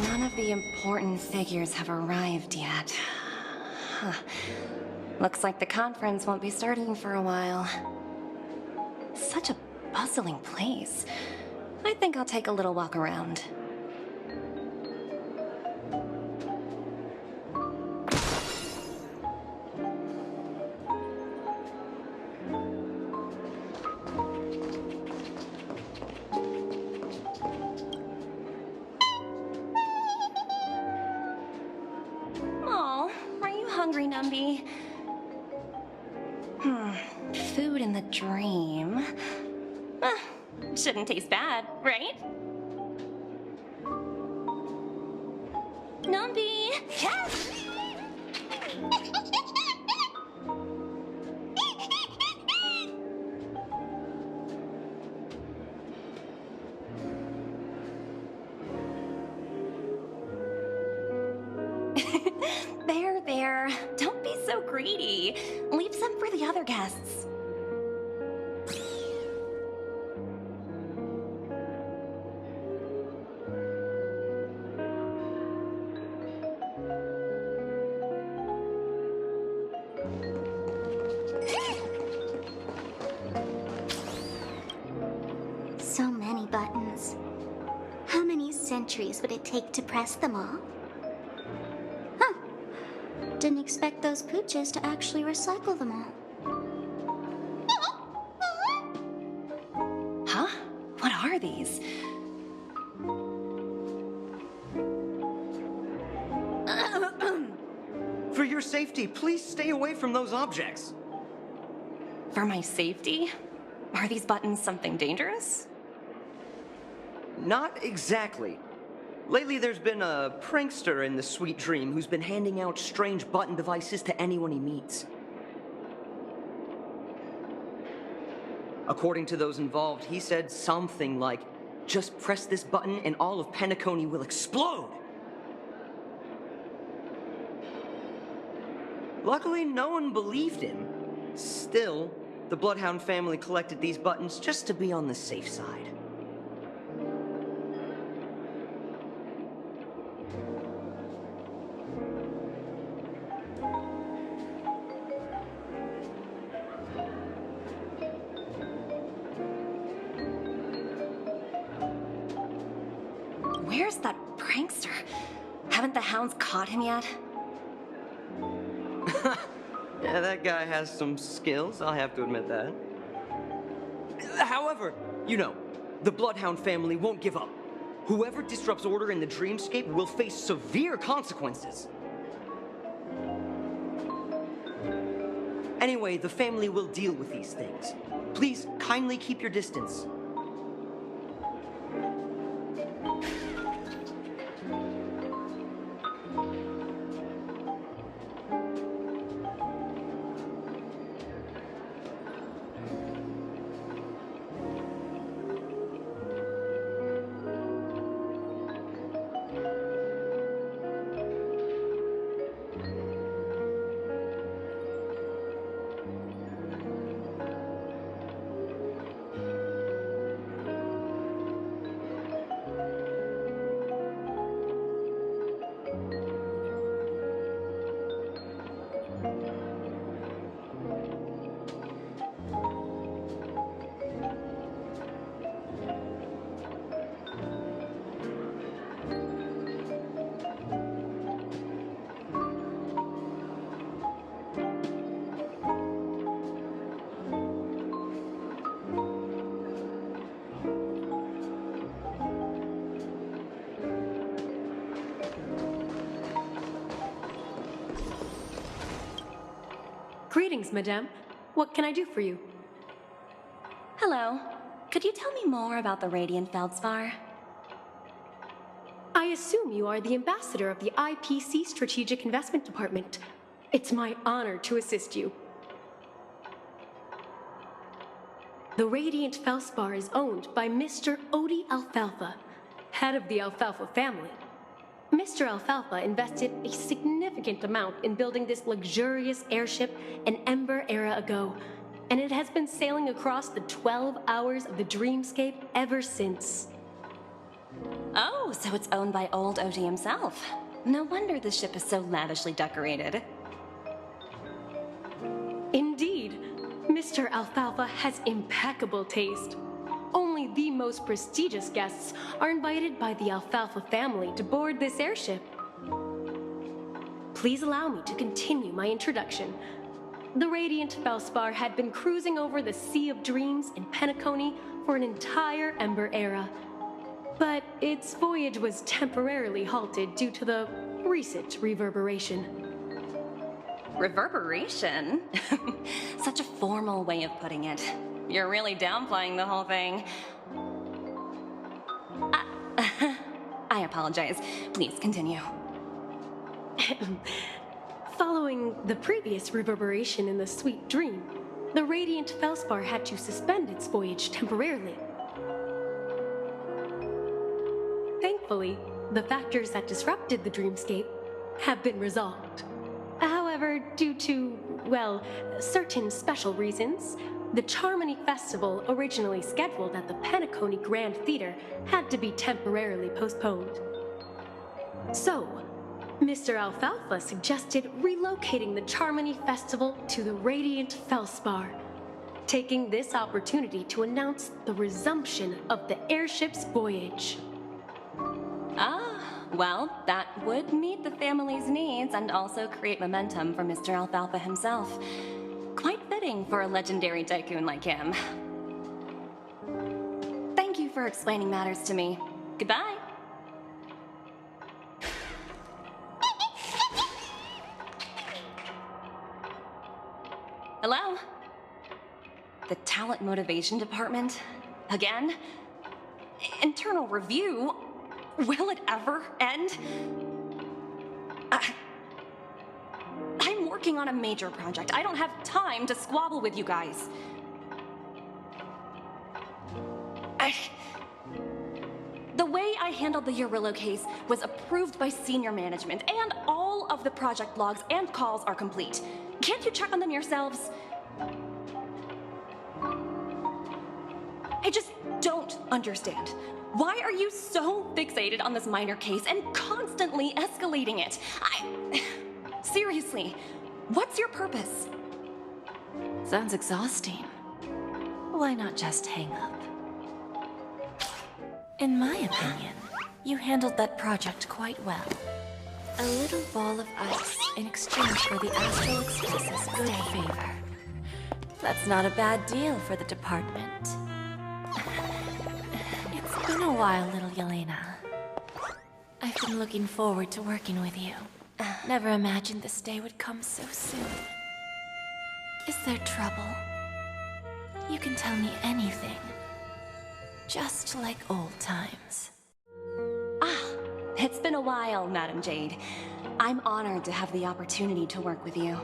None of the important figures have arrived yet. Huh. Looks like the conference won't be starting for a while. Such a bustling place. I think I'll take a little walk around. Oh, are you hungry, Numby? Food in the dream. Shouldn't taste bad, right? Numby! Yes! There. Don't be so greedy. Leave some for the other guests. So many buttons. How many centuries would it take to press them all? Huh. Didn't expect those pooches to actually recycle them all. Huh? What are these? For your safety, please stay away from those objects. For my safety? Are these buttons something dangerous? Not exactly. Lately, there's been a prankster in the Sweet Dream who's been handing out strange button devices to anyone he meets. According to those involved, he said something like, "Just press this button and all of Penacony will explode!" Luckily, no one believed him. Still, the Bloodhound family collected these buttons just to be on the safe side. Where's that prankster? Haven't the hounds caught him yet? Yeah, that guy has some skills, I'll have to admit that. However, you know, the Bloodhound family won't give up. Whoever disrupts order in the Dreamscape will face severe consequences. Anyway, the family will deal with these things. Please kindly keep your distance. Greetings, madame. What can I do for you? Hello. Could you tell me more about the Radiant Feldspar? I assume you are the ambassador of the IPC Strategic Investment Department. It's my honor to assist you. The Radiant Feldspar is owned by Mr. Odie Alfalfa, head of the Alfalfa family. Mr. Alfalfa invested a significant amount in building this luxurious airship an Ember era ago, and it has been sailing across the 12 hours of the dreamscape ever since. Oh, so it's owned by old Odie himself. No wonder the ship is so lavishly decorated. Indeed, Mr. Alfalfa has impeccable taste. Only the most prestigious guests are invited by the Alfalfa family to board this airship. Please allow me to continue my introduction. The Radiant Feldspar had been cruising over the Sea of Dreams in Penacony for an entire Ember era. But its voyage was temporarily halted due to the recent reverberation. Reverberation? Such a formal way of putting it. You're really downplaying the whole thing. I apologize. Please continue. Following the previous reverberation in the Sweet Dream, the Radiant Feldspar had to suspend its voyage temporarily. Thankfully, the factors that disrupted the dreamscape have been resolved. However, due to, well, certain special reasons, the Charmony Festival, originally scheduled at the Penacony Grand Theater, had to be temporarily postponed. So, Mr. Alfalfa suggested relocating the Charmony Festival to the Radiant Feldspar, taking this opportunity to announce the resumption of the airship's voyage. Ah, well, that would meet the family's needs and also create momentum for Mr. Alfalfa himself. Quite fitting for a legendary tycoon like him. Thank you for explaining matters to me. Goodbye. Hello? The Talent Motivation Department? Again? Internal review? Will it ever end? I'm working on a major project. I don't have time to squabble with you guys. The way I handled the Urillo case was approved by senior management, and all of the project logs and calls are complete. Can't you check on them yourselves? I just don't understand. Why are you so fixated on this minor case and constantly escalating it? Seriously, what's your purpose? Sounds exhausting. Why not just hang up? In my opinion, you handled that project quite well. A little ball of ice in exchange for the Astral Express's good favor. That's not a bad deal for the department. It's been a while, little Yelena. I've been looking forward to working with you. Never imagined this day would come so soon. Is there trouble? You can tell me anything. Just like old times. It's been a while, Madam Jade. I'm honored to have the opportunity to work with you.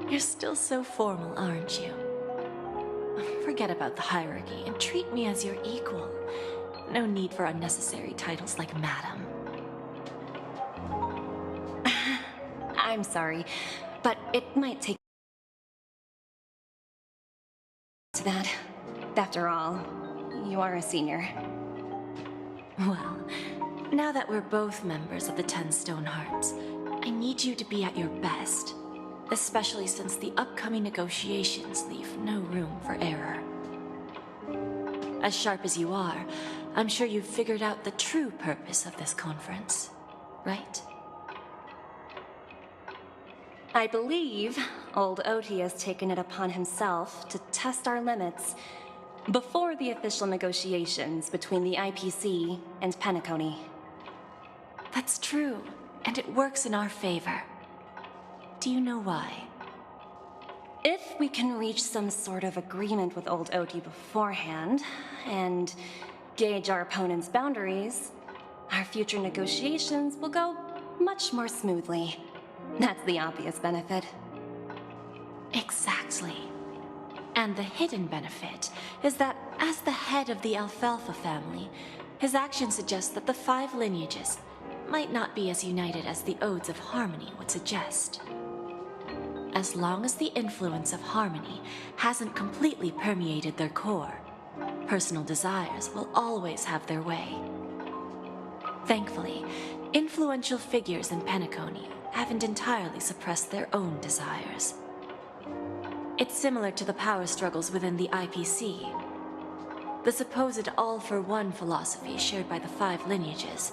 You're still so formal, aren't you? Forget about the hierarchy and treat me as your equal. No need for unnecessary titles like Madam. I'm sorry, but it might take to that. After all, you are a senior. Well, now that we're both members of the 10 Stone Hearts, I need you to be at your best. Especially since the upcoming negotiations leave no room for error. As sharp as you are, I'm sure you've figured out the true purpose of this conference, right? I believe old Oti has taken it upon himself to test our limits before the official negotiations between the IPC and Penacony. That's true, and it works in our favor. do you know why? If we can reach some sort of agreement with old Oti beforehand, and gauge our opponent's boundaries, our future negotiations will go much more smoothly. That's the obvious benefit. Exactly. And the hidden benefit is that as the head of the Alfalfa family, his actions suggest that the 5 lineages might not be as united as the Odes of Harmony would suggest. As long as the influence of Harmony hasn't completely permeated their core, personal desires will always have their way. Thankfully, influential figures in Penacony haven't entirely suppressed their own desires. It's similar to the power struggles within the IPC. The supposed all-for-one philosophy shared by the 5 lineages.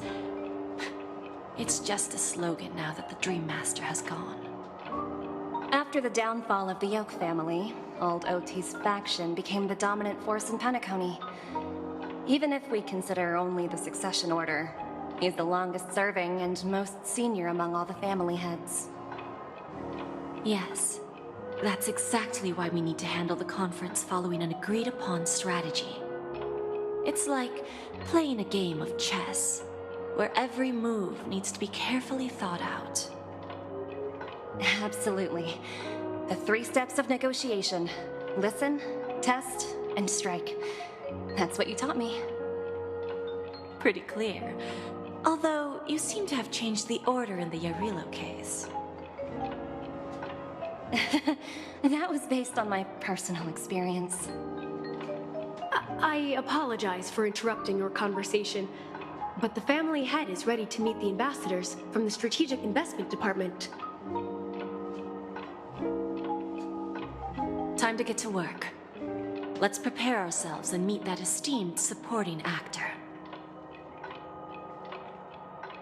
It's just a slogan now that the Dream Master has gone. After the downfall of the Yoke family, old Oti's faction became the dominant force in Penacony. Even if we consider only the succession order, he's the longest serving and most senior among all the family heads. Yes, that's exactly why we need to handle the conference following an agreed-upon strategy. It's like playing a game of chess, where every move needs to be carefully thought out. Absolutely. The 3 steps of negotiation. Listen, test, and strike. That's what you taught me. Pretty clear. Although, you seem to have changed the order in the Yarilo case. That was based on my personal experience. I apologize for interrupting your conversation, but the family head is ready to meet the ambassadors from the Strategic Investment Department. Time to get to work. Let's prepare ourselves and meet that esteemed supporting actor.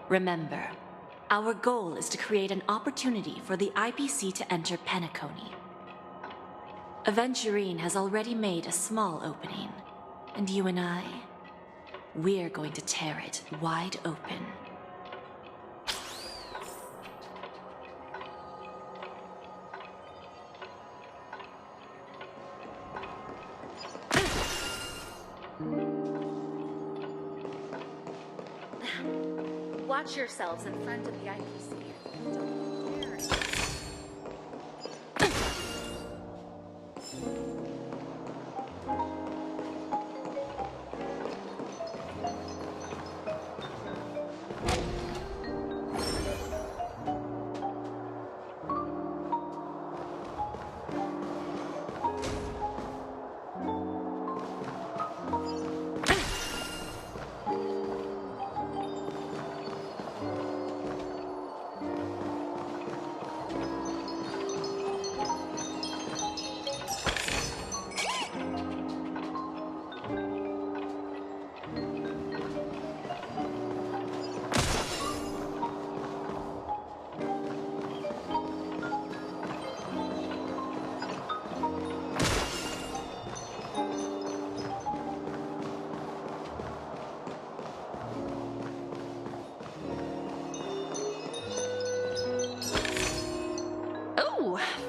Remember, our goal is to create an opportunity for the IPC to enter Penacony. Aventurine has already made a small opening, and you and I, we're going to tear it wide open. Watch yourselves in front of the IPC.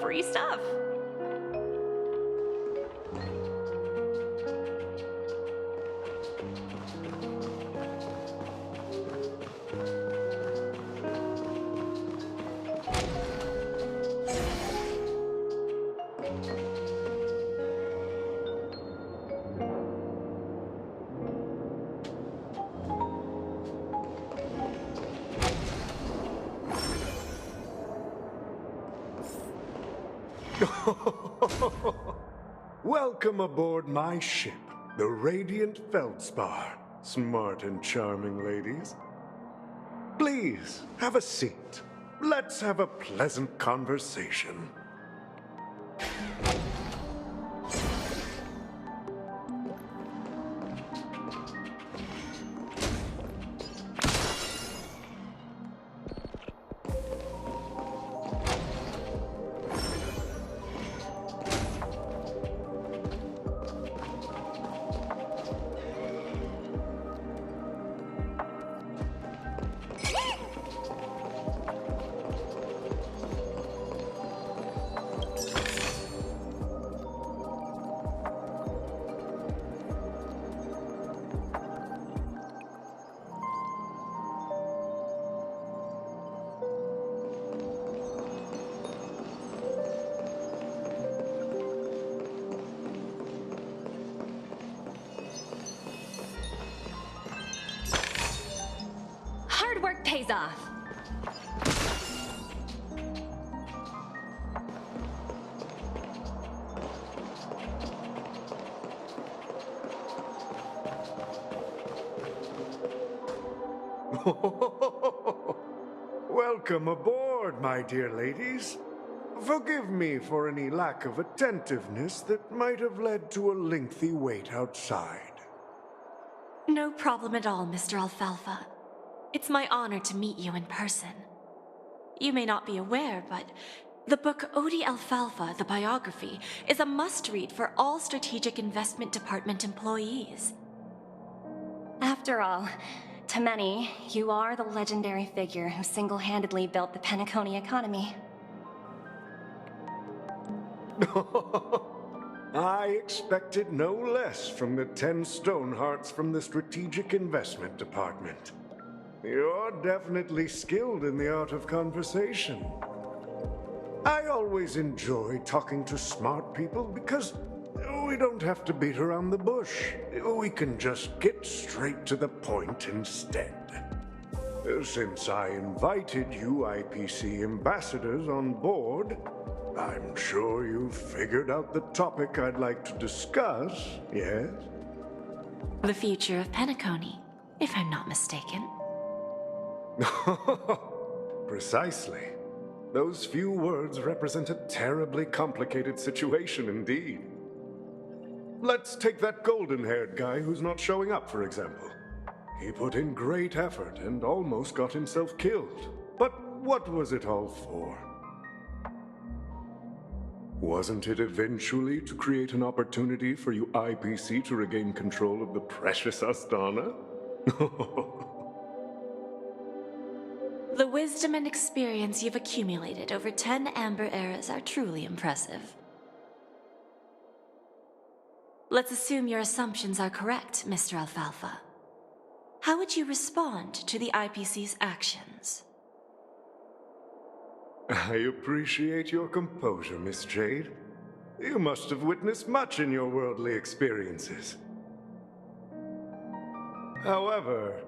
Free stuff. Welcome aboard my ship, the Radiant Feldspar. Smart and charming ladies. Please, have a seat. Let's have a pleasant conversation. hard work pays off. Welcome aboard, my dear ladies. Forgive me for any lack of attentiveness that might have led to a lengthy wait outside. No problem at all, Mr. Alfalfa. It's my honor to meet you in person. You may not be aware, but the book Odie Alfalfa, the biography, is a must-read for all Strategic Investment Department employees. After all, to many, you are the legendary figure who single-handedly built the Penacony economy. I expected no less from the 10 Stonehearts from the Strategic Investment Department. You're definitely skilled in the art of conversation. I always enjoy talking to smart people because we don't have to beat around the bush. We can just get straight to the point instead. Since I invited you IPC ambassadors on board, I'm sure you've figured out the topic I'd like to discuss, yes? The future of Penacony, if I'm not mistaken. Precisely. Those few words represent a terribly complicated situation indeed. Let's take that golden-haired guy who's not showing up, for example. He put in great effort and almost got himself killed. But what was it all for? Wasn't it eventually to create an opportunity for you IPC to regain control of the precious Astana? The wisdom and experience you've accumulated over 10 Amber Eras are truly impressive. Let's assume your assumptions are correct, Mr. Alfalfa. How would you respond to the IPC's actions? I appreciate your composure, Miss Jade. You must have witnessed much in your worldly experiences. However,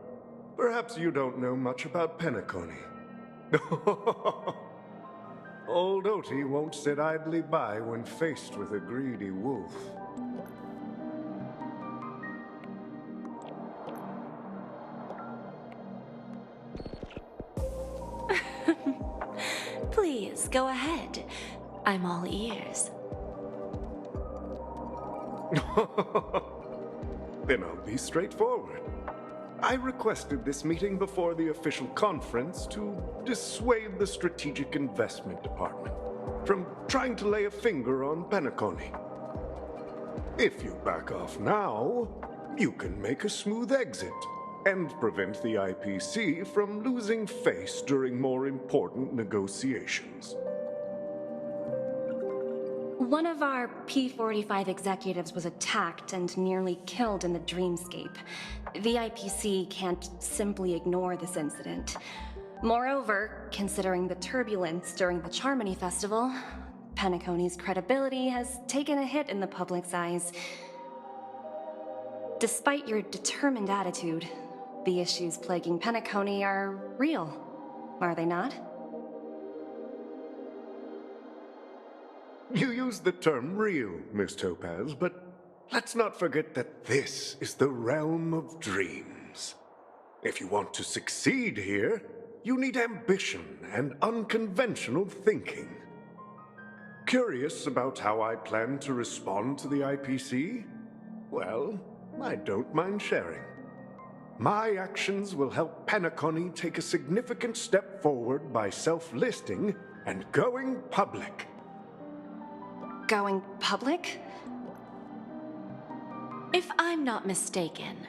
perhaps you don't know much about Penacony. Old Oti won't sit idly by when faced with a greedy wolf. Please, go ahead. I'm all ears. Then I'll be straightforward. I requested this meeting before the official conference to dissuade the Strategic Investment Department from trying to lay a finger on Penacony. If you back off now, you can make a smooth exit and prevent the IPC from losing face during more important negotiations. One of our P-45 executives was attacked and nearly killed in the Dreamscape. The IPC can't simply ignore this incident. Moreover, considering the turbulence during the Charmony Festival, Penacony's credibility has taken a hit in the public's eyes. Despite your determined attitude, the issues plaguing Penacony are real, are they not? You used the term real, Miss Topaz, but let's not forget that this is the realm of dreams. If you want to succeed here, you need ambition and unconventional thinking. Curious about how I plan to respond to the IPC? Well, I don't mind sharing. My actions will help Penacony take a significant step forward by self-listing and going public. Going public? If I'm not mistaken,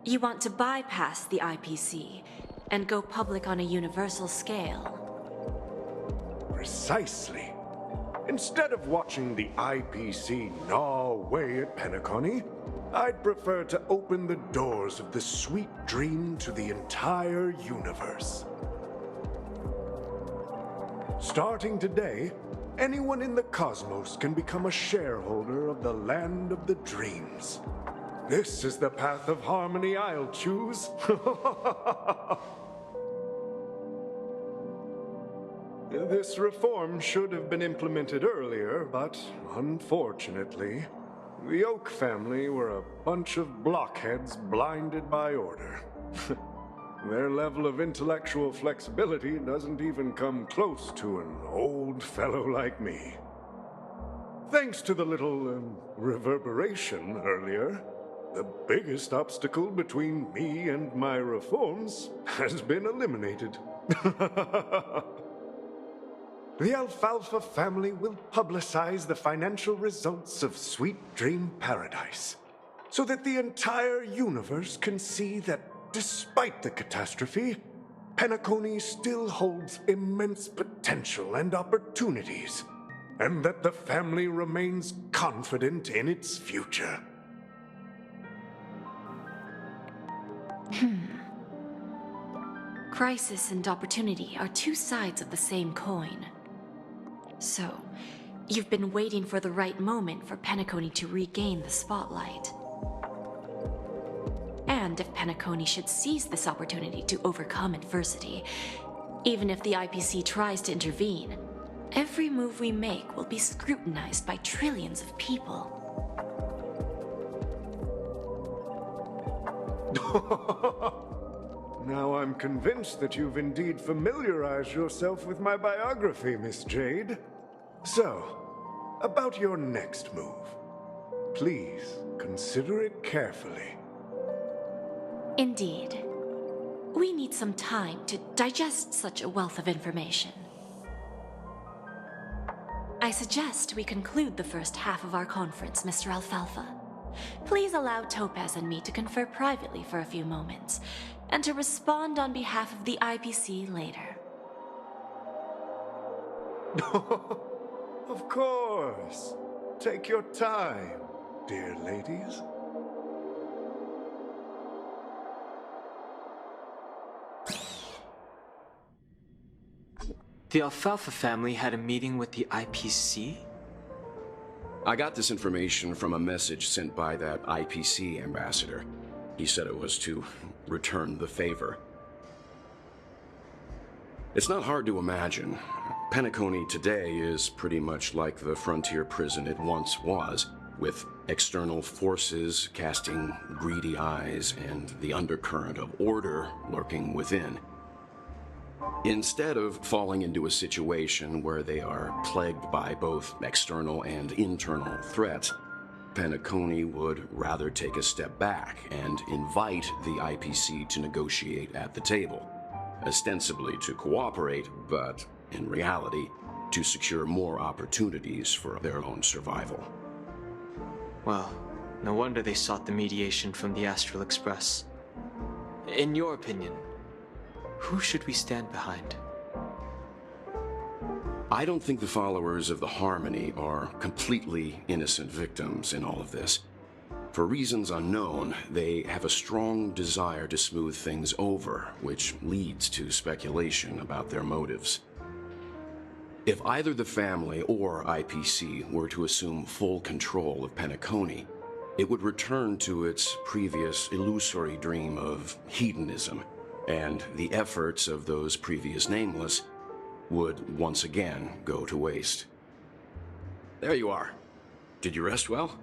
you want to bypass the IPC and go public on a universal scale. Precisely. Instead of watching the IPC gnaw away at Penacony, I'd prefer to open the doors of the sweet dream to the entire universe. Starting today, anyone in the cosmos can become a shareholder of the Land of the Dreams. This is the path of harmony I'll choose. This reform should have been implemented earlier, but unfortunately, the Oak family were a bunch of blockheads blinded by order. Their level of intellectual flexibility doesn't even come close to an old fellow like me. Thanks to the little reverberation earlier, the biggest obstacle between me and my reforms has been eliminated. The Alfalfa family will publicize the financial results of Sweet Dream Paradise, so that the entire universe can see that despite the catastrophe, Penacony still holds immense potential and opportunities, and that the family remains confident in its future. Crisis and opportunity are two sides of the same coin. So, you've been waiting for the right moment for Penacony to regain the spotlight. And if Penacony should seize this opportunity to overcome adversity, even if the IPC tries to intervene, every move we make will be scrutinized by trillions of people. Now I'm convinced that you've indeed familiarized yourself with my biography, Miss Jade. So, about your next move. Please consider it carefully. Indeed. We need some time to digest such a wealth of information. I suggest we conclude the first half of our conference, Mr. Alfalfa. Please allow Topaz and me to confer privately for a few moments, and to respond on behalf of the IPC later. Of course. Take your time, dear ladies. The Alfalfa family had a meeting with the IPC? I got this information from a message sent by that IPC ambassador. He said it was to return the favor. It's not hard to imagine. Penacony today is pretty much like the frontier prison it once was, with external forces casting greedy eyes and the undercurrent of order lurking within. Instead of falling into a situation where they are plagued by both external and internal threats, Penacony would rather take a step back and invite the IPC to negotiate at the table, ostensibly to cooperate, but in reality, to secure more opportunities for their own survival. Well, no wonder they sought the mediation from the Astral Express. In your opinion, who should we stand behind? I don't think the followers of the Harmony are completely innocent victims in all of this. For reasons unknown, they have a strong desire to smooth things over, which leads to speculation about their motives. If either the family or IPC were to assume full control of Penacony, it would return to its previous illusory dream of hedonism, and the efforts of those previous nameless would once again go to waste. There you are. Did you rest well?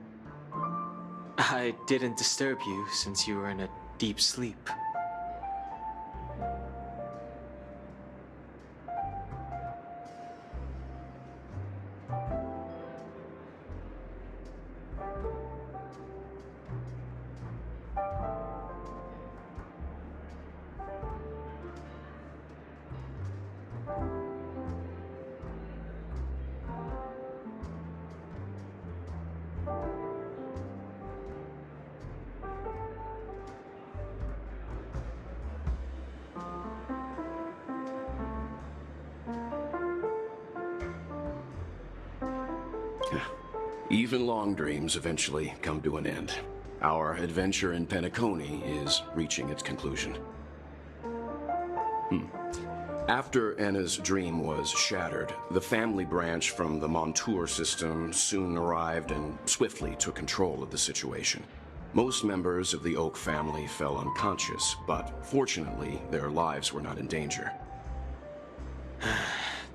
I didn't disturb you since you were in a deep sleep. Even long dreams eventually come to an end. Our adventure in Penacony is reaching its conclusion. After Enna's dream was shattered, the family branch from the Montour system soon arrived and swiftly took control of the situation. Most members of the Oak family fell unconscious, but fortunately, their lives were not in danger.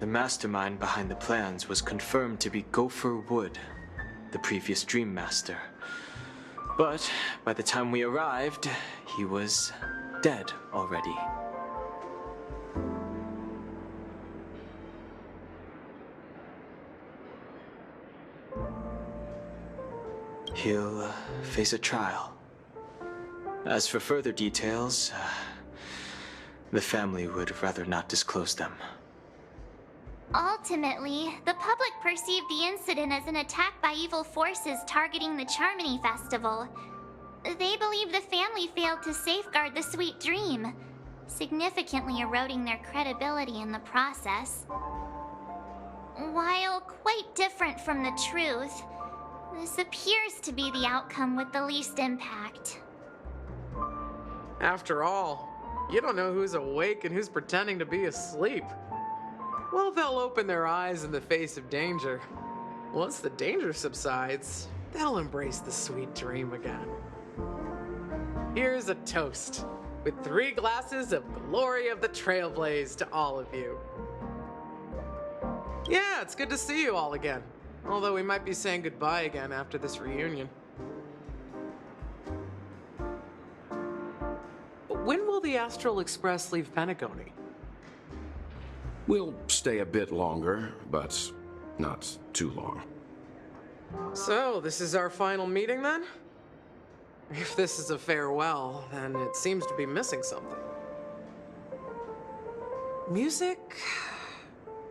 the mastermind behind the plans was confirmed to be Gopher Wood, the previous Dream Master. But by the time we arrived, he was dead already. He'll face a trial. As for further details, the family would rather not disclose them. Ultimately, the public perceived the incident as an attack by evil forces targeting the Charmony Festival. They believe the family failed to safeguard the Sweet Dream, significantly eroding their credibility in the process. While quite different from the truth, this appears to be the outcome with the least impact. After all, you don't know who's awake and who's pretending to be asleep. Well, they'll open their eyes in the face of danger. Once the danger subsides, they'll embrace the sweet dream again. Here's a toast, with 3 glasses of Glory of the Trailblaze to all of you. Yeah, it's good to see you all again. Although we might be saying goodbye again after this reunion. When will the Astral Express leave Penacony? We'll stay a bit longer, but not too long. So, this is our final meeting then? If this is a farewell, then it seems to be missing something. Music?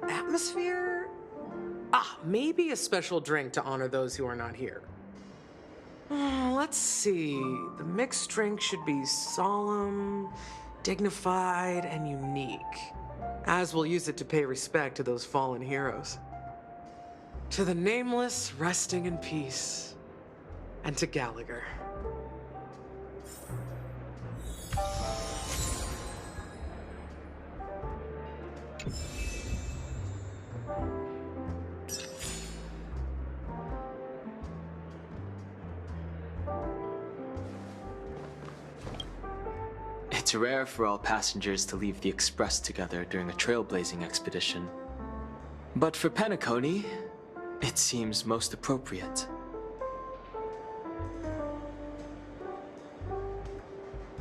Atmosphere? Maybe a special drink to honor those who are not here. Let's see. The mixed drink should be solemn, dignified, and unique, as we'll use it to pay respect to those fallen heroes. To the Nameless, resting in peace, and to Gallagher. It's rare for all passengers to leave the Express together during a trailblazing expedition. But for Penacony, it seems most appropriate.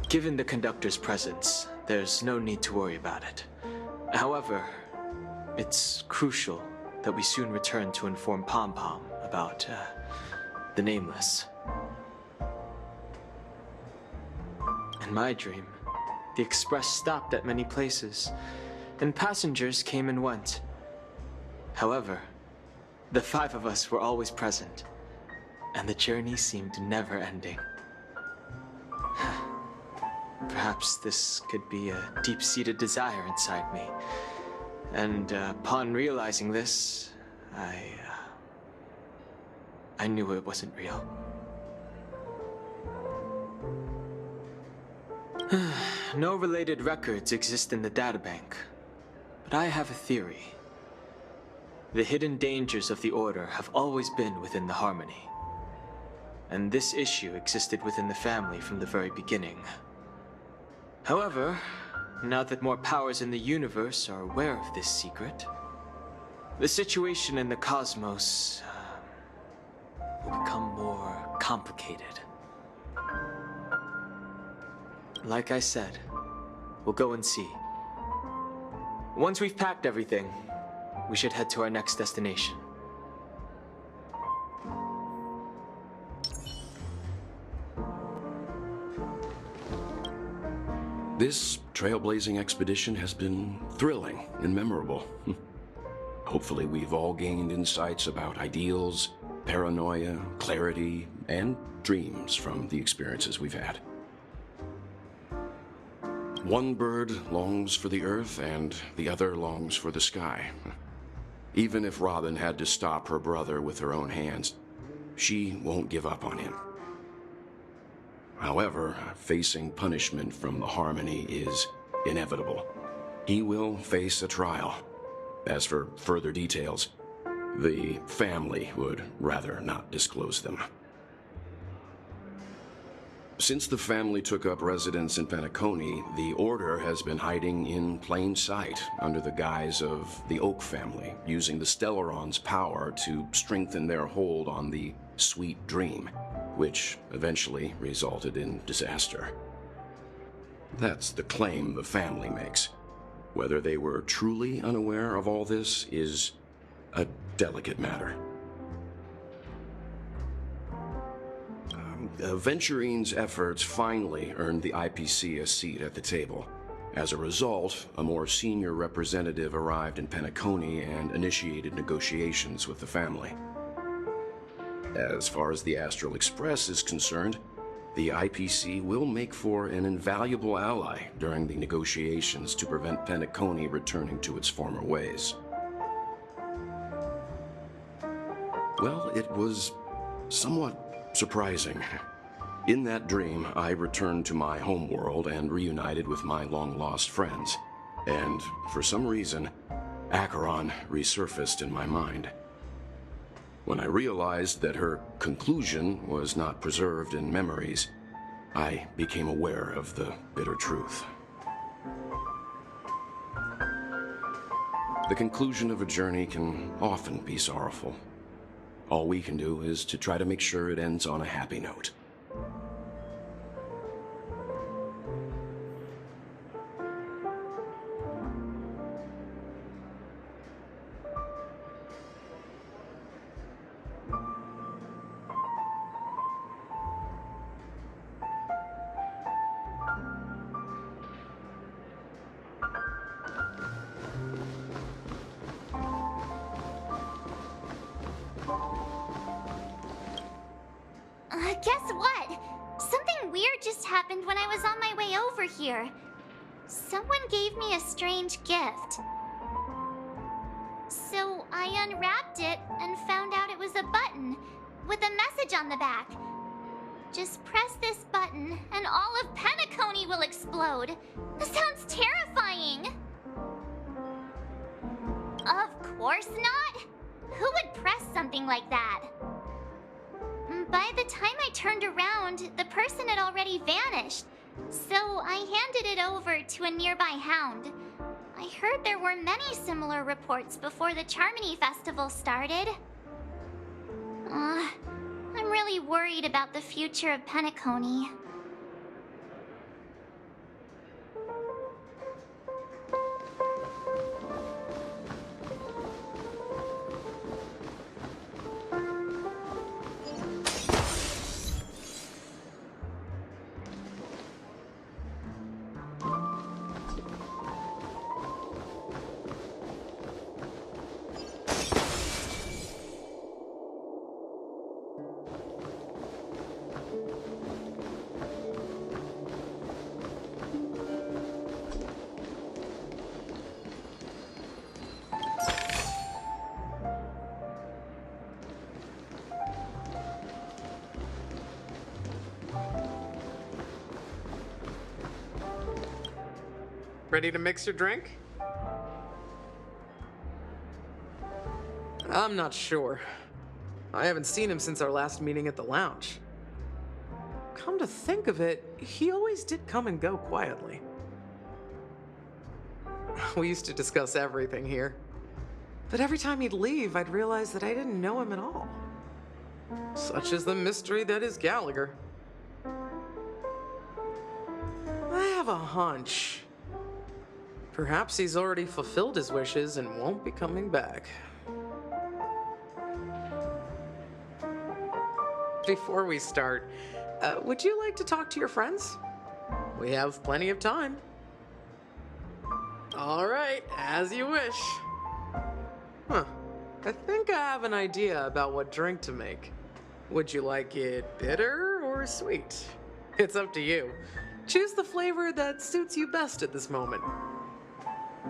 Given the conductor's presence, there's no need to worry about it. However, it's crucial that we soon return to inform Pom Pom about, the Nameless. In my dream, the Express stopped at many places, and passengers came and went. However, the 5 of us were always present, and the journey seemed never ending. Perhaps this could be a deep-seated desire inside me, and upon realizing this, I knew it wasn't real. No related records exist in the databank, but I have a theory. The hidden dangers of the Order have always been within the Harmony, and this issue existed within the family from the very beginning. However, now that more powers in the universe are aware of this secret, the situation in the cosmos will become more complicated. Like I said, we'll go and see. Once we've packed everything, we should head to our next destination. This trailblazing expedition has been thrilling and memorable. Hopefully we've all gained insights about ideals, paranoia, clarity, and dreams from the experiences we've had. One bird longs for the earth and the other longs for the sky. Even if Robin had to stop her brother with her own hands, she won't give up on him. However, facing punishment from the Harmony is inevitable. He will face a trial. As for further details, the family would rather not disclose them. Since the family took up residence in Penacony, the Order has been hiding in plain sight under the guise of the Oak family, using the Stellaron's power to strengthen their hold on the Sweet Dream, which eventually resulted in disaster. That's the claim the family makes. Whether they were truly unaware of all this is a delicate matter. Venturine's efforts finally earned the IPC a seat at the table. As a result, a more senior representative arrived in Penacony and initiated negotiations with the family. As far as the Astral Express is concerned, the IPC will make for an invaluable ally during the negotiations to prevent Penacony returning to its former ways. Well, it was somewhat surprising. In that dream, I returned to my homeworld and reunited with my long-lost friends. And for some reason, Acheron resurfaced in my mind. When I realized that her conclusion was not preserved in memories, I became aware of the bitter truth. The conclusion of a journey can often be sorrowful. All we can do is to try to make sure it ends on a happy note. Guess what? Something weird just happened when I was on my way over here. Someone gave me a strange gift. So I unwrapped it and found out it was a button with a message on the back. Just press this button and all of Penacony will explode. That sounds terrifying. Of course not. Who would press something like that? By the time I turned around, the person had already vanished, so I handed it over to a nearby hound. I heard there were many similar reports before the Charmony Festival started. I'm really worried about the future of Penacony. Ready to mix your drink? I'm not sure. I haven't seen him since our last meeting at the lounge. Come to think of it, he always did come and go quietly. We used to discuss everything here. But every time he'd leave, I'd realize that I didn't know him at all. Such is the mystery that is Gallagher. I have a hunch. Perhaps he's already fulfilled his wishes and won't be coming back. Before we start, would you like to talk to your friends? We have plenty of time. All right, as you wish. Huh. I think I have an idea about what drink to make. Would you like it bitter or sweet? It's up to you. Choose the flavor that suits you best at this moment.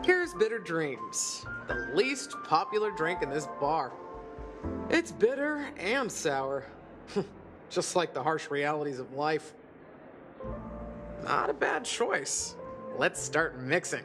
Here's Bitter Dreams, the least popular drink in this bar. It's bitter and sour, just like the harsh realities of life. Not a bad choice. Let's start mixing.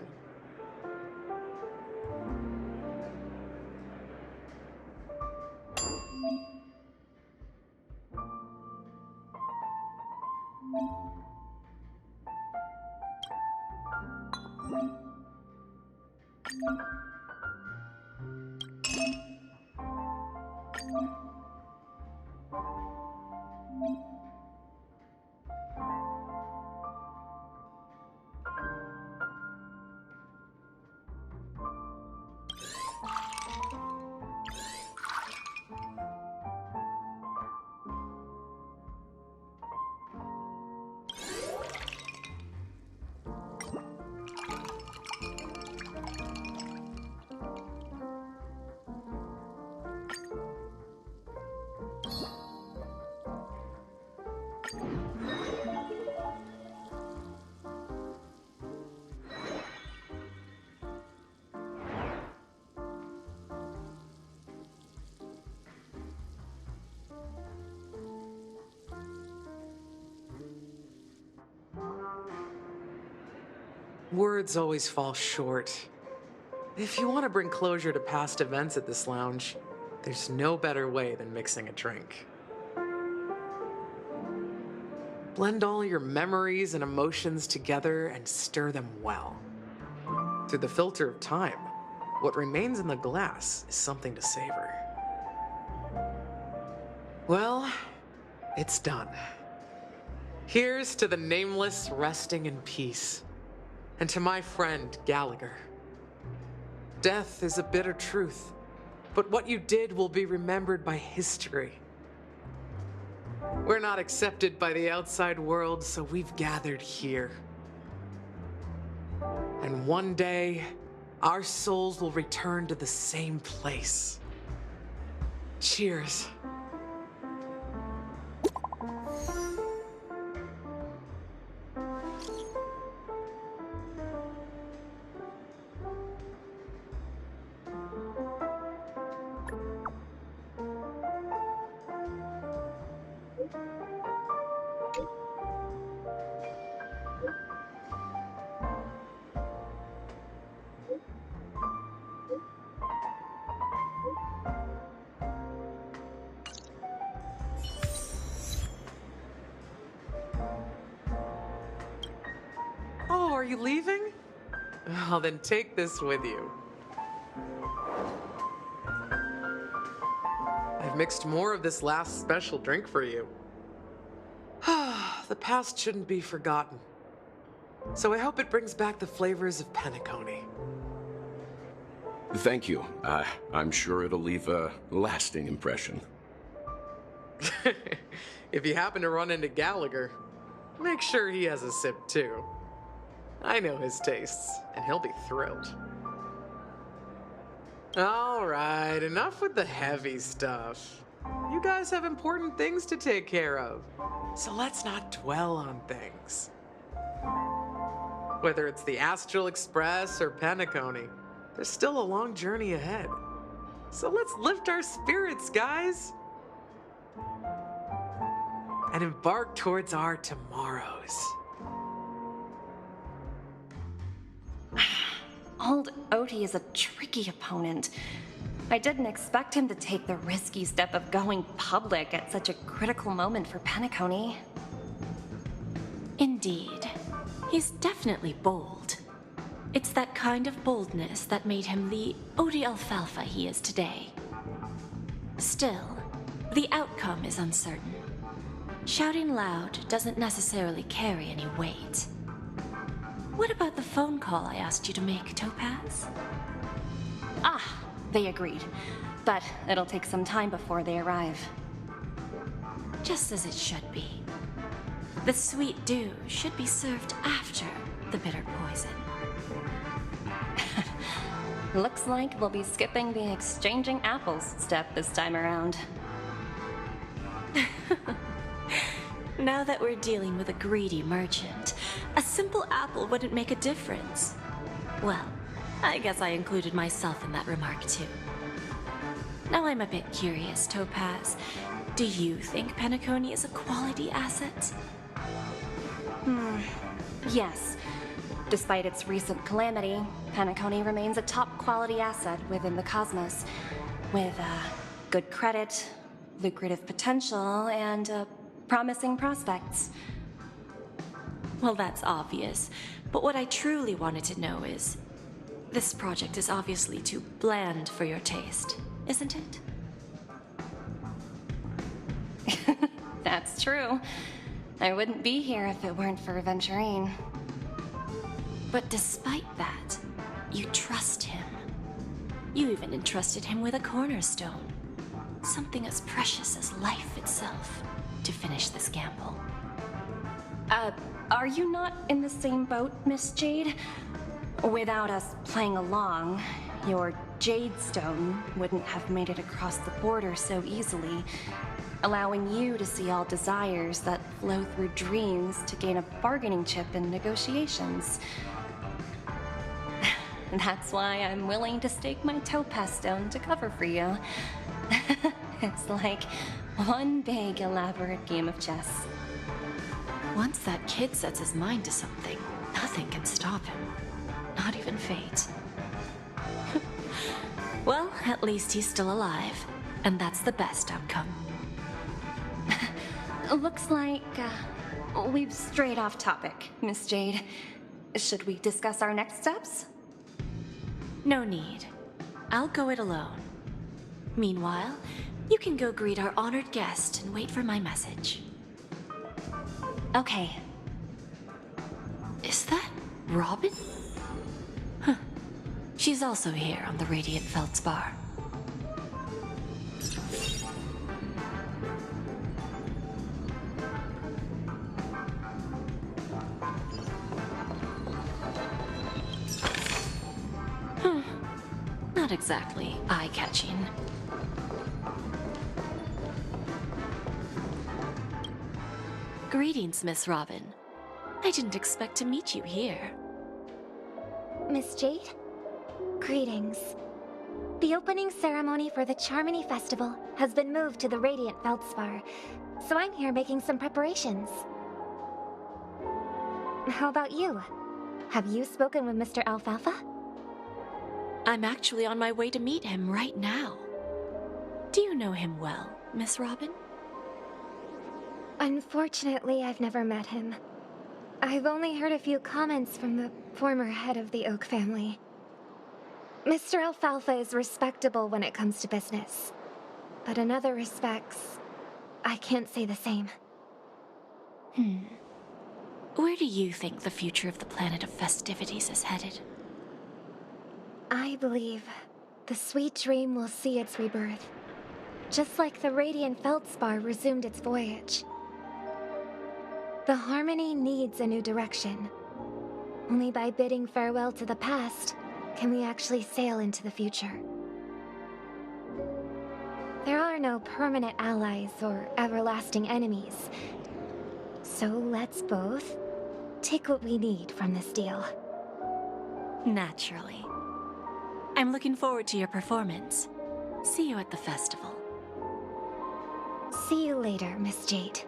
Words always fall short. If you want to bring closure to past events at this lounge, there's no better way than mixing a drink. Blend all your memories and emotions together and stir them well. Through the filter of time, what remains in the glass is something to savor. Well, it's done. Here's to the nameless resting in peace, and to my friend Gallagher. Death is a bitter truth, but what you did will be remembered by history. We're not accepted by the outside world, so we've gathered here. And one day, our souls will return to the same place. Cheers. Oh, are you leaving? Well, then take this with you. I've mixed more of this last special drink for you. The past shouldn't be forgotten. So I hope it brings back the flavors of Penacony. Thank you. I'm sure it'll leave a lasting impression. If you happen to run into Gallagher, make sure he has a sip too. I know his tastes, and he'll be thrilled. All right, enough with the heavy stuff. You guys have important things to take care of, so let's not dwell on things. Whether it's the Astral Express or Penacony, there's still a long journey ahead. So let's lift our spirits, guys, and embark towards our tomorrows. Old Odie is a tricky opponent. I didn't expect him to take the risky step of going public at such a critical moment for Penacony. Indeed. He's definitely bold. It's that kind of boldness that made him the Odie Alfalfa he is today. Still, the outcome is uncertain. Shouting loud doesn't necessarily carry any weight. What about the phone call I asked you to make, Topaz? Ah, they agreed. But it'll take some time before they arrive. Just as it should be. The sweet dew should be served after the bitter poison. Looks like we'll be skipping the exchanging apples step this time around. Now that we're dealing with a greedy merchant, a simple apple wouldn't make a difference. Well, I guess I included myself in that remark too. Now I'm a bit curious, Topaz. Do you think Penacony is a quality asset? Yes. Despite its recent calamity, Penacony remains a top quality asset within the cosmos, with good credit, lucrative potential, and promising prospects. Well, that's obvious, but what I truly wanted to know is, This project is obviously too bland for your taste, isn't it? That's true. I wouldn't be here if it weren't for Aventurine. But despite that, you trust him. You even entrusted him with a cornerstone. Something as precious as life itself, to finish this gamble. Are you not in the same boat, Miss Jade? Without us playing along, your Jade Stone wouldn't have made it across the border so easily, allowing you to see all desires that flow through dreams to gain a bargaining chip in negotiations. That's why I'm willing to stake my Topaz Stone to cover for you. It's like one big, elaborate game of chess. Once that kid sets his mind to something, nothing can stop him. Not even fate. Well, at least he's still alive, and that's the best outcome. Looks like we've strayed off topic, Miss Jade. Should we discuss our next steps? No need. I'll go it alone. Meanwhile, you can go greet our honored guest and wait for my message. Okay. Is that Robin? Huh. She's also here on the Radiant Feldspar. Not exactly eye-catching. Greetings, Miss Robin. I didn't expect to meet you here. Miss Jade? Greetings. The opening ceremony for the Charmony Festival has been moved to the Radiant Feldspar, so I'm here making some preparations. How about you? Have you spoken with Mr. Alfalfa? I'm actually on my way to meet him right now. Do you know him well, Miss Robin? Unfortunately, I've never met him. I've only heard a few comments from the former head of the Oak family. Mr. Alfalfa is respectable when it comes to business, but in other respects, I can't say the same. Where do you think the future of the planet of festivities is headed? I believe the sweet dream will see its rebirth, just like the Radiant Feldspar resumed its voyage. The Harmony needs a new direction. Only by bidding farewell to the past can we actually sail into the future. There are no permanent allies or everlasting enemies, so let's both take what we need from this deal. Naturally. I'm looking forward to your performance. See you at the festival. See you later, Miss Jade.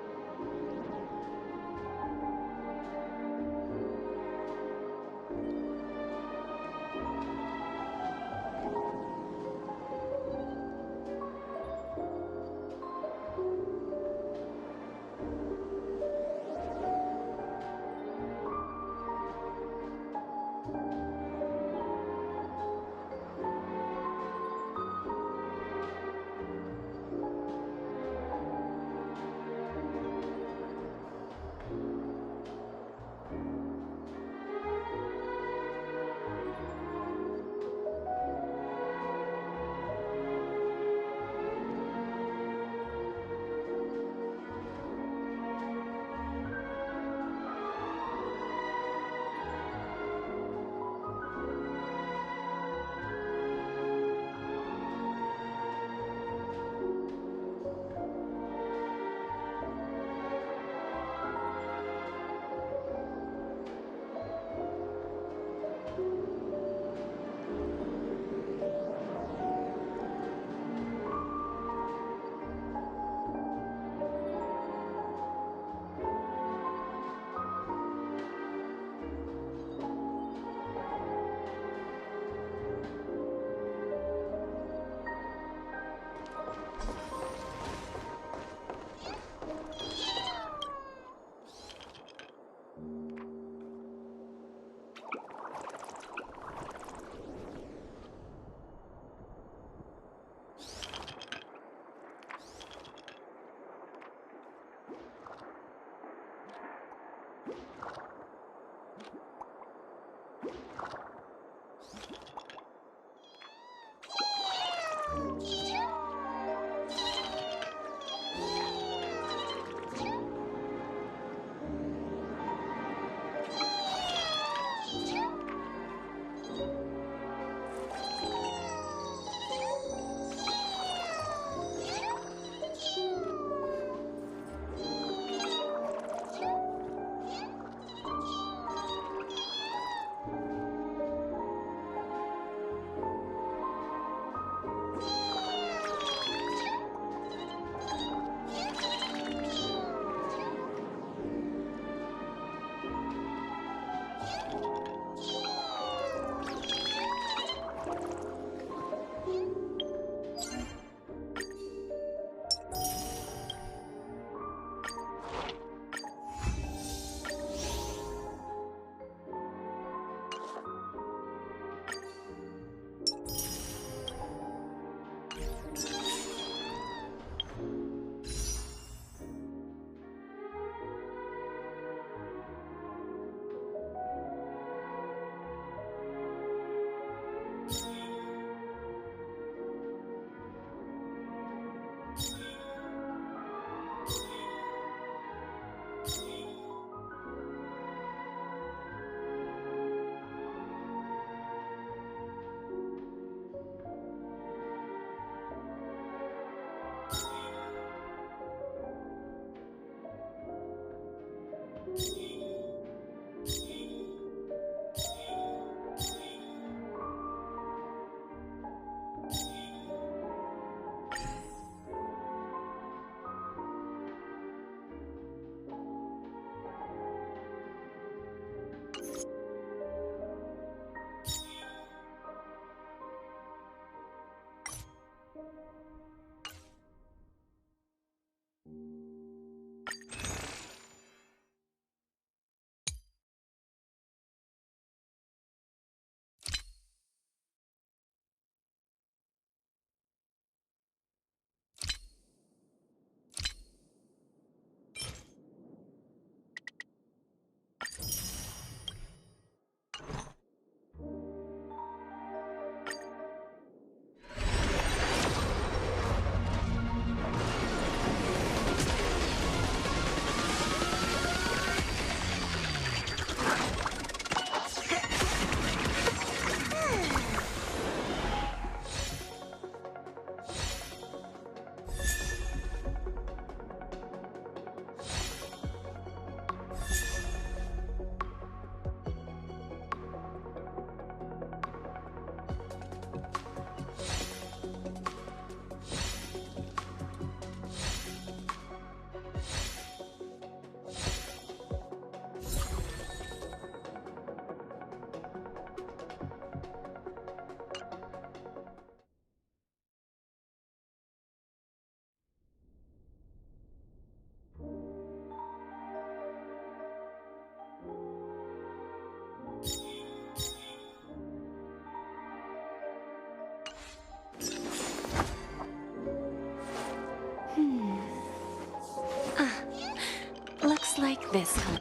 Looks like this one.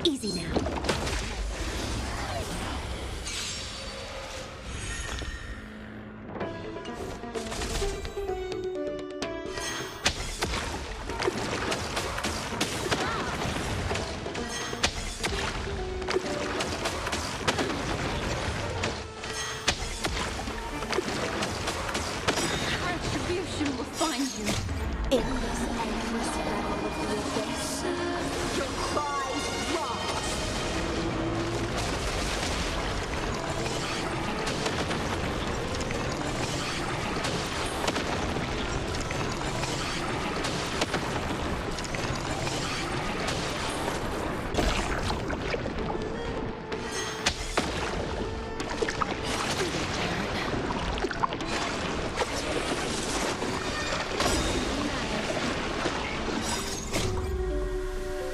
Easy now. Retribution will find you. In this endless battle of the abyss, your cries rise.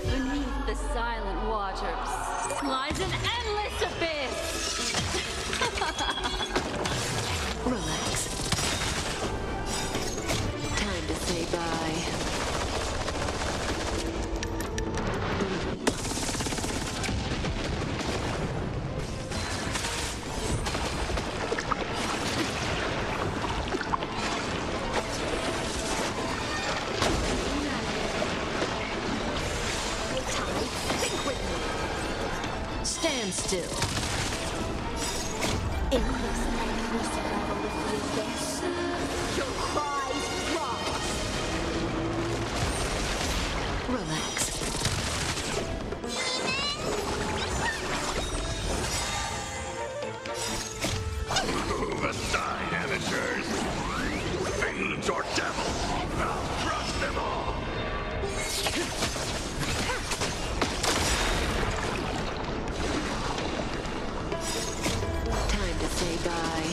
Beneath the silent waters lies an endless abyss. Relax. Time to say bye. Stand still. In this endless battle of the abyss, your cries rise. Relax. Move aside, amateurs. Fiends or devils, I'll crush them all. Time to say bye.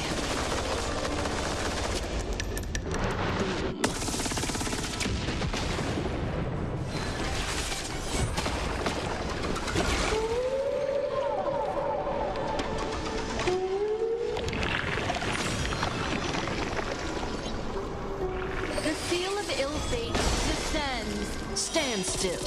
The seal of ill fate descends. Stand still.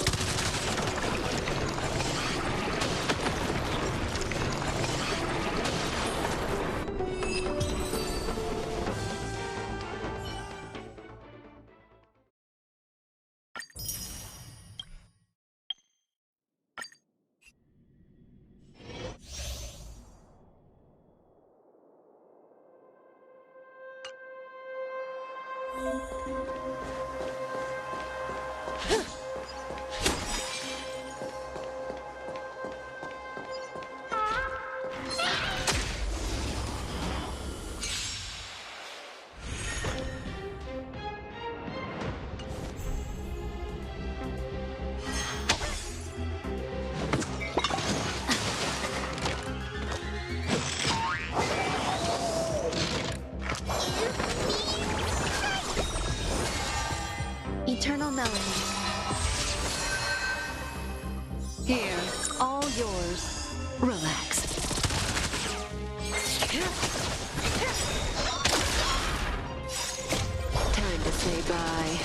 Eternal Melody. Here, all yours. Relax. Time to say bye.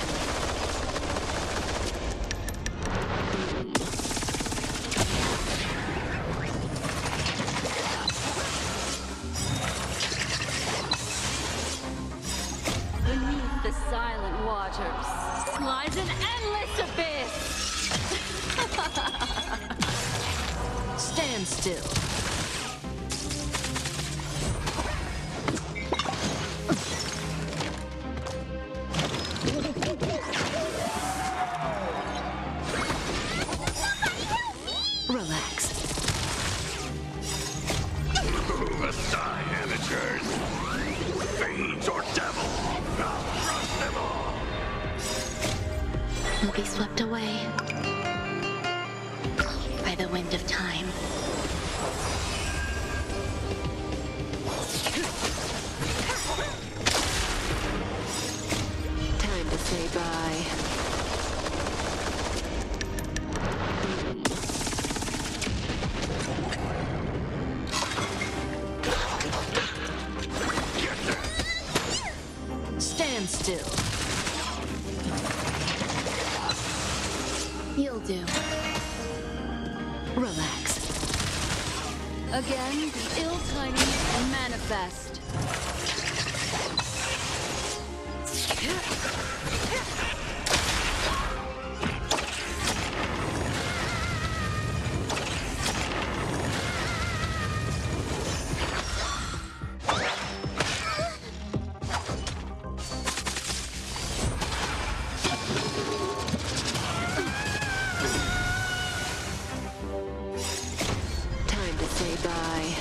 the silent waters lies an endless abyss. Stand still. Relax. Aside, amateurs! Fiends or devils! I'll crush them all! Will be swept away by the wind of time. Time to say bye. Stand still. You'll do. Relax. Again, the ill-timed manifest. Time to say bye.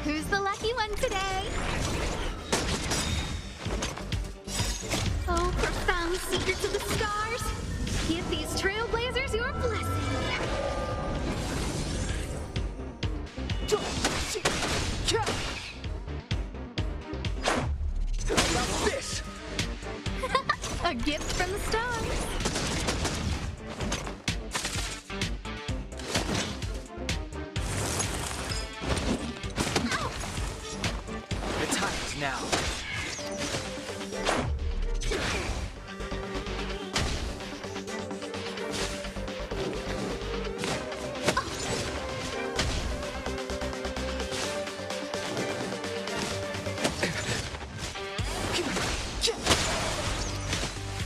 Who's the lucky one today? Oh, profound secrets of the stars! Give these trailblazers your blessing! About this! A gift from the stars! The time is now.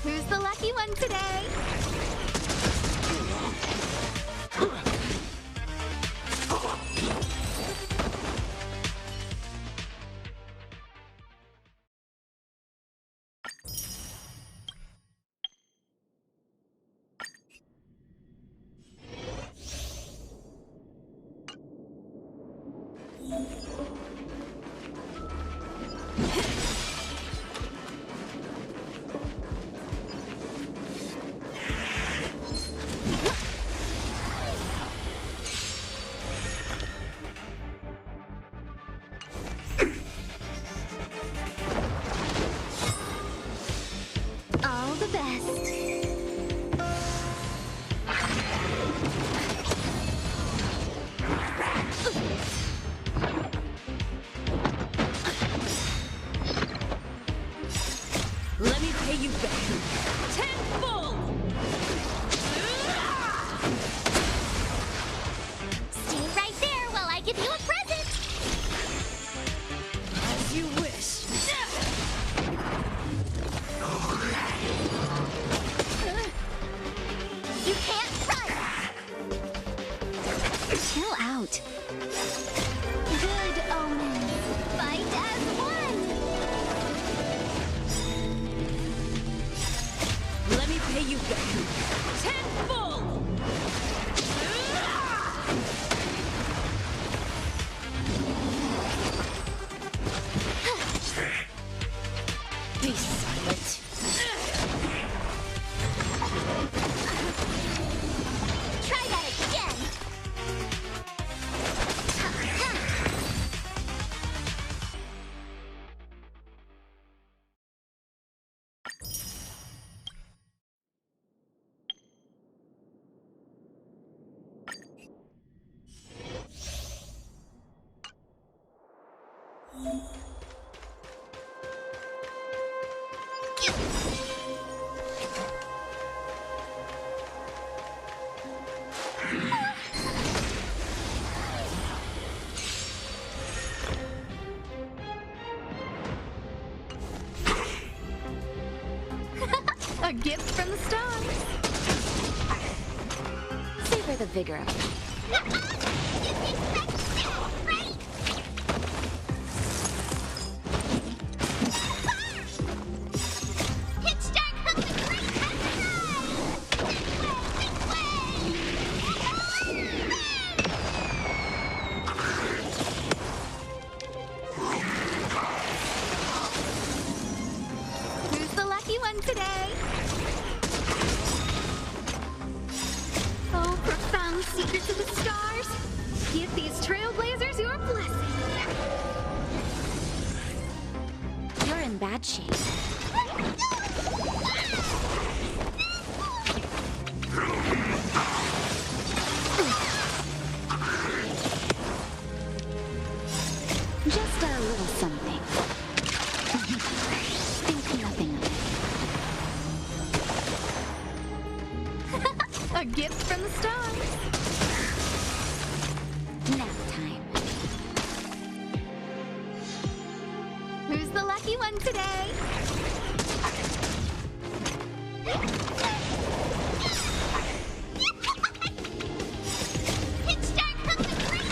Who's the lucky one today? All the best. Be silent. Try that again! A gift from the stars. Savor the vigor of it. Pitch dark hook with great Who's the lucky one today? Oh, profound secrets of the stars. Give these trailblazers your blessing. You're in bad shape. Just a little something. Think nothing of it. A gift from the stars. Nap time. Who's the lucky one today? pitch dark hook with great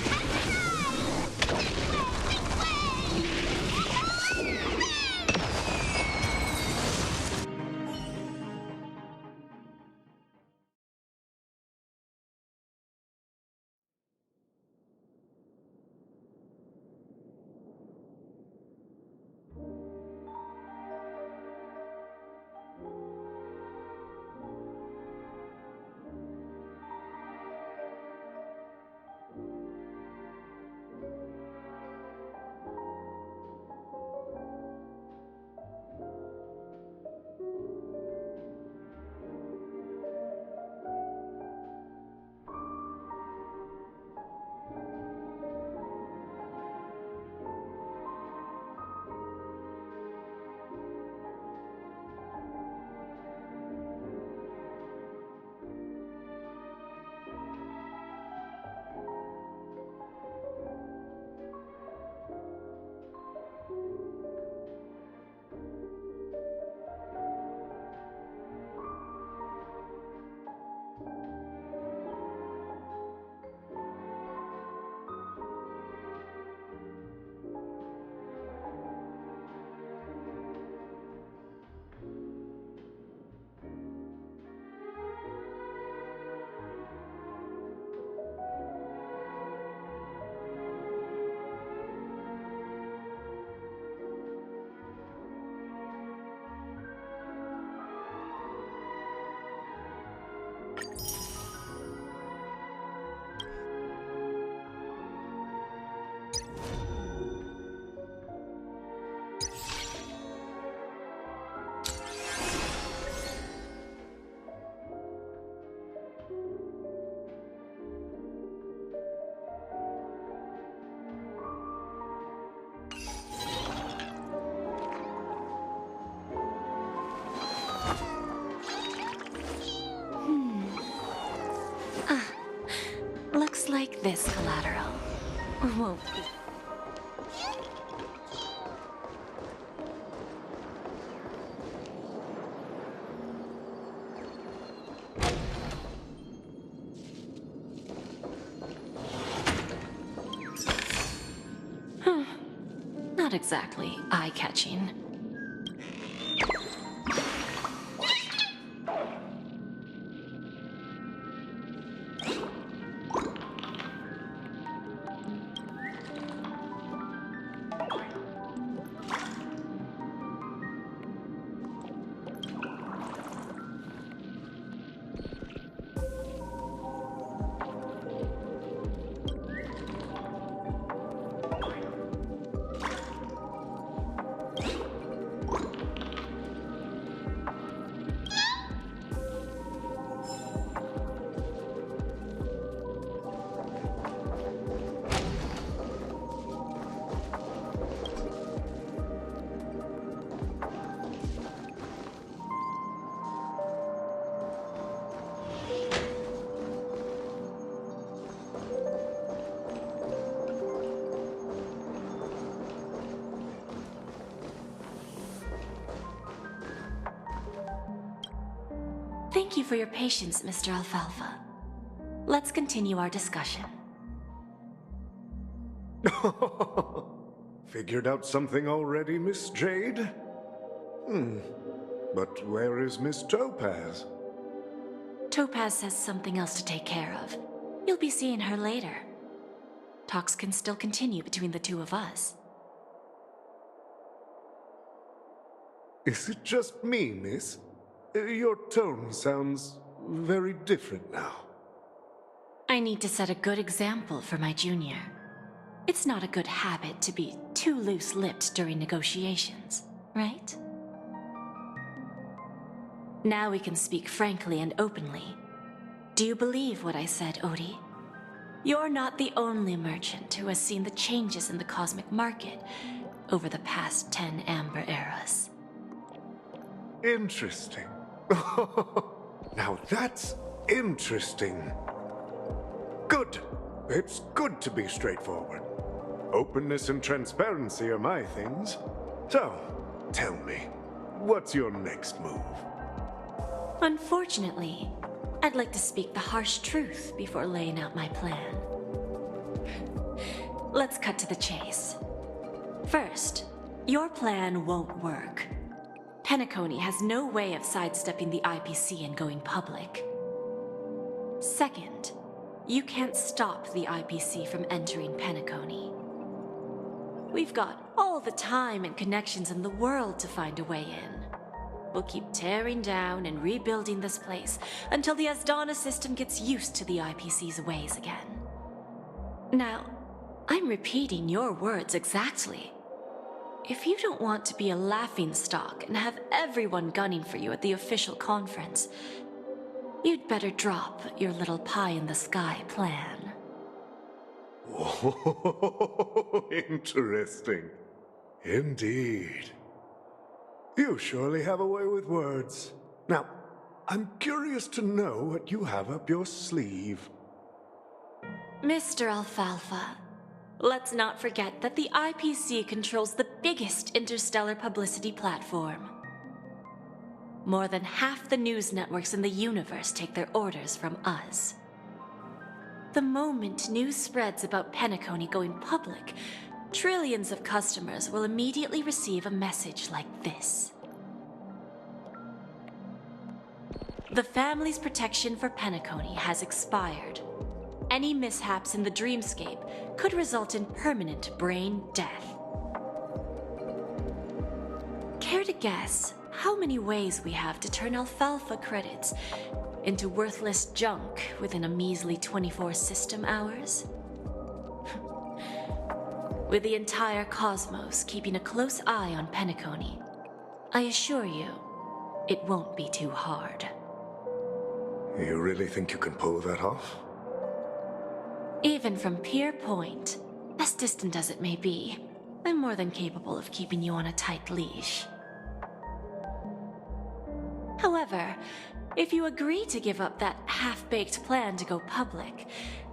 Looks like this collateral won't be. Not exactly eye-catching. Thank you for your patience, Mr. Alfalfa. Let's continue our discussion. Figured out something already, Miss Jade? But where is Miss Topaz? Topaz has something else to take care of. You'll be seeing her later. Talks can still continue between the two of us. Is it just me, miss? Your tone sounds very different now. I need to set a good example for my junior. It's not a good habit to be too loose-lipped during negotiations, right? Now we can speak frankly and openly. Do you believe what I said, Odie? You're not the only merchant who has seen the changes in the cosmic market over the past 10 Amber Eras. Interesting. Now that's interesting. Good. It's good to be straightforward. Openness and transparency are my things. So, tell me, what's your next move? Unfortunately, I'd like to speak the harsh truth before laying out my plan. Let's cut to the chase. First, your plan won't work. Penacony has no way of sidestepping the IPC and going public. Second, you can't stop the IPC from entering Penacony. We've got all the time and connections in the world to find a way in. We'll keep tearing down and rebuilding this place until the Asdana system gets used to the IPC's ways again. Now, I'm repeating your words exactly. If you don't want to be a laughingstock and have everyone gunning for you at the official conference, you'd better drop your little pie-in-the-sky plan. Oh, interesting. Indeed. You surely have a way with words. Now, I'm curious to know what you have up your sleeve. Mr. Alfalfa, let's not forget that the IPC controls the biggest interstellar publicity platform. More than half the news networks in the universe take their orders from us. The moment news spreads about Penacony going public, trillions of customers will immediately receive a message like this. The family's protection for Penacony has expired. Any mishaps in the dreamscape could result in permanent brain death. Care to guess how many ways we have to turn Alfalfa credits into worthless junk within a measly 24 system hours? With the entire cosmos keeping a close eye on Penacony, I assure you, it won't be too hard. You really think you can pull that off? Even from Pier Point, as distant as it may be, I'm more than capable of keeping you on a tight leash. However, if you agree to give up that half-baked plan to go public,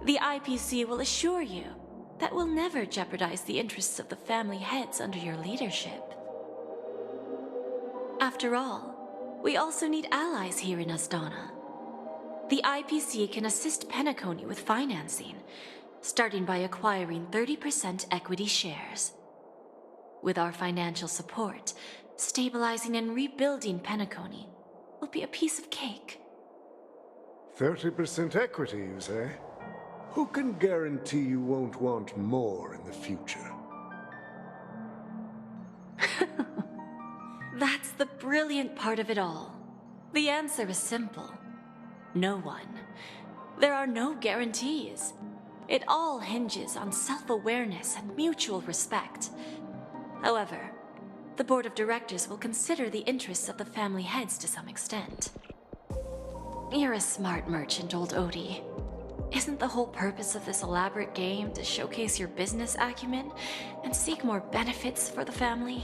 the IPC will assure you that we'll never jeopardize the interests of the family heads under your leadership. After all, we also need allies here in Asdana. The IPC can assist Penacony with financing, starting by acquiring 30% equity shares. With our financial support, stabilizing and rebuilding Penacony will be a piece of cake. 30% equity, you say? Who can guarantee you won't want more in the future? That's the brilliant part of it all. The answer is simple. No one. There are no guarantees. It all hinges on self-awareness and mutual respect. However, the board of directors will consider the interests of the family heads to some extent. You're a smart merchant, old Odie. Isn't the whole purpose of this elaborate game to showcase your business acumen and seek more benefits for the family?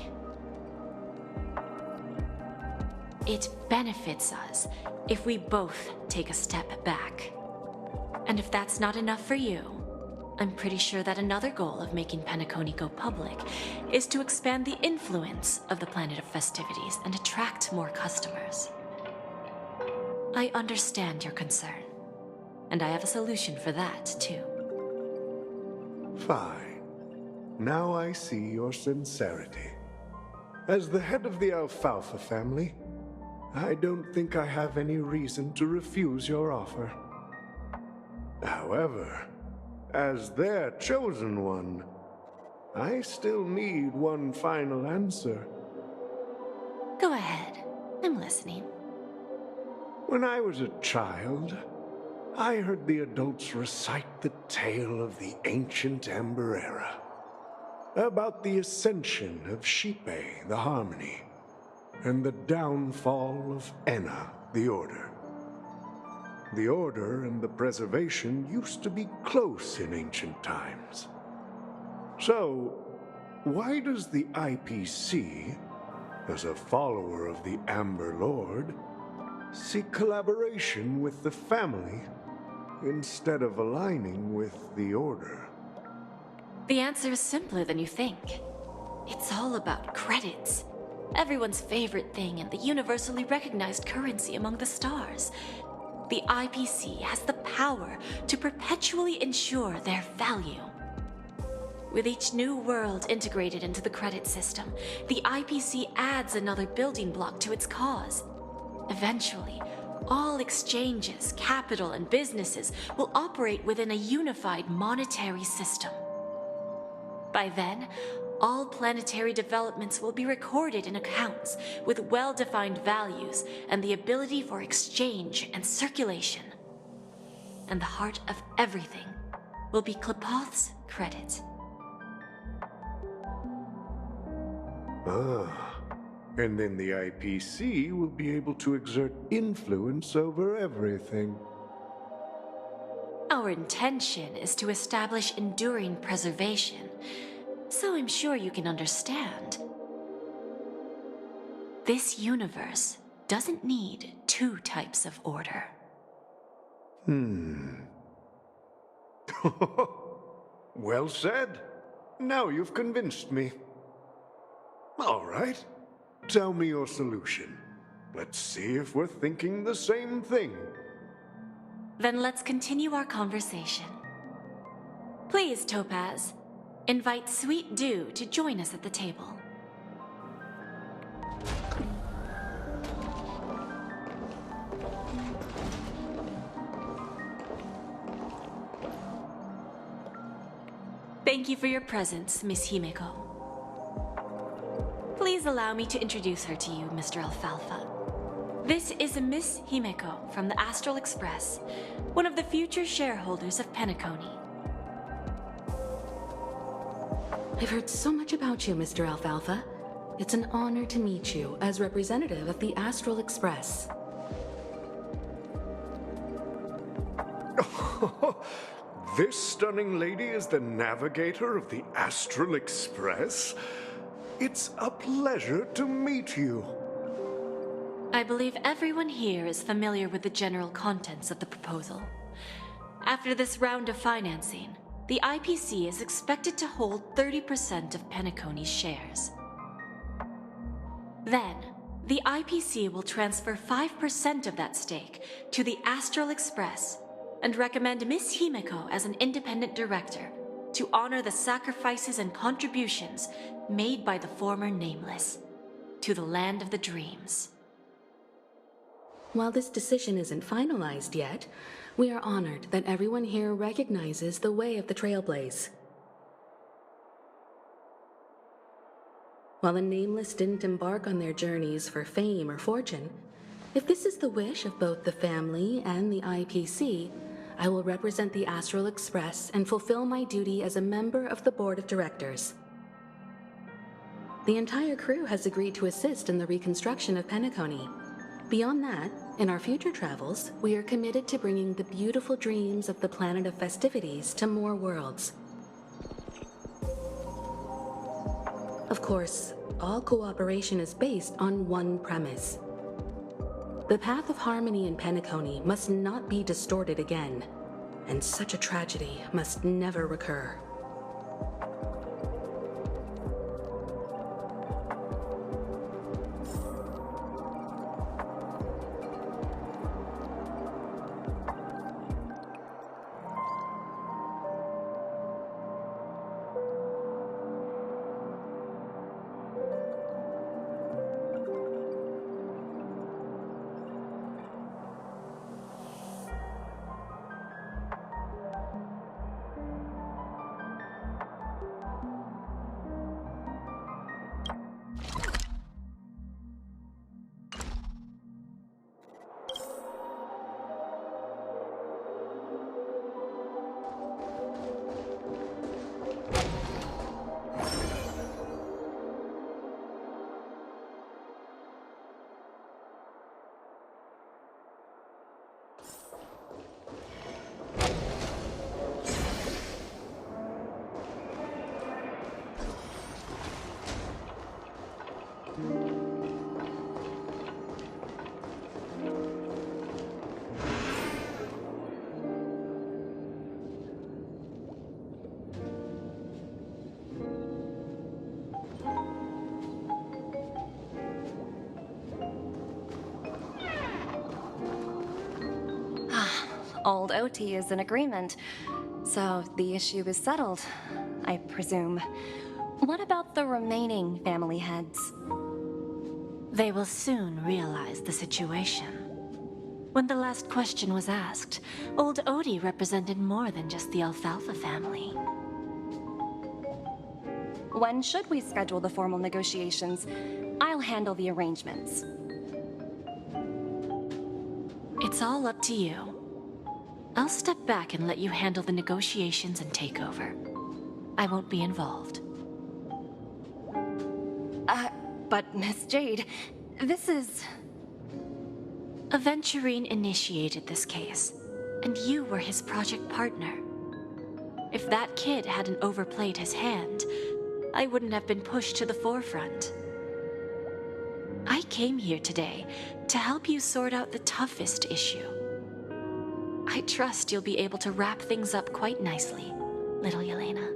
It benefits us if we both take a step back. And if that's not enough for you, I'm pretty sure that another goal of making Penacony go public is to expand the influence of the Planet of Festivities and attract more customers. I understand your concern, and I have a solution for that, too. Fine. Now I see your sincerity. As the head of the Alfalfa family, I don't think I have any reason to refuse your offer. However, as their chosen one, I still need one final answer. Go ahead. I'm listening. When I was a child, I heard the adults recite the tale of the ancient Amber Era, about the ascension of Xipe, the Harmony, and the downfall of Enna, the Order. The Order and the Preservation used to be close in ancient times. So, why does the IPC, as a follower of the Amber Lord, seek collaboration with the family instead of aligning with the Order? The answer is simpler than you think. It's all about credits. Everyone's favorite thing and the universally recognized currency among the stars. The IPC has the power to perpetually ensure their value. With each new world integrated into the credit system, the IPC adds another building block to its cause. Eventually, all exchanges, capital, and businesses will operate within a unified monetary system. By then, all planetary developments will be recorded in accounts with well-defined values and the ability for exchange and circulation. And the heart of everything will be Qlipoth's credit. And then the IPC will be able to exert influence over everything. Our intention is to establish enduring preservation, so I'm sure you can understand. This universe doesn't need two types of order. Well said. Now you've convinced me. All right. Tell me your solution. Let's see if we're thinking the same thing. Then let's continue our conversation. Please, Topaz, invite Sweet Dew to join us at the table. Thank you for your presence, Miss Himeko. Please allow me to introduce her to you, Mr. Alfalfa. This is Miss Himeko from the Astral Express, one of the future shareholders of Penacony. I've heard so much about you, Mr. Alfalfa. It's an honor to meet you as representative of the Astral Express. This stunning lady is the navigator of the Astral Express? It's a pleasure to meet you. I believe everyone here is familiar with the general contents of the proposal. After this round of financing, the IPC is expected to hold 30% of Penacony's shares. Then, the IPC will transfer 5% of that stake to the Astral Express and recommend Miss Himeko as an independent director to honor the sacrifices and contributions made by the former Nameless to the Land of the Dreams. While this decision isn't finalized yet, we are honored that everyone here recognizes the way of the Trailblaze. While the Nameless didn't embark on their journeys for fame or fortune, if this is the wish of both the family and the IPC, I will represent the Astral Express and fulfill my duty as a member of the board of directors. The entire crew has agreed to assist in the reconstruction of Penacony. Beyond that, in our future travels, we are committed to bringing the beautiful dreams of the planet of festivities to more worlds. Of course, all cooperation is based on one premise. The path of harmony in Penacony must not be distorted again, and such a tragedy must never recur. Old OT is in agreement, so the issue is settled, I presume. What about the remaining family heads? They will soon realize the situation. When the last question was asked, old Odie represented more than just the Alfalfa family. When should we schedule the formal negotiations? I'll handle the arrangements. It's all up to you. I'll step back and let you handle the negotiations and take over. I won't be involved. But Miss Jade, this is... Aventurine initiated this case, and you were his project partner. If that kid hadn't overplayed his hand, I wouldn't have been pushed to the forefront. I came here today to help you sort out the toughest issue. I trust you'll be able to wrap things up quite nicely, little Yelena.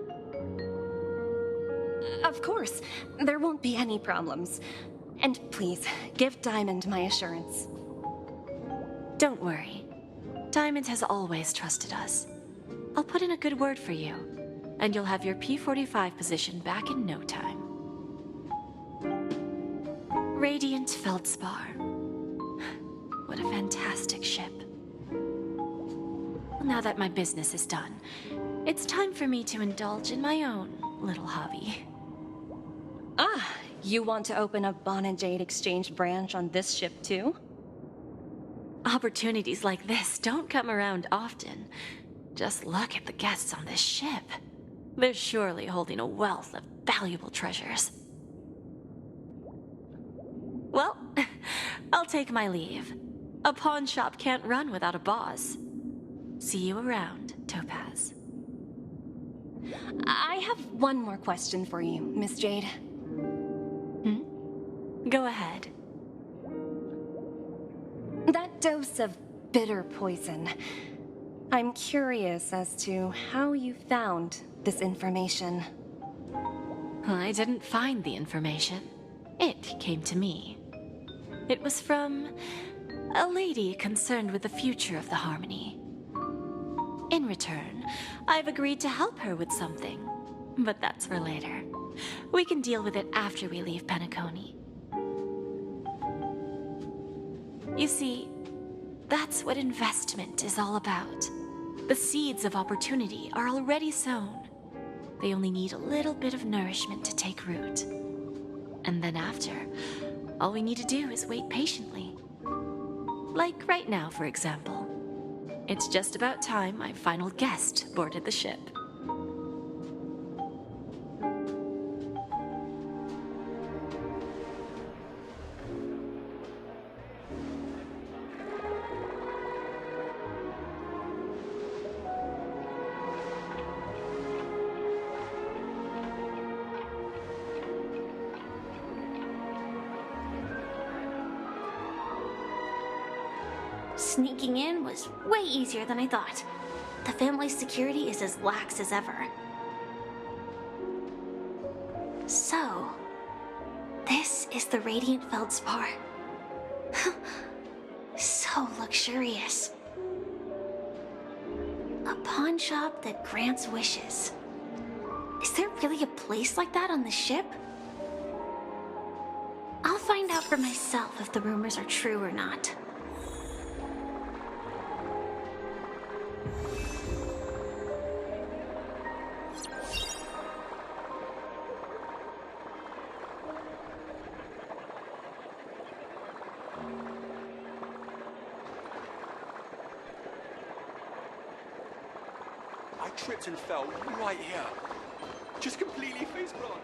Of course, there won't be any problems. And please, give Diamond my assurance. Don't worry. Diamond has always trusted us. I'll put in a good word for you, and you'll have your P-45 position back in no time. Radiant Feldspar. What a fantastic ship. Now that my business is done, it's time for me to indulge in my own little hobby. Ah, you want to open a Bon and Jade exchange branch on this ship too? Opportunities like this don't come around often. Just look at the guests on this ship. They're surely holding a wealth of valuable treasures. Well, I'll take my leave. A pawn shop can't run without a boss. See you around, Topaz. I have one more question for you, Miss Jade. Go ahead. That dose of bitter poison. I'm curious as to how you found this information. I didn't find the information. It came to me. It was from a lady concerned with the future of the Harmony. In return, I've agreed to help her with something. But that's for later. We can deal with it after we leave Penacony. You see, that's what investment is all about. The seeds of opportunity are already sown. They only need a little bit of nourishment to take root. And then after, all we need to do is wait patiently. Like right now, for example. It's just about time my final guest boarded the ship. Sneaking in was way easier than I thought. The family's security is as lax as ever. So, this is the Radiant Feldspar. So luxurious. A pawn shop that grants wishes. Is there really a place like that on the ship? I'll find out for myself if the rumors are true or not. I tripped and fell right here. Just completely face planted.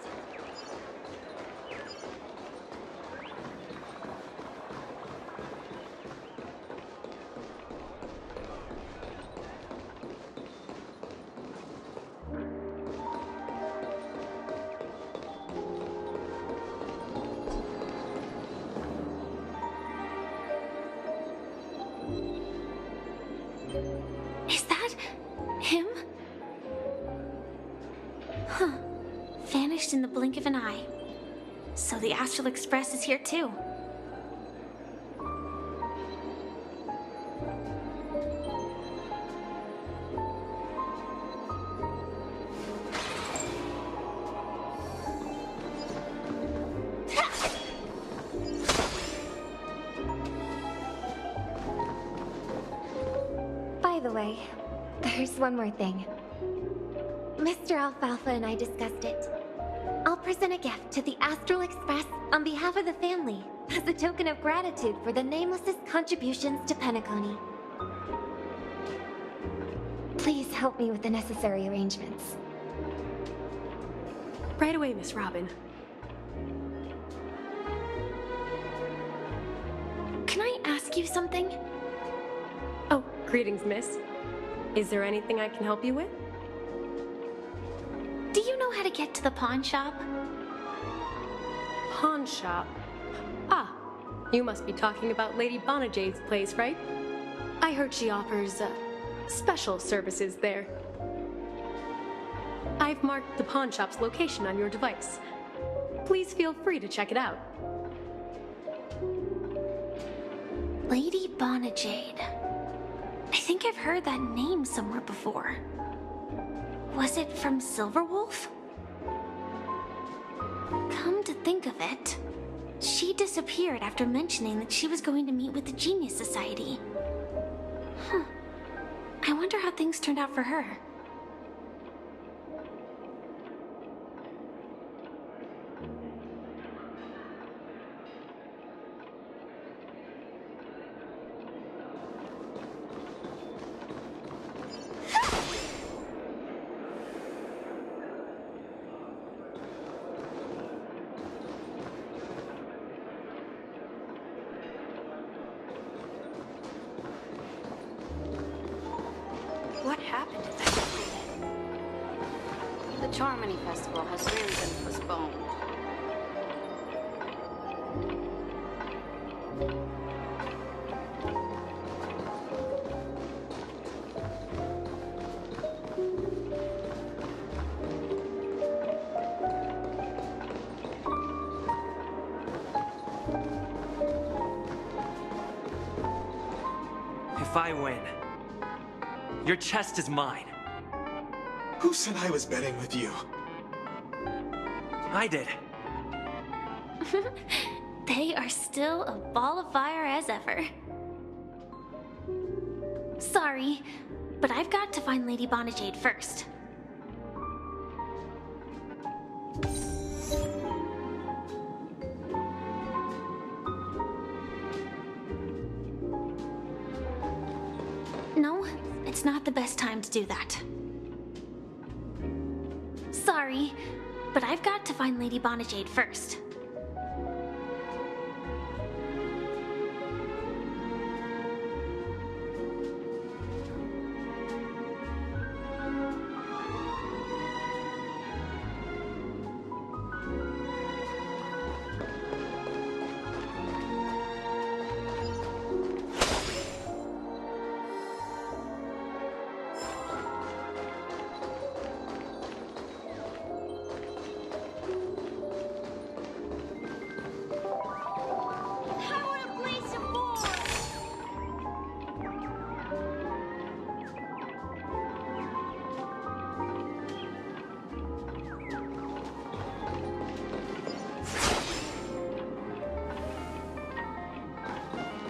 Is that him? Huh. Vanished in the blink of an eye. So the Astral Express is here too. By the way, there's one more thing. Mr. Alfalfa and I discussed it. I'll present a gift to the Astral Express on behalf of the family as a token of gratitude for the Nameless's contributions to Penacony. Please help me with the necessary arrangements. Right away, Miss Robin. Can I ask you something? Oh, greetings, miss. Is there anything I can help you with? Do you know how to get to the pawn shop? Pawn shop? Ah, you must be talking about Lady Bonajade's place, right? I heard she offers, special services there. I've marked the pawn shop's location on your device. Please feel free to check it out. Lady Bonajade. I think I've heard that name somewhere before. Was it from Silverwolf? Come to think of it, she disappeared after mentioning that she was going to meet with the Genius Society. I wonder how things turned out for her. What happened to that agreement? The Charmony Festival has really been postponed. If I win, your chest is mine. Who said I was betting with you? I did. They are still a ball of fire as ever. Sorry, but I've got to find Lady Bonajade first. No, it's not the best time to do that. Sorry, but I've got to find Lady Bonajade first.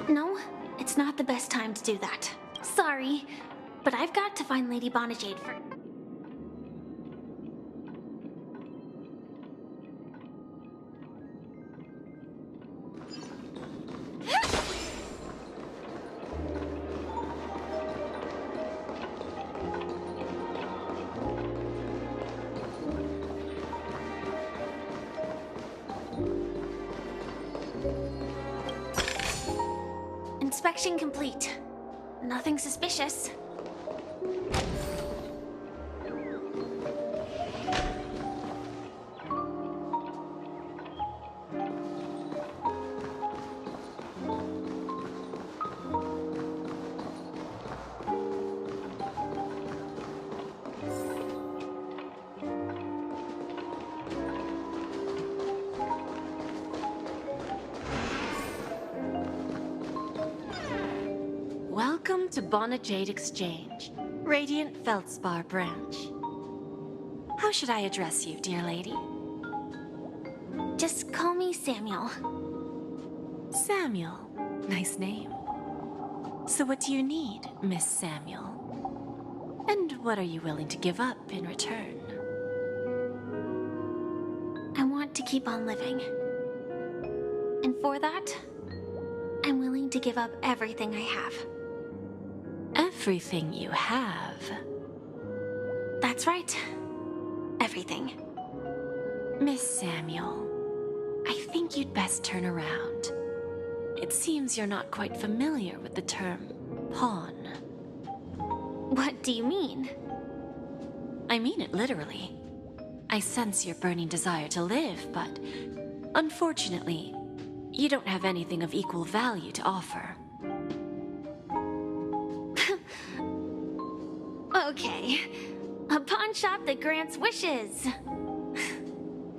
No, it's not the best time to do that. Sorry, but I've got to find Lady Bonajade for... Inspection complete. Nothing suspicious. Welcome to Bonajade Exchange, Radiant Feldspar branch. How should I address you, dear lady? Just call me Samuel. Samuel. Nice name. So what do you need, Miss Samuel? And what are you willing to give up in return? I want to keep on living. And for that, I'm willing to give up everything I have. Everything you have? That's right. Everything. Miss Samuel, I think you'd best turn around. It seems you're not quite familiar with the term pawn. What do you mean? I mean it literally. I sense your burning desire to live, but unfortunately, you don't have anything of equal value to offer. Okay. A pawn shop that grants wishes.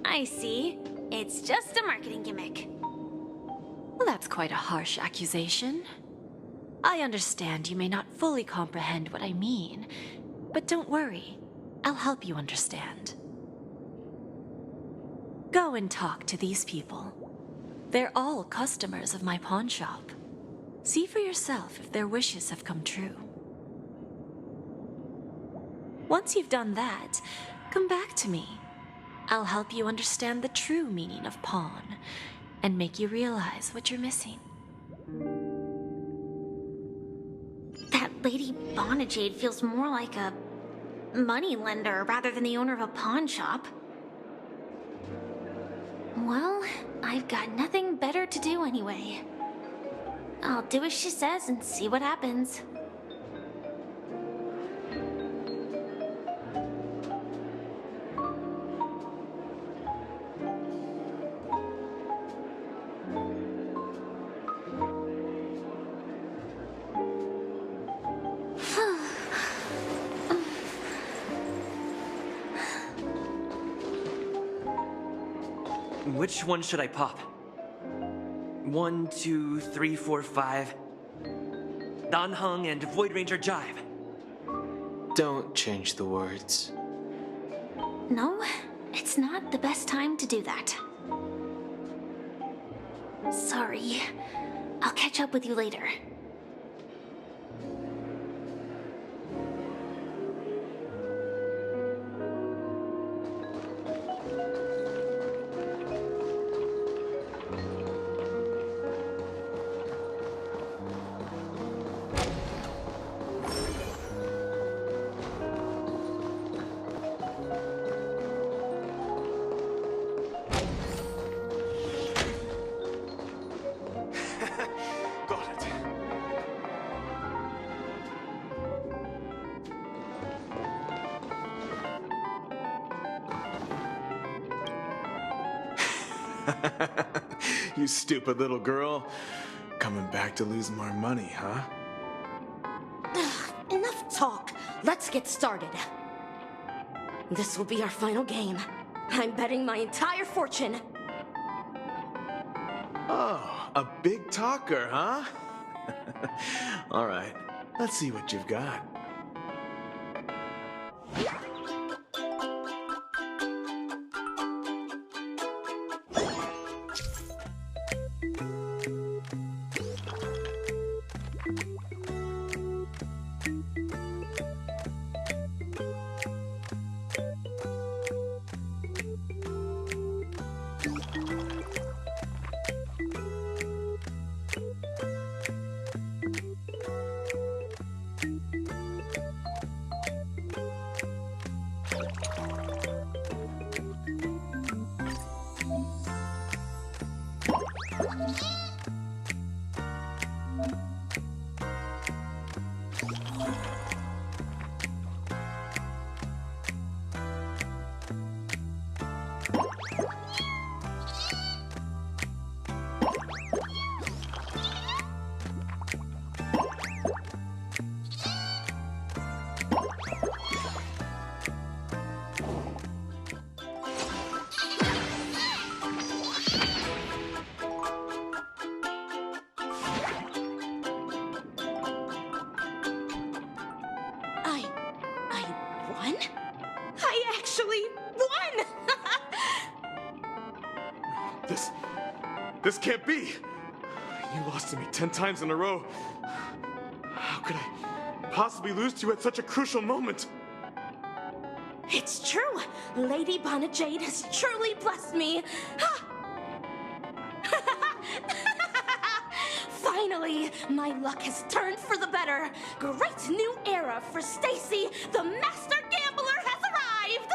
I see. It's just a marketing gimmick. Well, that's quite a harsh accusation. I understand you may not fully comprehend what I mean, but don't worry. I'll help you understand. Go and talk to these people. They're all customers of my pawn shop. See for yourself if their wishes have come true. Once you've done that, come back to me. I'll help you understand the true meaning of pawn and make you realize what you're missing. That Lady Bonajade feels more like a money lender rather than the owner of a pawn shop. Well, I've got nothing better to do anyway. I'll do as she says and see what happens. Which one should I pop? 1, 2, 3, 4, 5. Dan Heng and Void Ranger Jive. Don't change the words. No, it's not the best time to do that. Sorry. I'll catch up with you later. You stupid little girl. Coming back to lose more money, huh? Enough talk. Let's get started. This will be our final game. I'm betting my entire fortune. Oh, a big talker, huh? All right, let's see what you've got. I actually won! This can't be! You lost to me 10 times in a row. How could I possibly lose to you at such a crucial moment? It's true! Lady Bonajade has truly blessed me! Finally, my luck has turned for the better. Great new era for Stacy. The master gambler has arrived.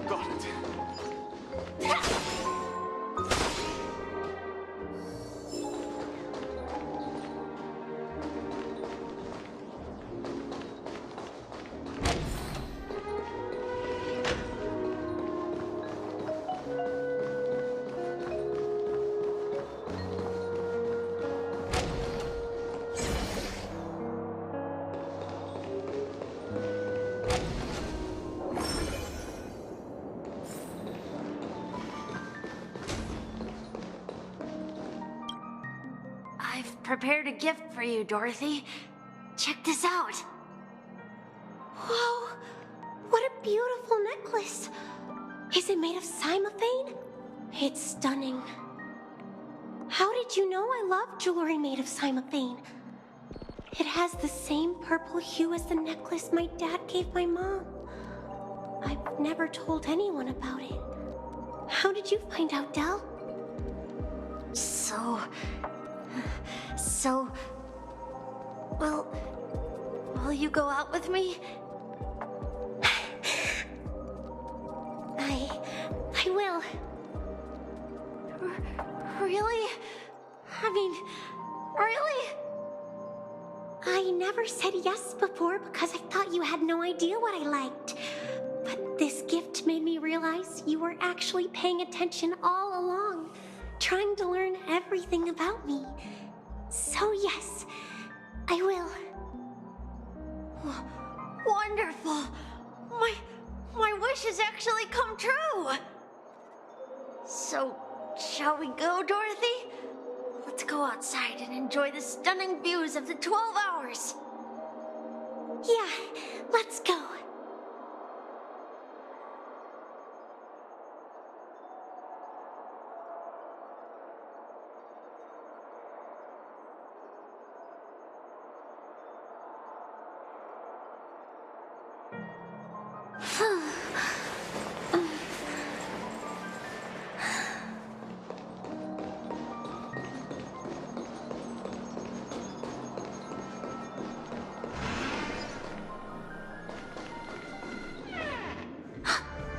Got it. I've prepared a gift for you, Dorothy. Check this out. Whoa! What a beautiful necklace! Is it made of cymophane? It's stunning. How did you know I love jewelry made of cymophane? It has the same purple hue as the necklace my dad gave my mom. I've never told anyone about it. How did you find out, Del? Will you go out with me? I will. Really? I mean, really? I never said yes before because I thought you had no idea what I liked. But this gift made me realize you were actually paying attention all along, trying to learn everything about me. So yes, I will. Wonderful! My wish has actually come true! So, shall we go, Dorothy? Let's go outside and enjoy the stunning views of the 12 hours! Yeah, let's go.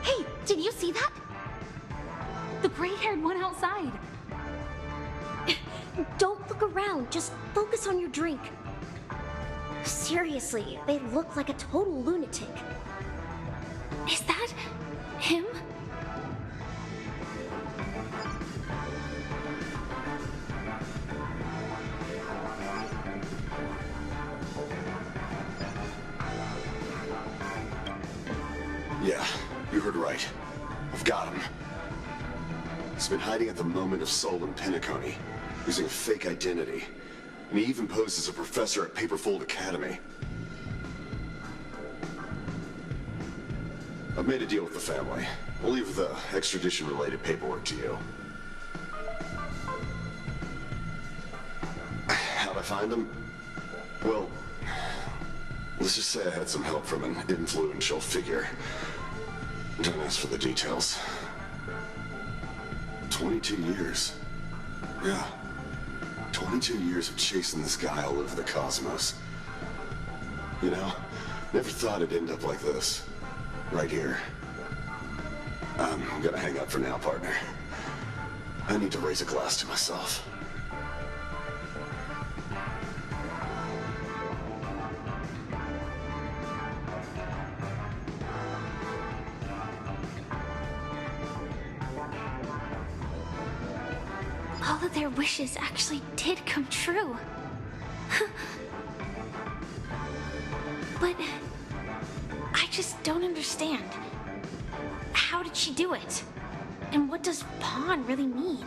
Hey, did you see that? The gray-haired one outside. Don't look around, just focus on your drink. Seriously, they look like a total lunatic. Is that him? Yeah, you heard right. I've got him. He's been hiding at the moment of soul in Penacony, using a fake identity. And he even posed as a professor at Paperfold Academy. I've made a deal with the family. I'll leave the extradition-related paperwork to you. How'd I find him? Well, Let's just say I had some help from an influential figure. Don't ask for the details. 22 years. Yeah. 22 years of chasing this guy all over the cosmos. You know, never thought it'd end up like this. Right here. I'm gonna hang up for now, partner. I need to raise a glass to myself. All of their wishes actually did come true. But I just don't understand. How did she do it? And what does pawn really mean?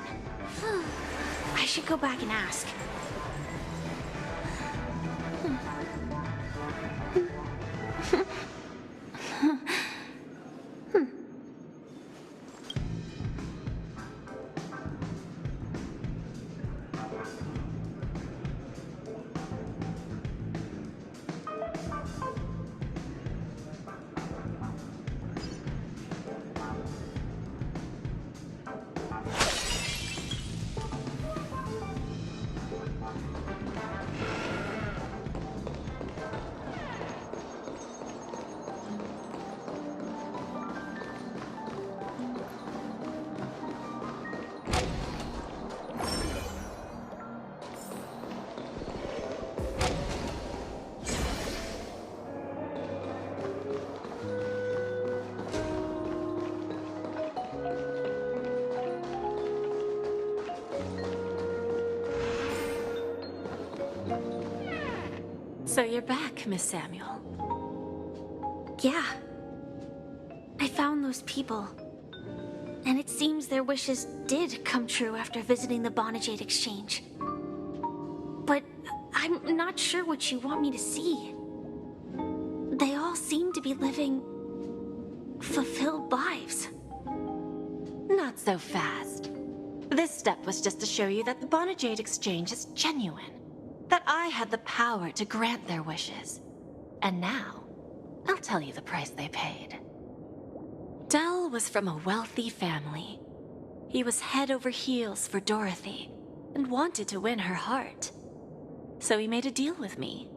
I should go back and ask. So you're back, Miss Samuel. Yeah. I found those people. And it seems their wishes did come true after visiting the Bonajade Exchange. But I'm not sure what you want me to see. They all seem to be living fulfilled lives. Not so fast. This step was just to show you that the Bonajade Exchange is genuine. That I had the power to grant their wishes. And now, I'll tell you the price they paid. Dell was from a wealthy family. He was head over heels for Dorothy and wanted to win her heart. So he made a deal with me.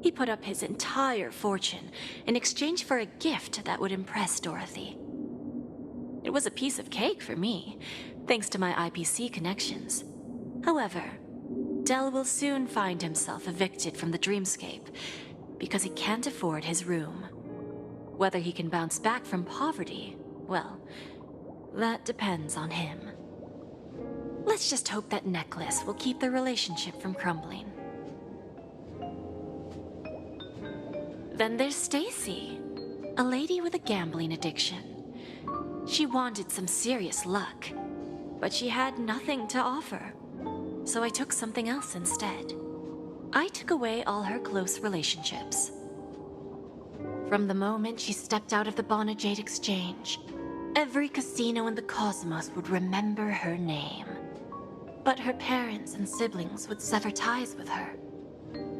He put up his entire fortune in exchange for a gift that would impress Dorothy. It was a piece of cake for me, thanks to my IPC connections. However, Dell will soon find himself evicted from the dreamscape because he can't afford his room. Whether he can bounce back from poverty, well, that depends on him. Let's just hope that necklace will keep their relationship from crumbling. Then there's Stacy, a lady with a gambling addiction. She wanted some serious luck, but she had nothing to offer. So I took something else instead. I took away all her close relationships. From the moment she stepped out of the Bonajade Exchange, every casino in the cosmos would remember her name. But her parents and siblings would sever ties with her,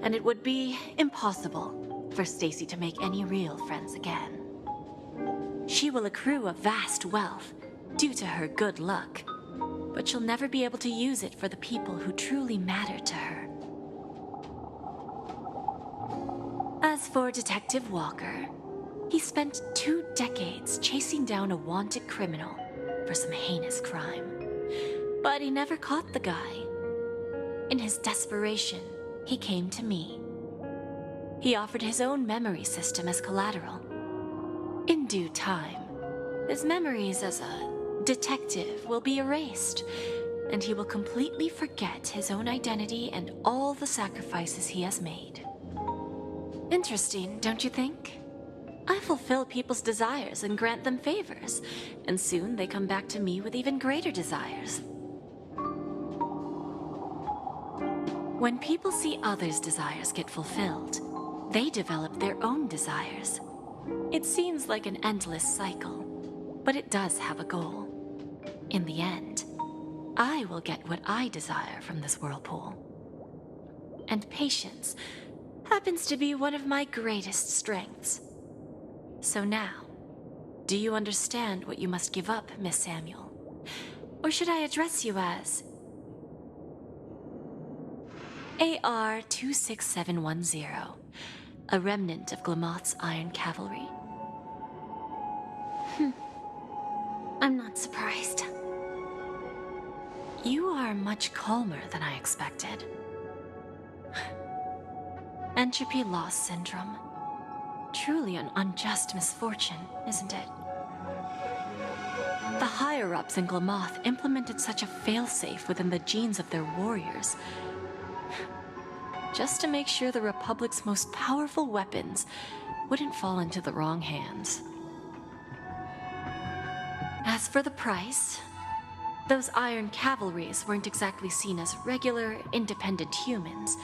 and it would be impossible for Stacy to make any real friends again. She will accrue a vast wealth due to her good luck, but she'll never be able to use it for the people who truly matter to her. As for Detective Walker, he spent 2 decades chasing down a wanted criminal for some heinous crime. But he never caught the guy. In his desperation, he came to me. He offered his own memory system as collateral. In due time, his memories as a detective will be erased, and he will completely forget his own identity and all the sacrifices he has made. Interesting, don't you think? I fulfill people's desires and grant them favors, and soon they come back to me with even greater desires. When people see others' desires get fulfilled, they develop their own desires. It seems like an endless cycle, but it does have a goal. In the end, I will get what I desire from this whirlpool. And patience, happens to be one of my greatest strengths. So now, do you understand what you must give up, Miss Samuel? Or should I address you as AR-26710, a remnant of Glamoth's Iron Cavalry? I'm not surprised. You are much calmer than I expected. Entropy loss syndrome. Truly an unjust misfortune, isn't it? The higher-ups in Glamoth implemented such a failsafe within the genes of their warriors, just to make sure the Republic's most powerful weapons wouldn't fall into the wrong hands. As for the price, those Iron Cavalries weren't exactly seen as regular, independent humans,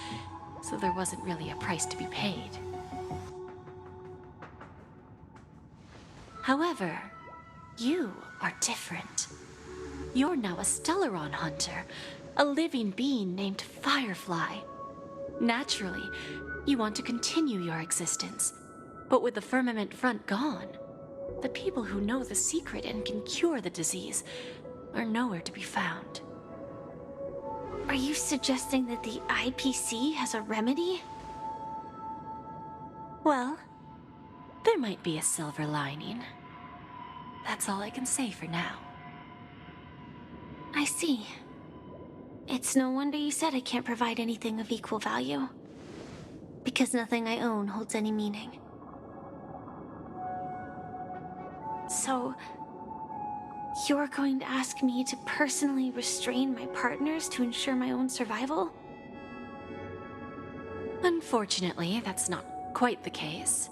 so there wasn't really a price to be paid. However, you are different. You're now a Stellaron hunter, a living being named Firefly. Naturally, you want to continue your existence, but with the Firmament Front gone, the people who know the secret and can cure the disease are nowhere to be found. Are you suggesting that the IPC has a remedy? Well, there might be a silver lining. That's all I can say for now. I see. It's no wonder you said I can't provide anything of equal value. Because nothing I own holds any meaning. So, you're going to ask me to personally restrain my partners to ensure my own survival? Unfortunately, that's not quite the case.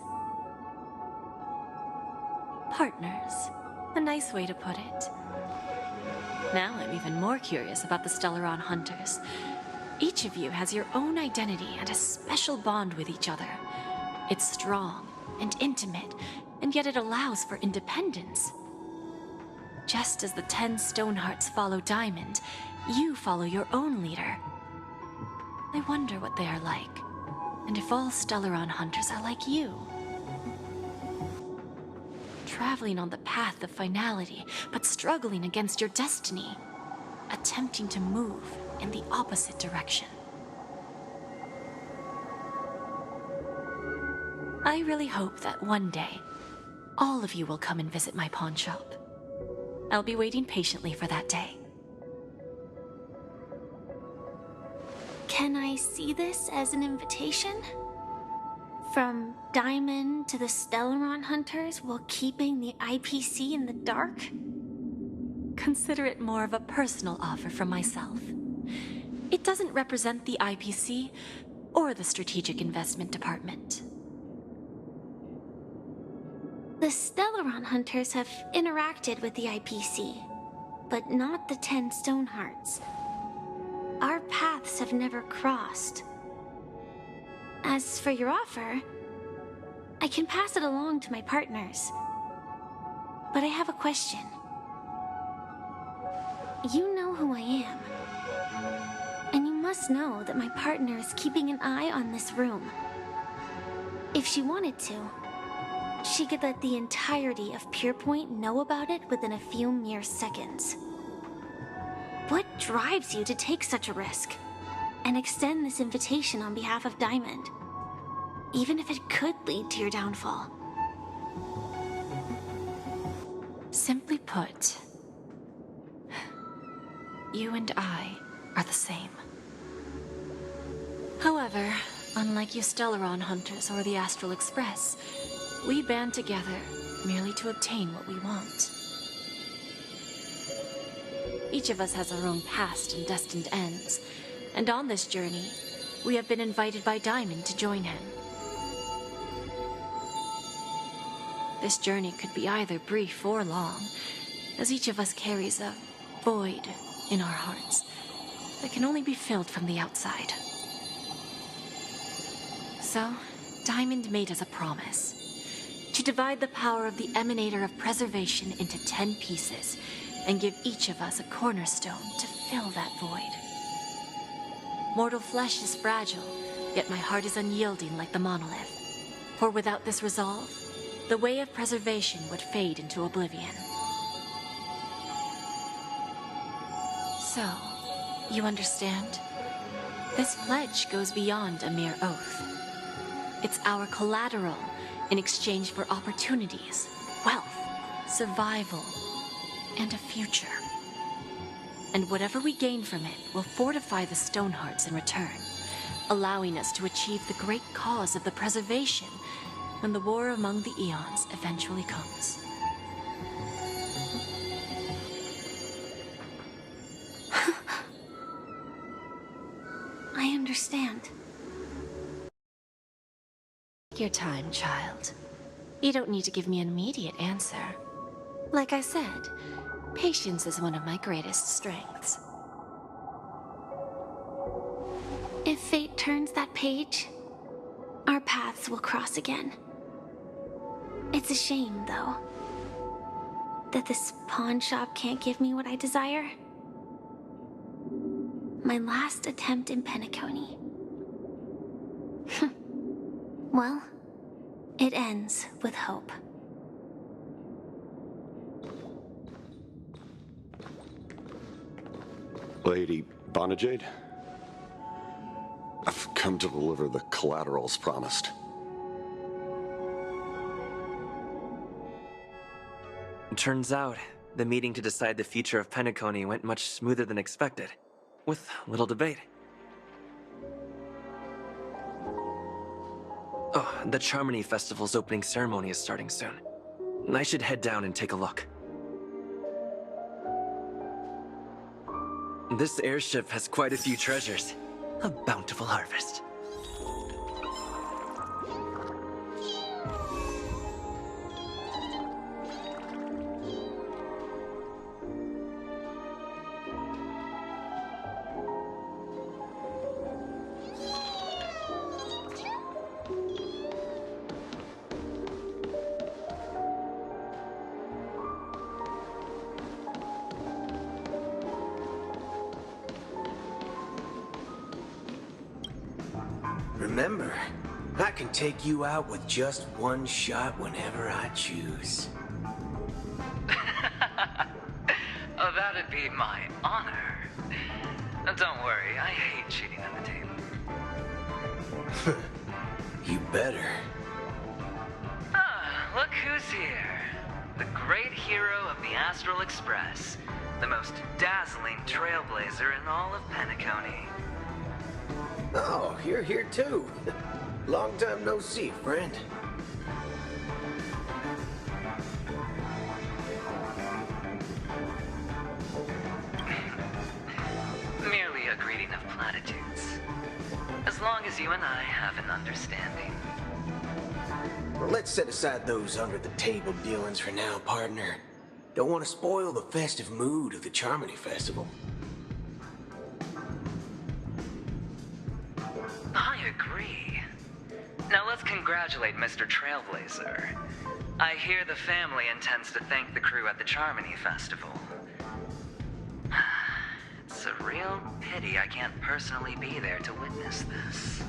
Partners. A nice way to put it. Now I'm even more curious about the Stellaron Hunters. Each of you has your own identity and a special bond with each other. It's strong and intimate, and yet it allows for independence. Just as the 10 Stonehearts follow Diamond, you follow your own leader. I wonder what they are like, and if all Stellaron Hunters are like you. Traveling on the path of finality, but struggling against your destiny. Attempting to move in the opposite direction. I really hope that one day, all of you will come and visit my pawn shop. I'll be waiting patiently for that day. Can I see this as an invitation? From Diamond to the Stellaron Hunters while keeping the IPC in the dark? Consider it more of a personal offer from myself. It doesn't represent the IPC or the Strategic Investment Department. The Stellaron Hunters have interacted with the IPC, but not the 10 Stonehearts. Our paths have never crossed. As for your offer, I can pass it along to my partners. But I have a question. You know who I am. And you must know that my partner is keeping an eye on this room. If she wanted to, she could let the entirety of Purepoint know about it within a few mere seconds. What drives you to take such a risk and extend this invitation on behalf of Diamond, even if it could lead to your downfall? Simply put, you and I are the same. However, unlike you Stellaron Hunters or the Astral Express, we band together merely to obtain what we want. Each of us has our own past and destined ends, and on this journey, we have been invited by Diamond to join him. This journey could be either brief or long, as each of us carries a void in our hearts that can only be filled from the outside. So, Diamond made us a promise to divide the power of the Emanator of Preservation into 10 pieces and give each of us a cornerstone to fill that void. Mortal flesh is fragile, yet my heart is unyielding like the monolith. For without this resolve, the way of preservation would fade into oblivion. So, you understand? This pledge goes beyond a mere oath. It's our collateral in exchange for opportunities, wealth, survival, and a future. And whatever we gain from it will fortify the Stonehearts in return, allowing us to achieve the great cause of the preservation when the war among the Eons eventually comes. I understand. Take your time, child. You don't need to give me an immediate answer. Like I said, patience is one of my greatest strengths. If fate turns that page, our paths will cross again. It's a shame, though, that this pawn shop can't give me what I desire. My last attempt in Penacony. Well, it ends with hope. Lady Bonajade? I've come to deliver the collaterals promised. Turns out, the meeting to decide the future of Penacony went much smoother than expected, with little debate. Oh, the Charmony Festival's opening ceremony is starting soon. I should head down and take a look. This airship has quite a few treasures. A bountiful harvest. Remember, I can take you out with just one shot whenever I choose. Oh, that'd be my honor. Don't worry, I hate cheating at the table. You better. Ah, look who's here. The great hero of the Astral Express. The most dazzling trailblazer in all of Penacony. Oh, you're here too. Long time no see, friend. Merely a greeting of platitudes. As long as you and I have an understanding. Well, let's set aside those under-the-table dealings for now, partner. Don't want to spoil the festive mood of the Charmony Festival. I agree. Now let's congratulate Mr. Trailblazer. I hear the family intends to thank the crew at the Charmony Festival. It's a real pity I can't personally be there to witness this.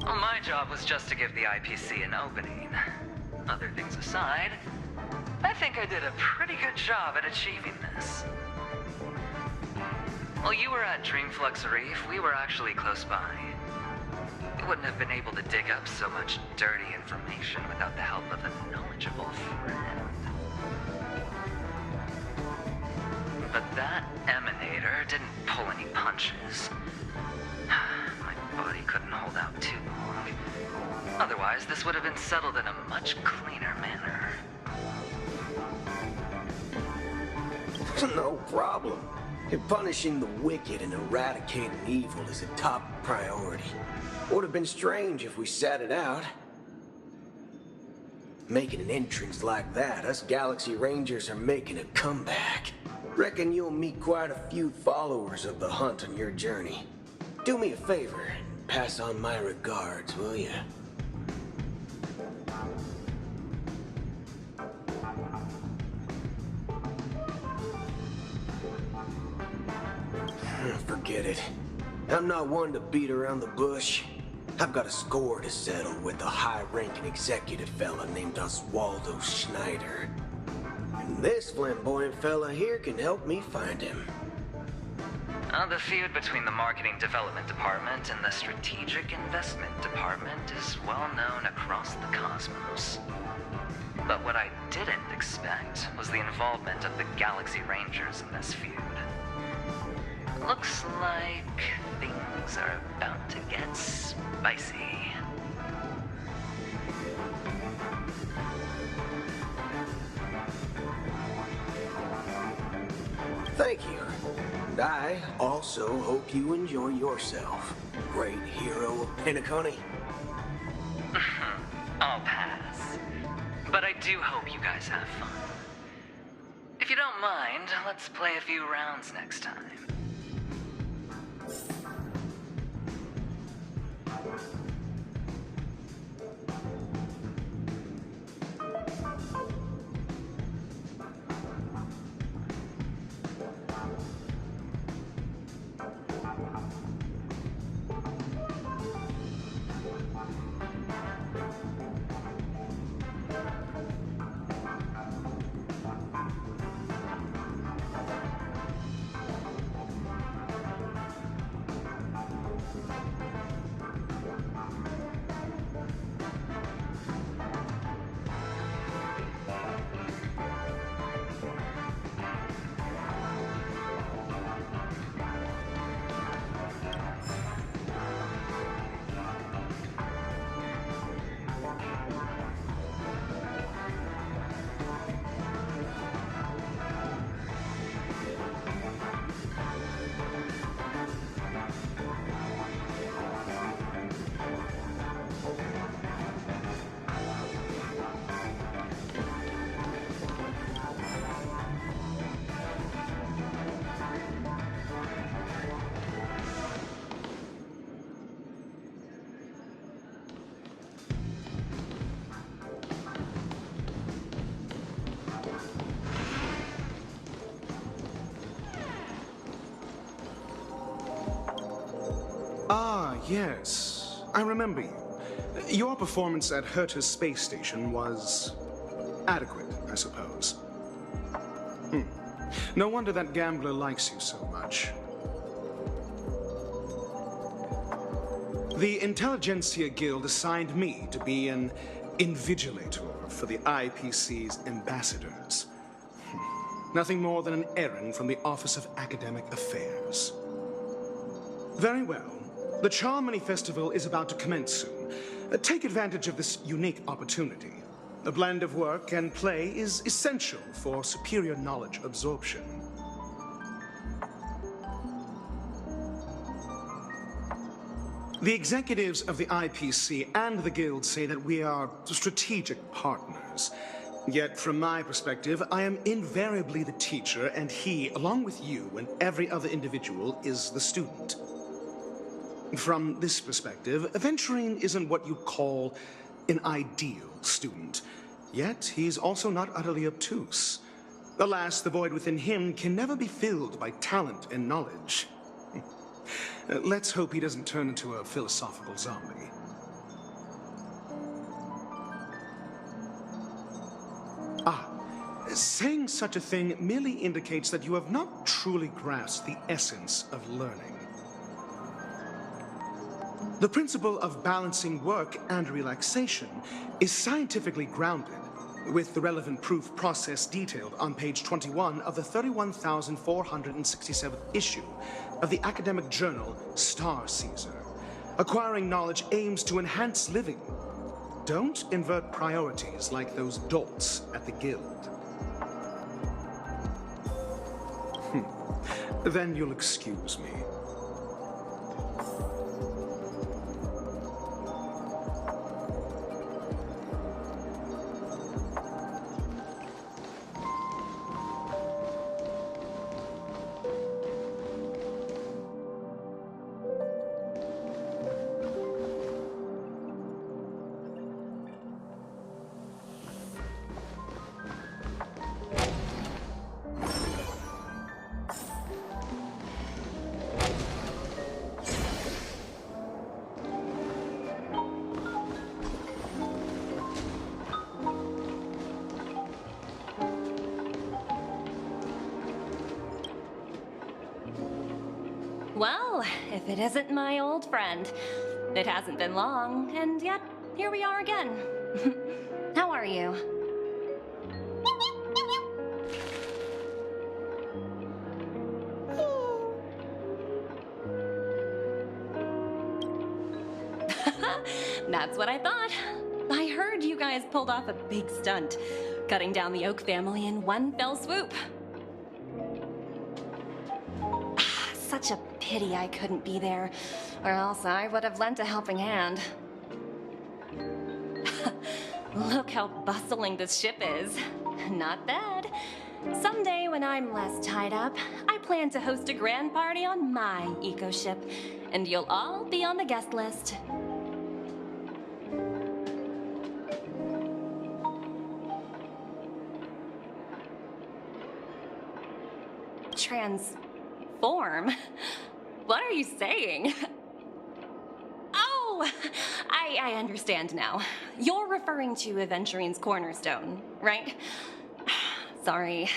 Well, my job was just to give the IPC an opening. Other things aside, I think I did a pretty good job at achieving this. While you were at Dreamflux Reef, we were actually close by. We wouldn't have been able to dig up so much dirty information without the help of a knowledgeable friend. But that emanator didn't pull any punches. My body couldn't hold out too long. Otherwise, this would have been settled in a much cleaner manner. No problem. Punishing the wicked and eradicating evil is a top priority. Would have been strange if we sat it out. Making an entrance like that, us Galaxy Rangers are making a comeback. Reckon you'll meet quite a few followers of the hunt on your journey. Do me a favor and pass on my regards, will ya? forget it. I'm not one to beat around the bush. I've got a score to settle with a high-ranking executive fella named Oswaldo Schneider. And this flamboyant fella here can help me find him. The feud between the Marketing Development Department and the Strategic Investment Department is well known across the cosmos. But what I didn't expect was the involvement of the Galaxy Rangers in this feud. Looks like things are about to get spicy. Thank you. And I also hope you enjoy yourself, great hero of Penacony. I'll pass. But I do hope you guys have fun. If you don't mind, let's play a few rounds next time. Ah, yes. I remember you. Your performance at Herta's space station was adequate, I suppose. No wonder that gambler likes you so much. The Intelligentsia Guild assigned me to be an invigilator for the IPC's ambassadors. Nothing more than an errand from the Office of Academic Affairs. Very well. The Charmony Festival is about to commence soon. Take advantage of this unique opportunity. A blend of work and play is essential for superior knowledge absorption. The executives of the IPC and the Guild say that we are strategic partners. Yet, from my perspective, I am invariably the teacher, and he, along with you and every other individual, is the student. From this perspective, Aventurine isn't what you'd call an ideal student. Yet, he's also not utterly obtuse. Alas, the void within him can never be filled by talent and knowledge. Let's hope he doesn't turn into a philosophical zombie. Saying such a thing merely indicates that you have not truly grasped the essence of learning. The principle of balancing work and relaxation is scientifically grounded, with the relevant proof process detailed on page 21 of the 31,467th issue of the academic journal Star Caesar. Acquiring knowledge aims to enhance living. Don't invert priorities like those dolts at the Guild. Then you'll excuse me. Well, if it isn't my old friend. It hasn't been long, and yet here we are again. How are you? That's what I thought. I heard you guys pulled off a big stunt, cutting down the Oak family in one fell swoop. Such a pity I couldn't be there, or else I would have lent a helping hand. Look how bustling this ship is. Not bad. Someday when I'm less tied up, I plan to host a grand party on my eco-ship, and you'll all be on the guest list. Transform? What are you saying? Oh, I understand now. You're referring to Aventurine's cornerstone, right? Sorry.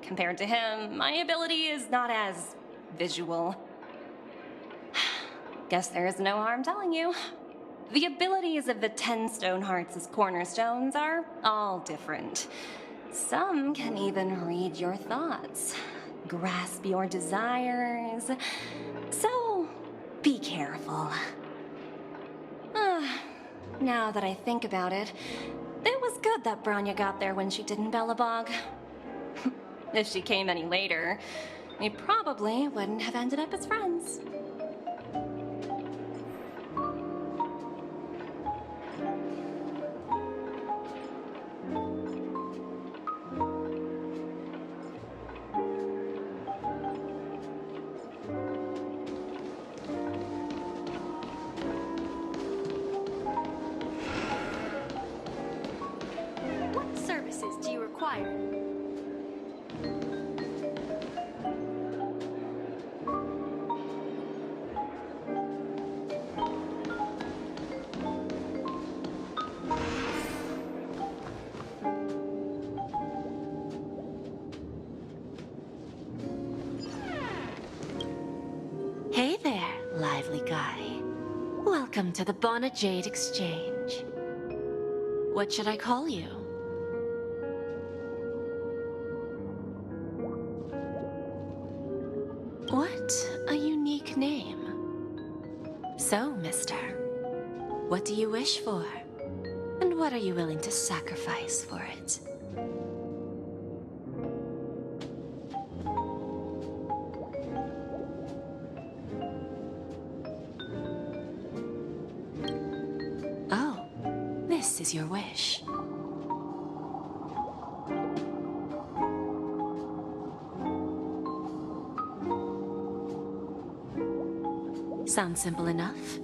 Compared to him, my ability is not as visual. Guess there is no harm telling you. The abilities of the 10 Stonehearts' cornerstones are all different. Some can even read your thoughts, grasp your desires. So, be careful. Now that I think about it, it was good that Bronya got there when she did in Belobog. If she came any later, we probably wouldn't have ended up as friends. What services do you require? Hey there, lively guy. Welcome to the Bona Jade Exchange. What should I call you? What a unique name. So, mister, what do you wish for? And what are you willing to sacrifice for it? Oh, this is your wish. Sounds simple enough.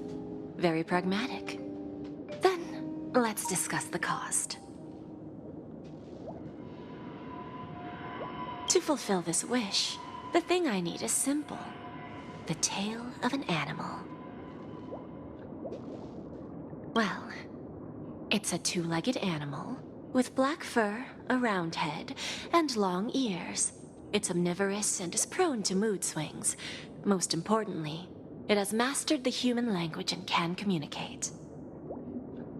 Very pragmatic. Then, let's discuss the cost. To fulfill this wish, the thing I need is simple. The tail of an animal. Well, it's a two-legged animal with black fur, a round head, and long ears. It's omnivorous and is prone to mood swings. Most importantly, it has mastered the human language and can communicate.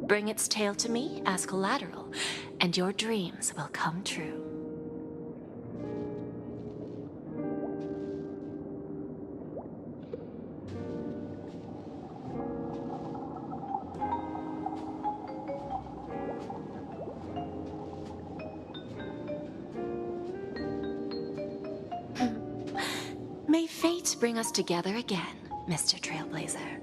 Bring its tail to me as collateral, and your dreams will come true. May fate bring us together again, Mr. Trailblazer.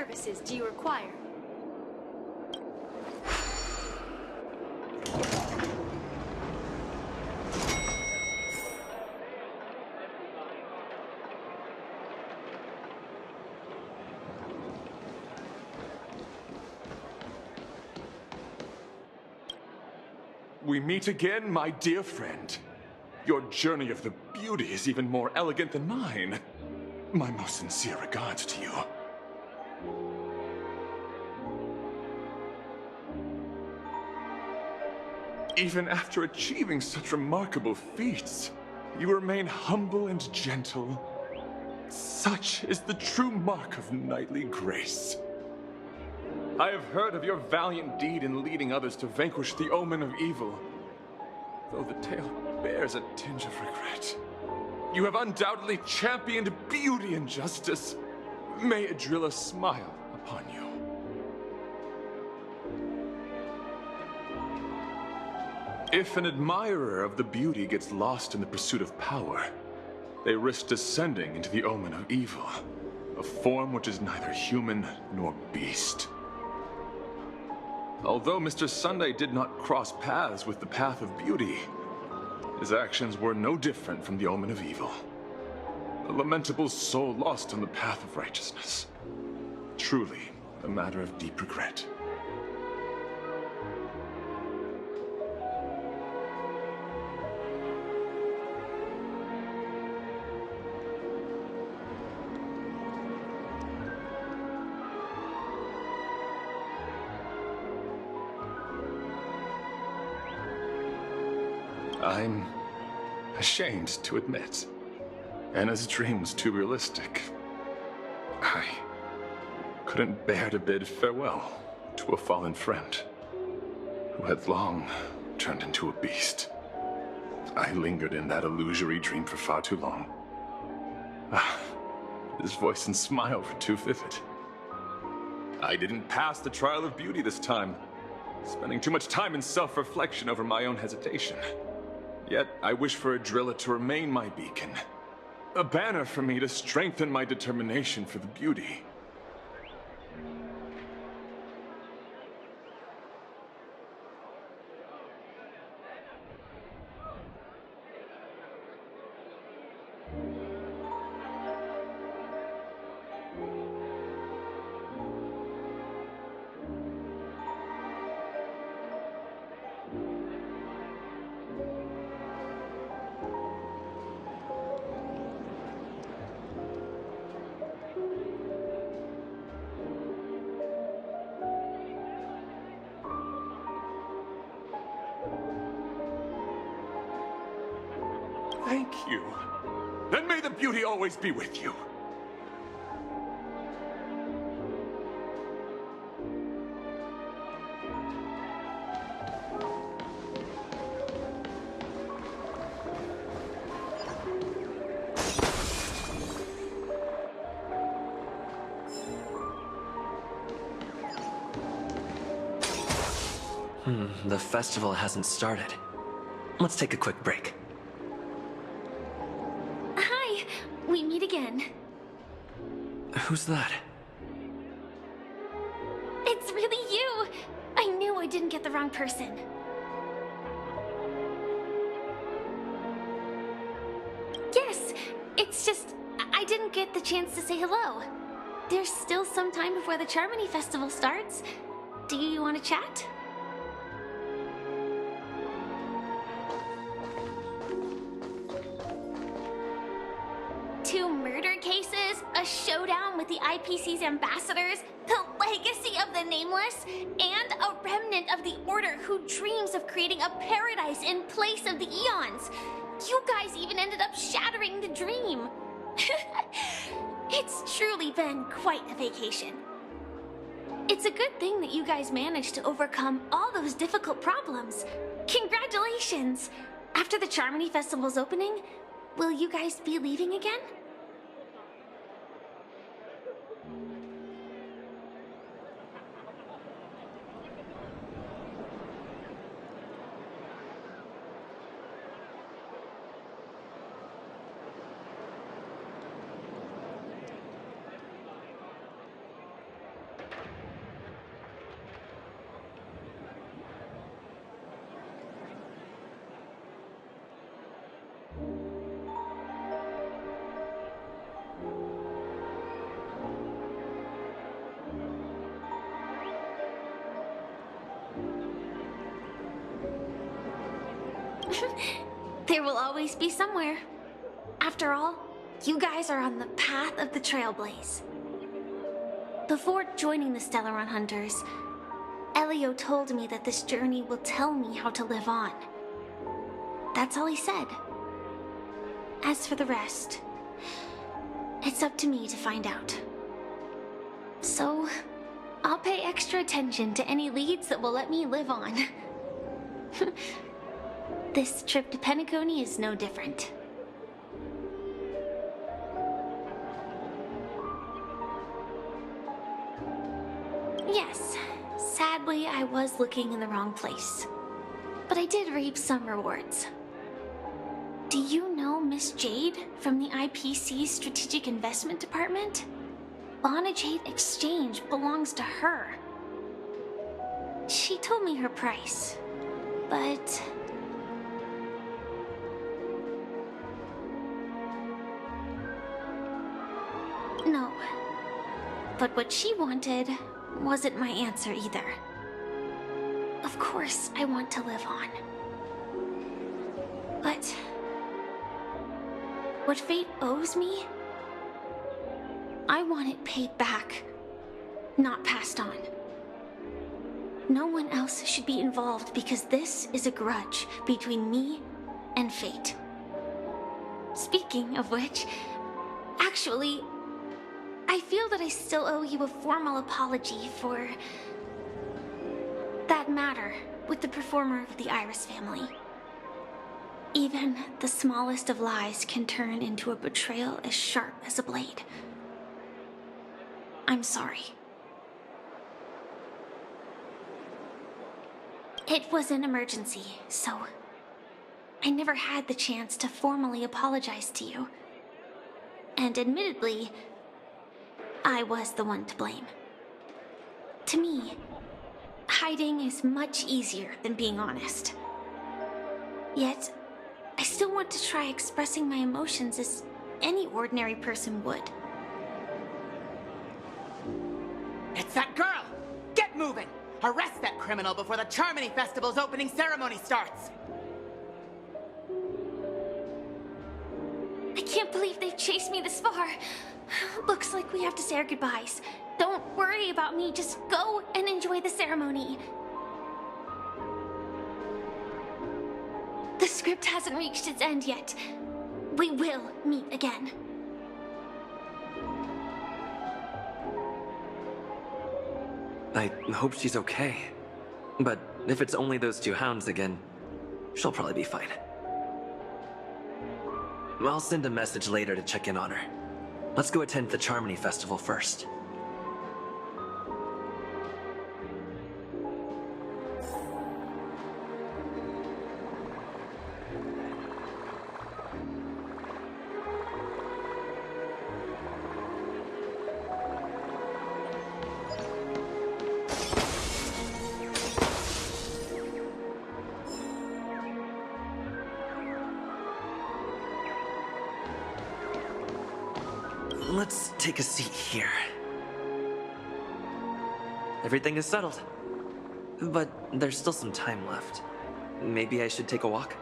services do you require? We meet again, my dear friend. Your journey of the beauty is even more elegant than mine. My most sincere regards to you. Even after achieving such remarkable feats, you remain humble and gentle. Such is the true mark of knightly grace. I have heard of your valiant deed in leading others to vanquish the omen of evil, though the tale bears a tinge of regret. You have undoubtedly championed beauty and justice. May Adrilla smile upon you. If an admirer of the beauty gets lost in the pursuit of power, they risk descending into the omen of evil, a form which is neither human nor beast. Although Mr. Sunday did not cross paths with the path of beauty, his actions were no different from the omen of evil. A lamentable soul lost on the path of righteousness. Truly, a matter of deep regret. I'm ashamed to admit, Anna's dream was too realistic. I couldn't bear to bid farewell to a fallen friend who had long turned into a beast. I lingered in that illusory dream for far too long. His voice and smile were too vivid. I didn't pass the trial of beauty this time, spending too much time in self-reflection over my own hesitation. Yet, I wish for Adrilla to remain my beacon. A banner for me to strengthen my determination for the beauty. Thank you. Then may the beauty always be with you. The festival hasn't started. Let's take a quick break. Hi, we meet again. Who's that? It's really you! I knew I didn't get the wrong person. Yes, it's just I didn't get the chance to say hello. There's still some time before the Charmony Festival starts. Do you want to chat? Two murder cases, a showdown with the IPC's ambassadors, the legacy of the Nameless, and a remnant of the Order who dreams of creating a paradise in place of the Eons. You guys even ended up shattering the dream. It's truly been quite a vacation. It's a good thing that you guys managed to overcome all those difficult problems. Congratulations! After the Charmony Festival's opening, will you guys be leaving again? There will always be somewhere. After all, you guys are on the path of the Trailblaze. Before joining the Stellaron Hunters, Elio told me that this journey will tell me how to live on. That's all he said. As for the rest, it's up to me to find out. So, I'll pay extra attention to any leads that will let me live on. This trip to Penacony is no different. Yes, sadly I was looking in the wrong place. But I did reap some rewards. Do you know Miss Jade from the IPC's Strategic Investment Department? Lana Jade Exchange belongs to her. She told me her price, but... No. But what she wanted wasn't my answer either. Of course, I want to live on. But... what fate owes me? I want it paid back, not passed on. No one else should be involved because this is a grudge between me and fate. Speaking of which, actually, I feel that I still owe you a formal apology for that matter with the performer of the Iris family. Even the smallest of lies can turn into a betrayal as sharp as a blade. I'm sorry. It was an emergency, so I never had the chance to formally apologize to you. And admittedly, I was the one to blame. To me, hiding is much easier than being honest. Yet, I still want to try expressing my emotions as any ordinary person would. It's that girl! Get moving! Arrest that criminal before the Charmony Festival's opening ceremony starts! I can't believe they've chased me this far. Looks like we have to say our goodbyes. Don't worry about me, just go and enjoy the ceremony. The script hasn't reached its end yet. We will meet again. I hope she's okay. But if it's only those two hounds again, she'll probably be fine. I'll send a message later to check in on her. Let's go attend the Charmony Festival first. Let's take a seat here. Everything is settled. But there's still some time left. Maybe I should take a walk?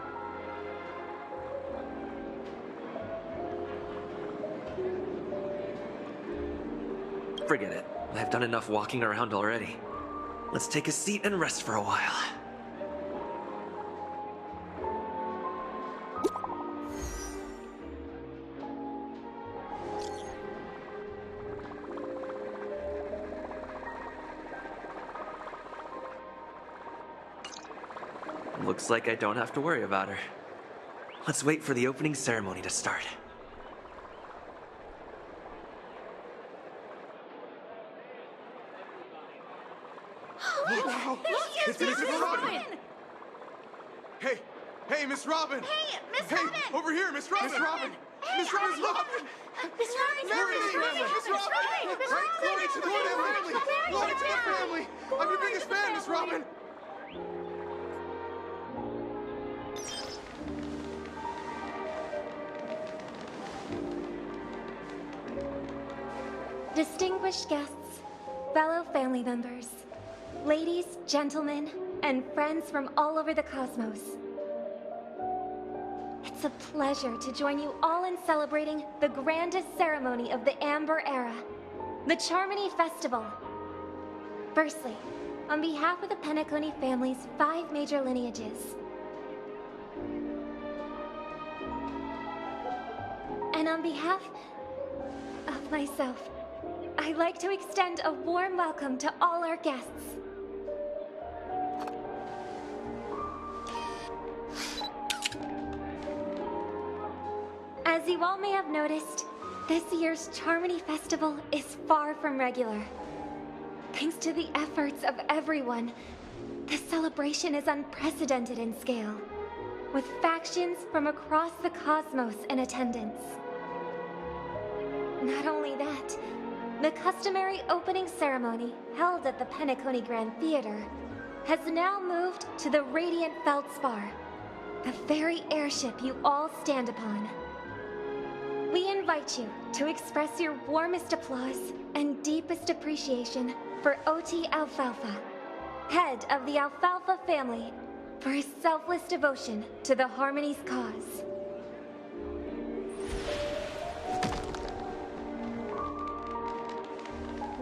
Forget it. I've done enough walking around already. Let's take a seat and rest for a while. Looks like I don't have to worry about her. Let's wait for the opening ceremony to start. Wow! It's Miss Robin! Hey, Miss Robin! Hey, Miss Robin! Over here, Miss Robin! Miss Robin! Miss Robin, look! Miss Robin! Glory to the family! Miss Robin! Glory to the family! Glory to the family! I'm your biggest fan, Miss Robin! Distinguished guests, fellow family members, ladies, gentlemen, and friends from all over the cosmos. It's a pleasure to join you all in celebrating the grandest ceremony of the Amber Era, the Charmony Festival. Firstly, on behalf of the Penacony family's 5 major lineages, and on behalf of myself, I'd like to extend a warm welcome to all our guests. As you all may have noticed, this year's Charmony Festival is far from regular. Thanks to the efforts of everyone, the celebration is unprecedented in scale, with factions from across the cosmos in attendance. Not only that, the customary opening ceremony held at the Penacony Grand Theater has now moved to the Radiant Feldspar, the very airship you all stand upon. We invite you to express your warmest applause and deepest appreciation for OT Alfalfa, head of the Alfalfa family, for his selfless devotion to the Harmony's cause.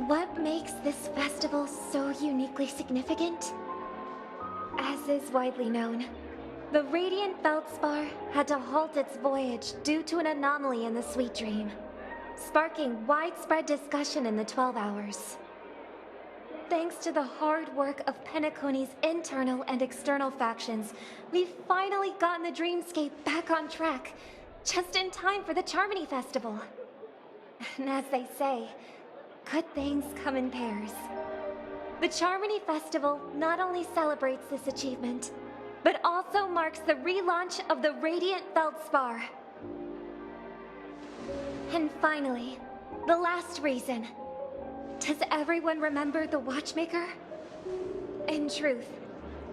What makes this festival so uniquely significant? As is widely known, the Radiant Feldspar had to halt its voyage due to an anomaly in the Sweet Dream, sparking widespread discussion in the 12 Hours. Thanks to the hard work of Penacony's internal and external factions, we've finally gotten the Dreamscape back on track, just in time for the Charmony Festival. And as they say, good things come in pairs. The Charmony Festival not only celebrates this achievement, but also marks the relaunch of the Radiant Feldspar. And finally, the last reason. Does everyone remember the Watchmaker? In truth,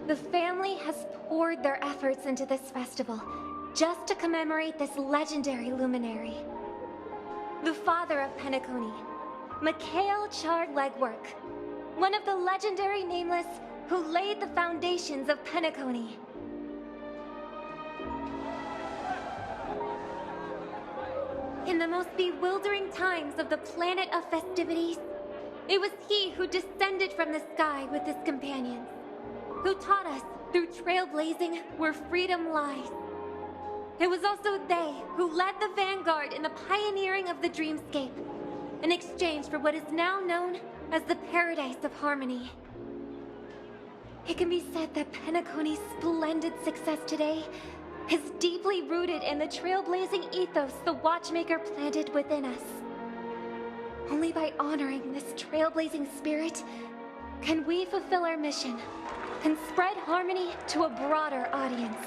the family has poured their efforts into this festival just to commemorate this legendary luminary. The father of Penacony, Mikhail Chard Legwork, one of the legendary Nameless who laid the foundations of Penacony. In the most bewildering times of the Planet of Festivities, it was he who descended from the sky with his companions, who taught us through trailblazing where freedom lies. It was also they who led the vanguard in the pioneering of the Dreamscape, in exchange for what is now known as the Paradise of Harmony. It can be said that Penacony's splendid success today is deeply rooted in the trailblazing ethos the Watchmaker planted within us. Only by honoring this trailblazing spirit can we fulfill our mission and spread harmony to a broader audience.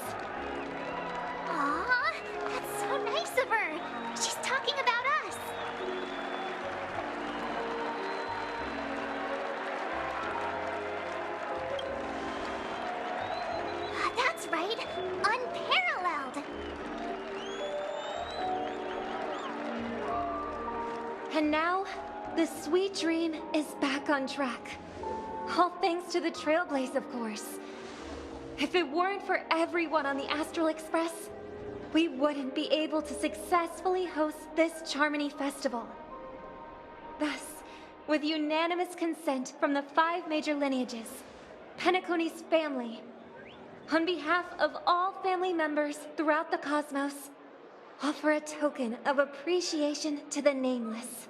Aw, that's so nice of her. She's talking about us. That's right, unparalleled. And now, the Sweet Dream is back on track. All thanks to the Trailblaze, of course. If it weren't for everyone on the Astral Express, we wouldn't be able to successfully host this Charmony Festival. Thus, with unanimous consent from the 5 major lineages, Penacony's family, on behalf of all family members throughout the cosmos, offer a token of appreciation to the Nameless.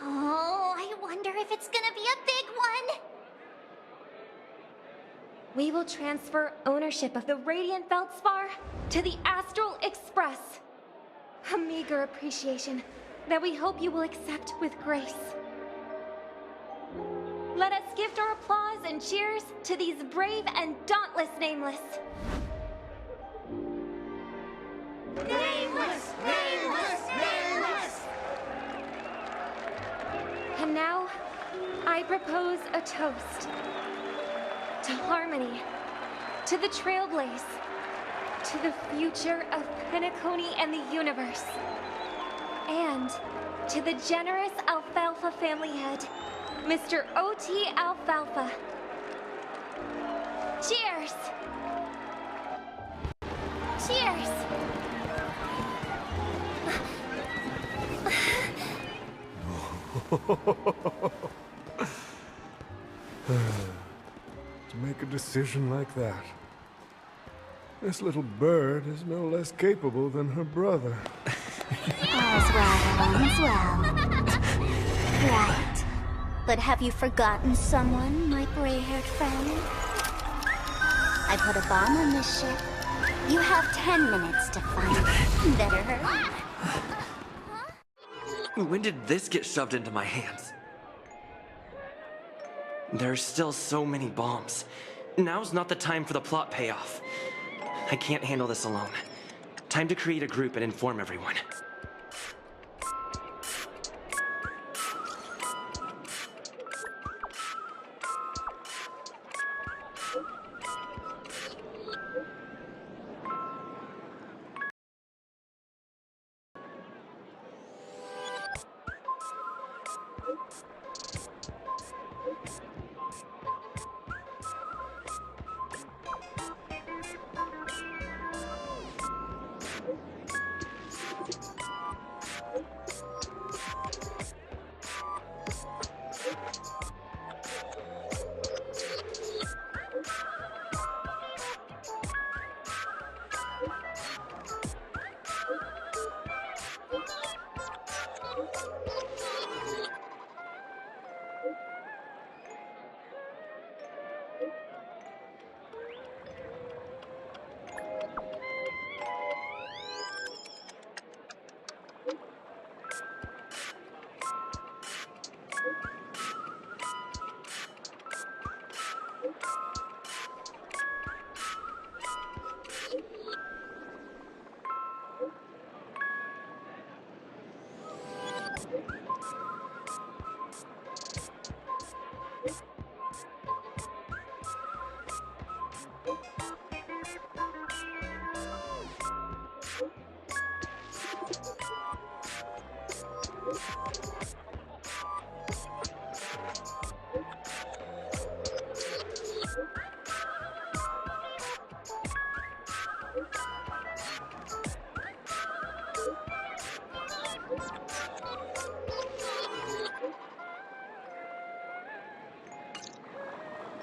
Oh, I wonder if it's gonna be a big one. We will transfer ownership of the Radiant Feldspar to the Astral Express. A meager appreciation that we hope you will accept with grace. Let us gift our applause and cheers to these brave and dauntless Nameless. Nameless! Nameless! Nameless! And now, I propose a toast. To harmony, to the Trailblaze, to the future of Penacony and the universe, and to the generous Alfalfa family head, Mr. OT Alfalfa. Cheers! Cheers! To make a decision like that. This little bird is no less capable than her brother. All's well, all's well. Right. But have you forgotten someone, my gray-haired friend? I put a bomb on this ship. You have 10 minutes to find it. Better hurry. When did this get shoved into my hands? There's still so many bombs. Now's not the time for the plot payoff. I can't handle this alone. Time to create a group and inform everyone.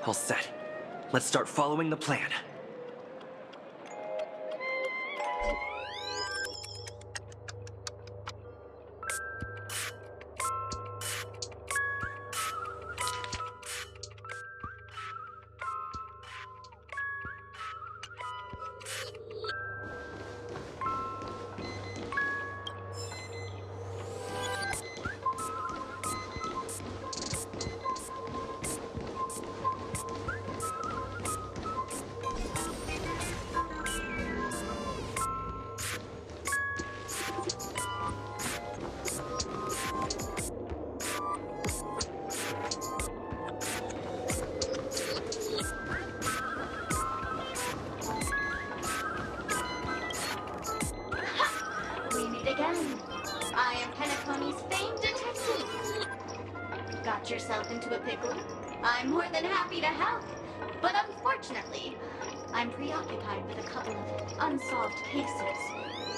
All set. Let's start following the plan. We meet again. I am Penacony's famed detective. Got yourself into a pickle? I'm more than happy to help. But unfortunately, I'm preoccupied with a couple of unsolved cases.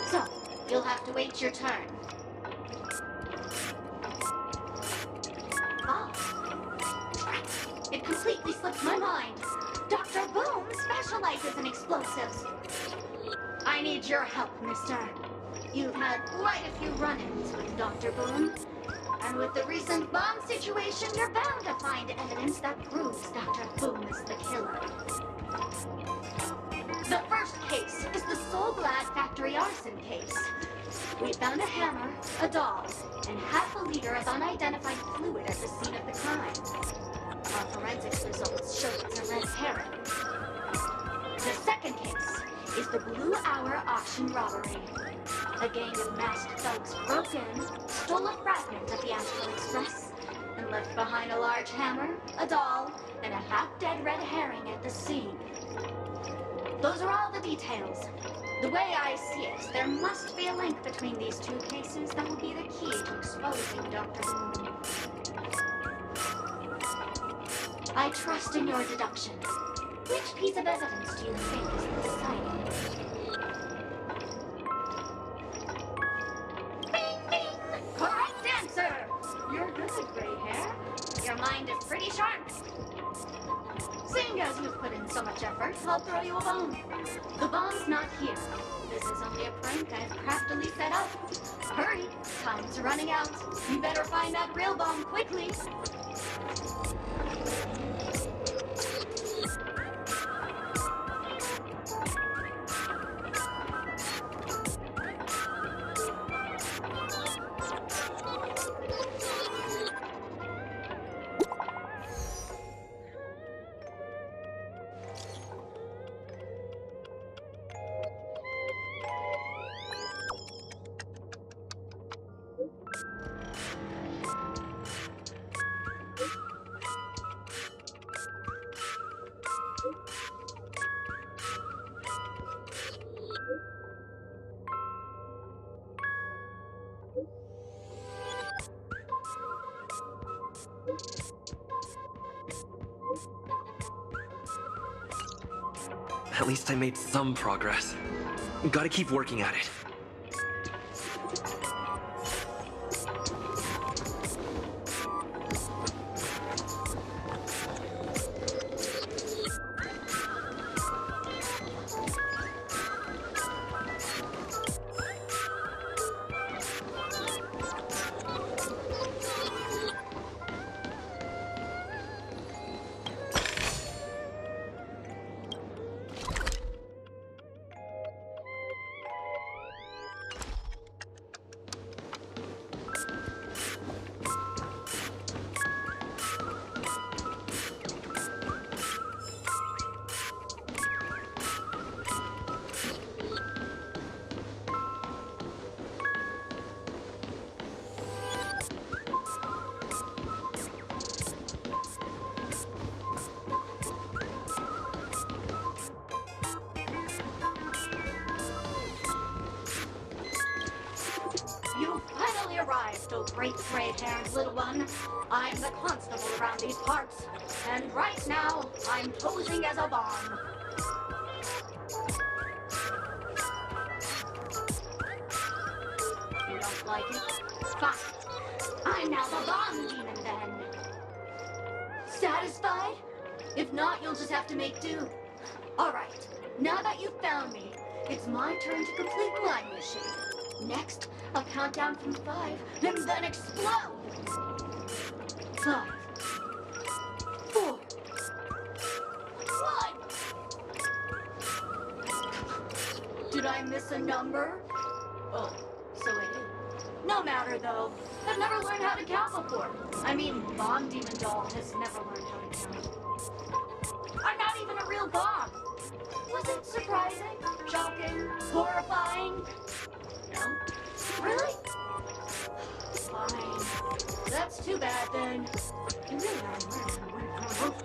So, you'll have to wait your turn. Ah. It completely slipped my mind. Dr. Boom specializes in explosives. I need your help, mister. You've had quite a few run-ins with Dr. Boom. And with the recent bomb situation, you're bound to find evidence that proves Dr. Boom is the killer. The first case is the Soulglad factory arson case. We found a hammer, a doll, and half a liter of unidentified fluid at the scene of the crime. Our forensics results show it's a red herring. The second case is the Blue Hour auction robbery. A gang of masked thugs broke in, stole a fragment of the Astral Express, and left behind a large hammer, a doll, and a half-dead red herring at the scene. Those are all the details. The way I see it, there must be a link between these two cases that will be the key to exposing Dr. Boom. I trust in your deduction. Which piece of evidence do you think is the deciding? so much effort, I'll throw you a bone. The bomb's not here. This is only a prank I've craftily set up. Hurry, time's running out. You better find that real bomb quickly. At least I made some progress. Gotta keep working at it. You finally arrived, oh great gray-haired little one. I'm the constable around these parts, and right now, I'm posing as a bomb. You don't like it? Fine. I'm now the bomb demon then. Satisfied? If not, you'll just have to make do. Alright, now that you've found me, it's my turn to complete my mission. Next, I'll count down from 5, and then explode! 5, 4, 1. Did I miss a number? Oh, so I did. No matter though. I've never learned how to count before. I mean, Bomb Demon Doll has never learned how to count. I'm not even a real bomb. Was it surprising? Shocking? Horrifying? No? Really? Fine. That's too bad then. You really are learning how to work.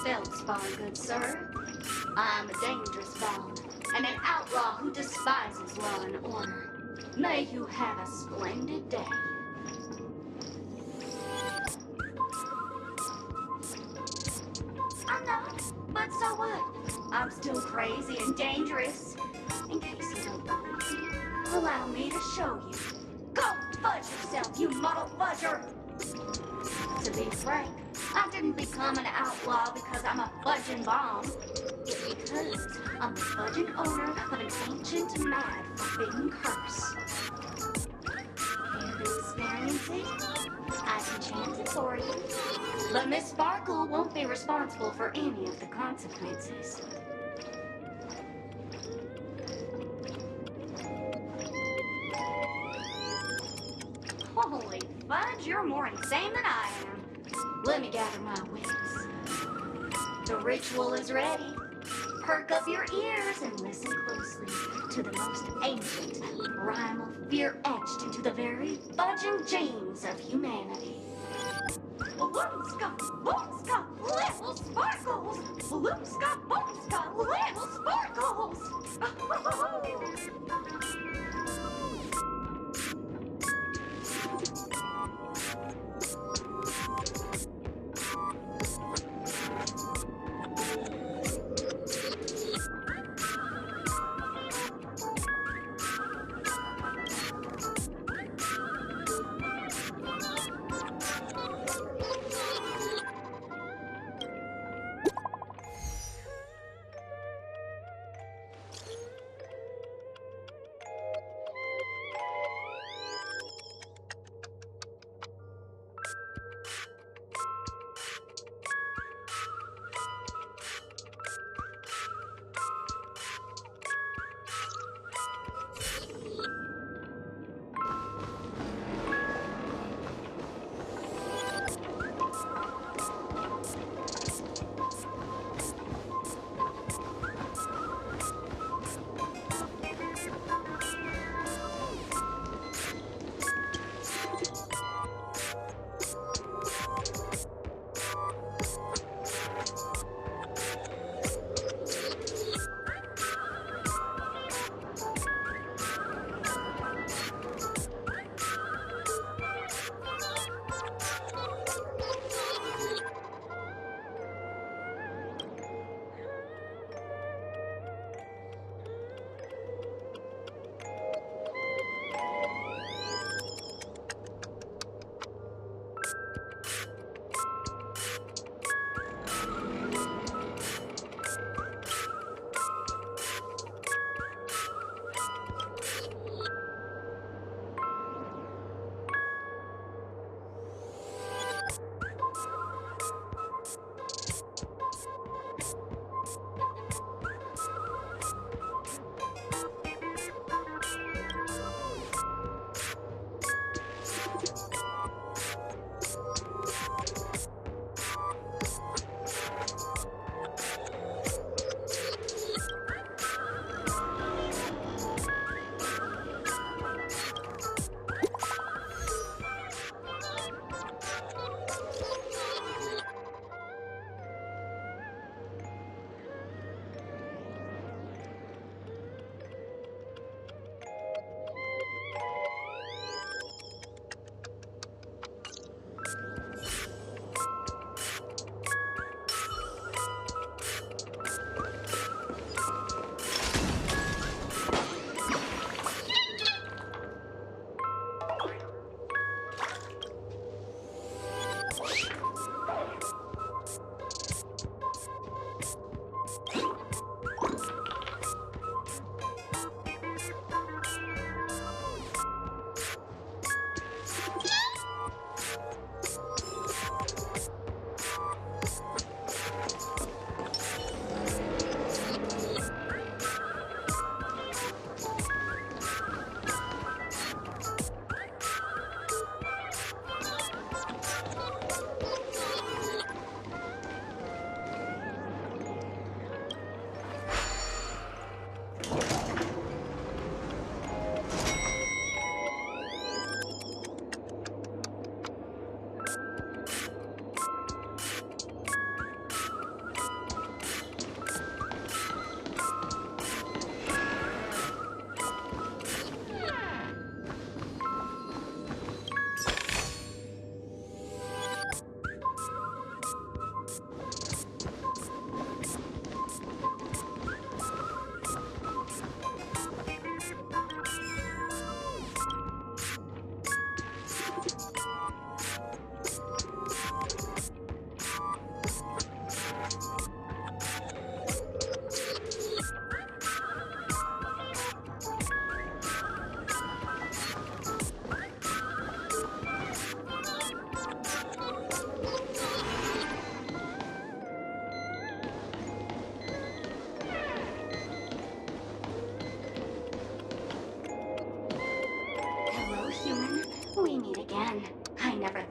Feldspar, good sir. I'm a dangerous bomb, and an outlaw who despises law and order. May you have a splendid day. I'm not, but so what? I'm still crazy and dangerous. In case you don't believe me, allow me to show you. Go fudge yourself, you muddle fudger! To be frank, I didn't become an outlaw because I'm a fudging bomb. It's because I'm the fudging owner of an ancient, mad, forbidden curse. Care to experience it? I can chant it for you. But Miss Sparkle won't be responsible for any of the consequences. Holy fudge, you're more insane than I am. Let me gather my wits. The ritual is ready. Perk up your ears and listen closely to the most ancient rhyme of fear etched into the very fudging genes of humanity. Boomska, boomska, little sparkles! Boomska, boomska, little sparkles!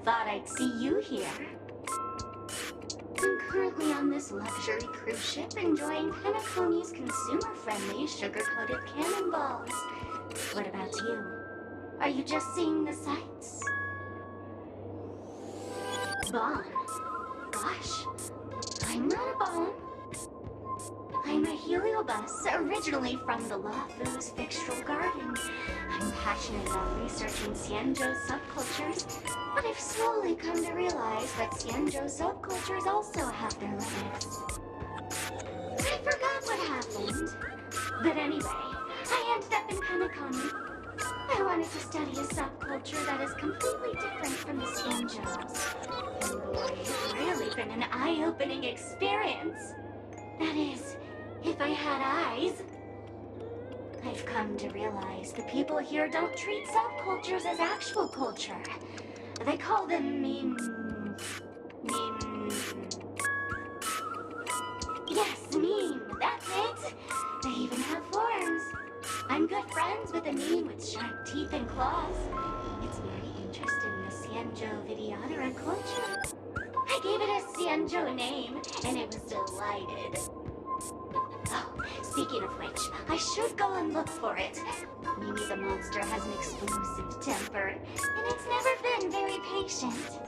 thought I'd see you here. I'm currently on this luxury cruise ship enjoying Penacony's consumer-friendly sugar-coated cannonballs. What about you? Are you just seeing the sights? Bon. Gosh, I'm not a Bon. I'm a heliobus, originally from the Lawfoo's Fixtural Garden. I'm passionate about researching Xianzhou's subcultures, but I've slowly come to realize that Xianzhou's subcultures also have their limits. I forgot what happened. But anyway, I ended up in Penacony. I wanted to study a subculture that is completely different from the Xianzhou's. And boy, it's really been an eye-opening experience. That is, if I had eyes. I've come to realize the people here don't treat subcultures as actual culture. They call them Yes, meme, that's it. They even have forms. I'm good friends with a meme with sharp teeth and claws. It's very interested in the Xianzhou Vidyadhara culture. I gave it a Xianzhou name, and it was delighted. Oh, speaking of which, I should go and look for it. Mimi the monster has an explosive temper, and it's never been very patient.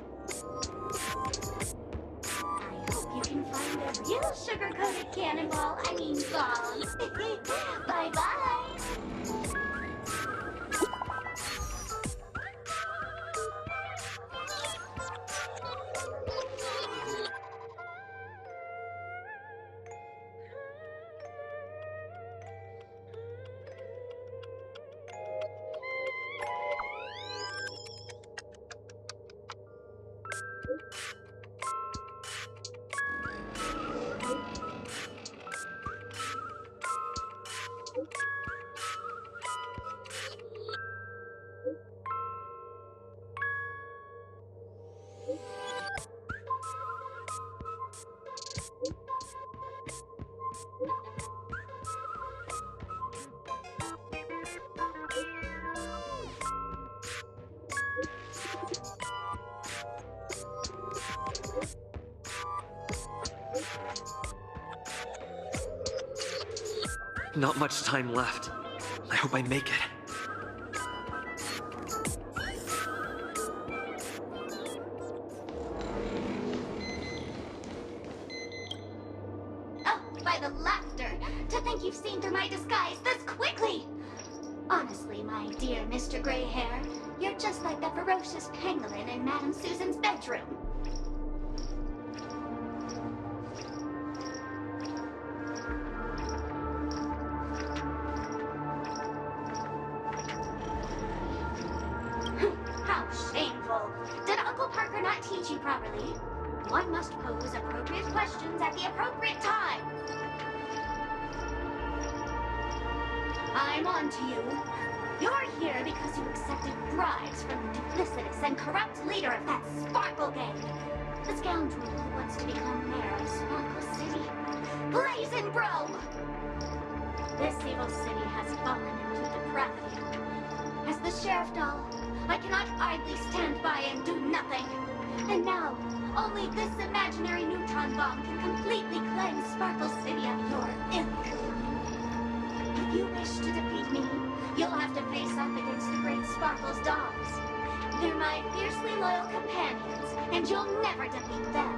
I hope you can find a real sugar-coated cannonball, I mean bomb. Bye-bye! Not much time left. I hope I make it. Oh, by the laughter! To think you've seen through my disguise this quickly! Honestly, my dear Mr. Greyhair, you're just like the ferocious pangolin in Madame Susan's bedroom. How shameful! Did Uncle Parker not teach you properly? One must pose appropriate questions at the appropriate time. I'm on to you. You're here because you accepted bribes from the duplicitous and corrupt leader of that Sparkle Gang. The scoundrel who wants to become mayor of Sparkle City. Blazin' Bro! This evil city has fallen into depravity. As the sheriff doll, I cannot idly stand by and do nothing. And now, only this imaginary neutron bomb can completely cleanse Sparkle City of your ilk. If you wish to defeat me, you'll have to face off against the Great Sparkle's dogs. They're my fiercely loyal companions, and you'll never defeat them.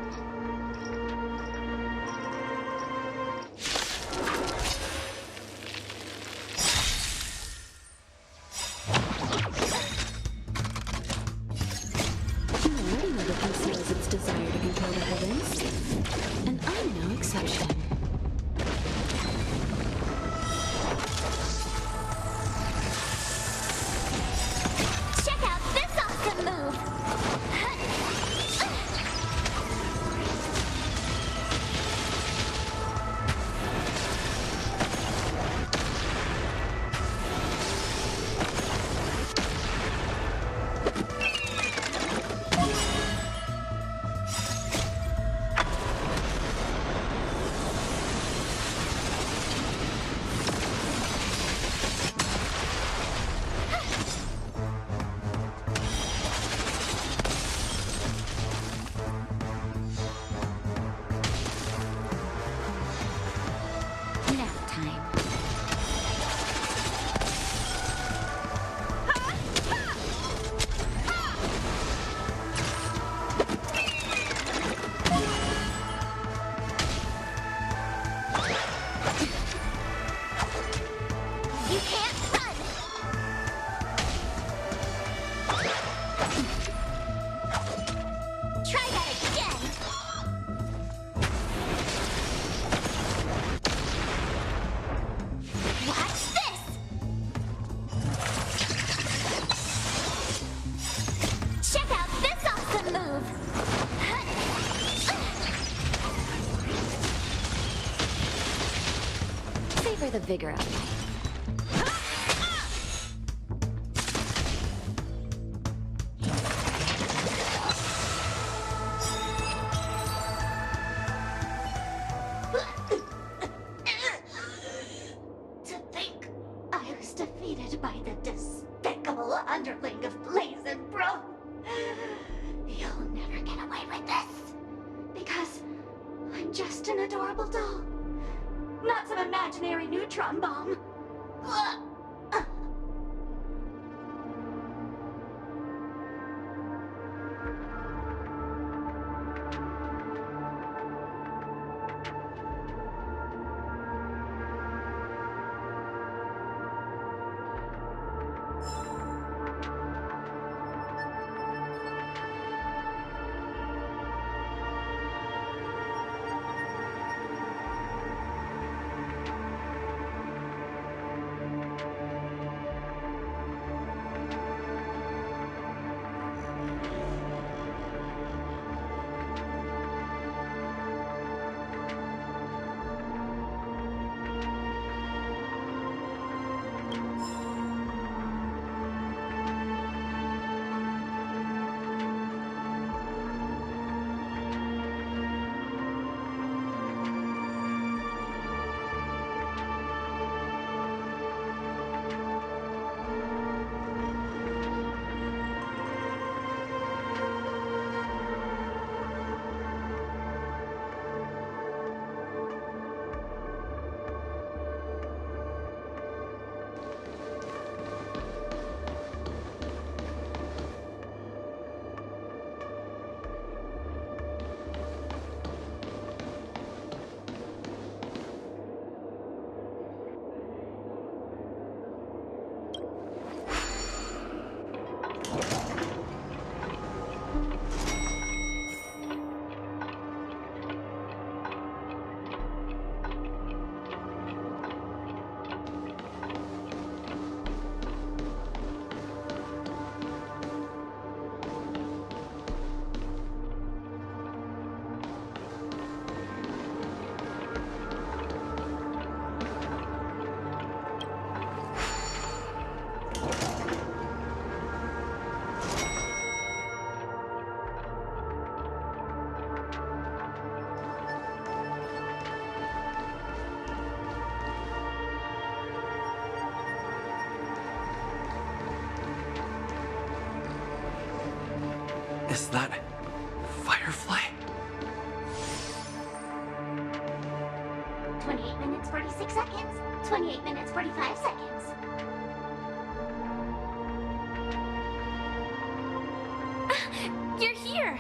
You can't run! Try that again! Watch this! Check out this awesome move! Savor the vigor of life. To think I was defeated by the despicable underling of Blazin' Bro. You'll never get away with this. Because I'm just an adorable doll. Not some imaginary neutron bomb. Is that Firefly? 28 minutes, 46 seconds. 28 minutes, 45 seconds. You're here!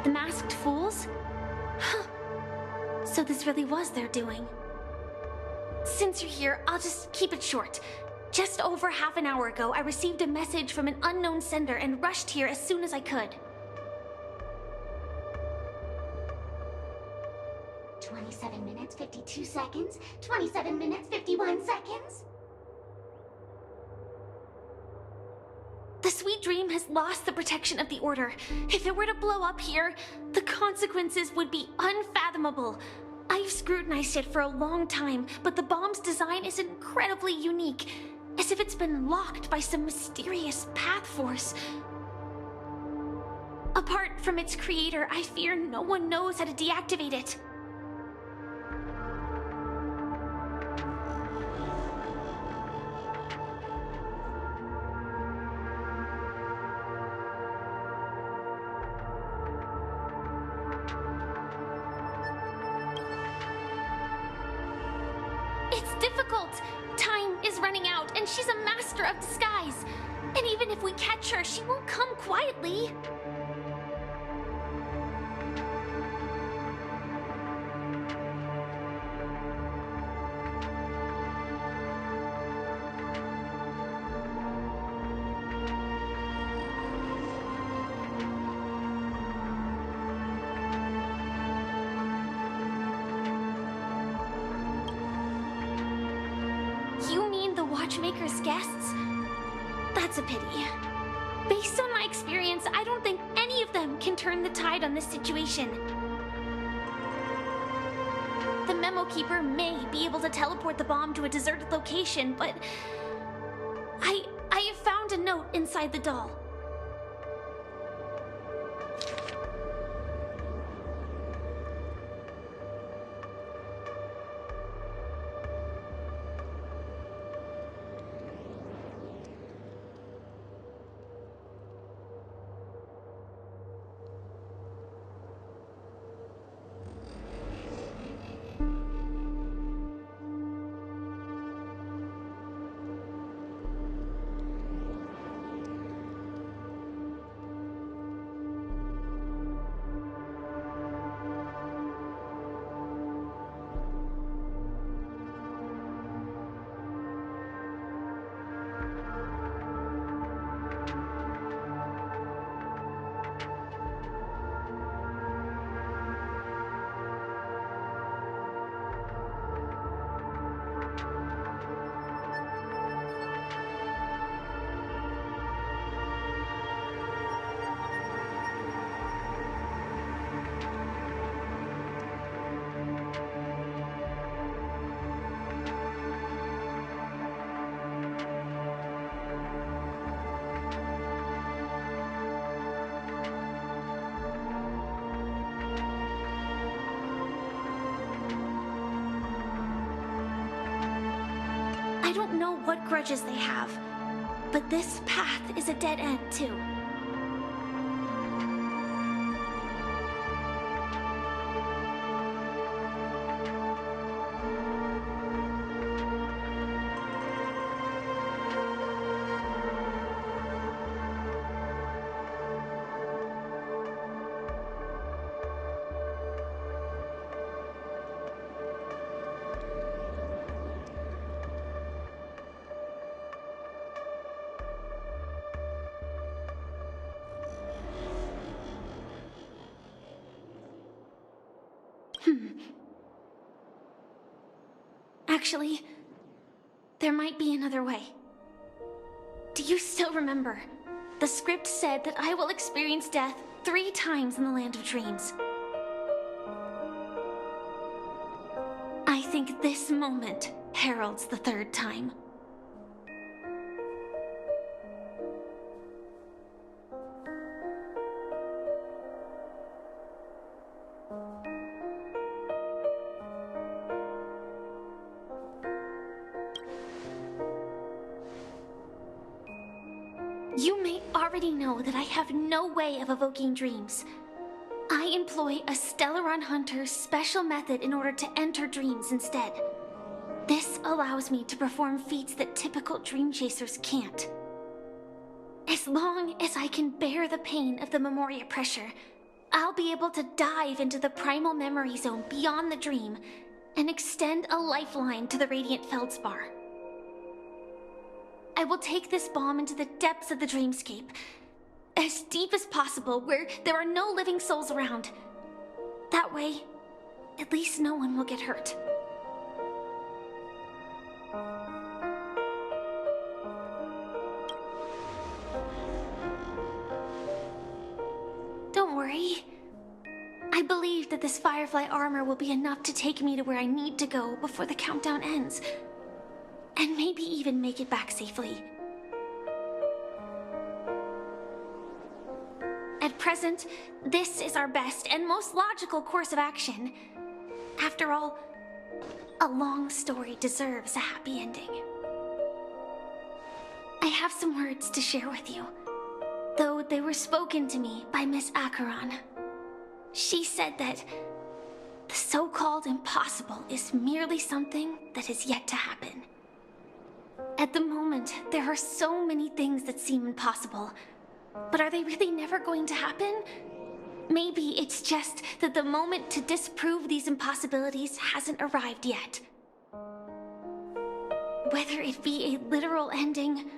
The Masked Fools? Huh. So this really was their doing. Since you're here, I'll just keep it short. Just over half an hour ago, I received a message from an unknown sender and rushed here as soon as I could. 27 minutes, 52 seconds. 27 minutes, 51 seconds. The Sweet Dream has lost the protection of the Order. If it were to blow up here, the consequences would be unfathomable. I've scrutinized it for a long time, but the bomb's design is incredibly unique, as if it's been locked by some mysterious path force. Apart from its creator, I fear no one knows how to deactivate it. difficult. Time is running out, and she's a master of disguise. And even if we catch her, she won't come quietly. You mean the Watchmaker's guests? That's a pity. Based on my experience, I don't think any of them can turn the tide on this situation. The Memo Keeper may be able to teleport the bomb to a deserted location, but I have found a note inside the doll. I don't know what grudges they have, but this path is a dead end, too. Actually, there might be another way. Do you still remember? The script said that I will experience death 3 times in the Land of Dreams. I think this moment heralds the 3rd time. You may already know that I have no way of evoking dreams. I employ a Stellaron Hunter's special method in order to enter dreams instead. This allows me to perform feats that typical dream chasers can't. As long as I can bear the pain of the Memoria pressure, I'll be able to dive into the primal memory zone beyond the dream and extend a lifeline to the Radiant Feldspar. I will take this bomb into the depths of the dreamscape, as deep as possible where there are no living souls around. That way, at least no one will get hurt. Don't worry. I believe that this Firefly armor will be enough to take me to where I need to go before the countdown ends. And maybe even make it back safely. At present, this is our best and most logical course of action. After all, a long story deserves a happy ending. I have some words to share with you, though they were spoken to me by Miss Acheron. She said that the so-called impossible is merely something that is yet to happen. At the moment, there are so many things that seem impossible. But are they really never going to happen? Maybe it's just that the moment to disprove these impossibilities hasn't arrived yet. Whether it be a literal ending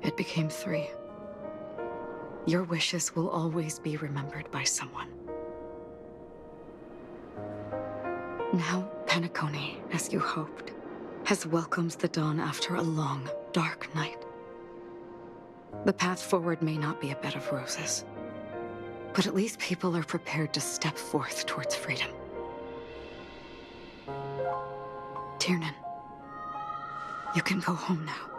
It became 3. Your wishes will always be remembered by someone. Now, Penacony, as you hoped, has welcomed the dawn after a long, dark night. The path forward may not be a bed of roses, but at least people are prepared to step forth towards freedom. Tiernan, you can go home now.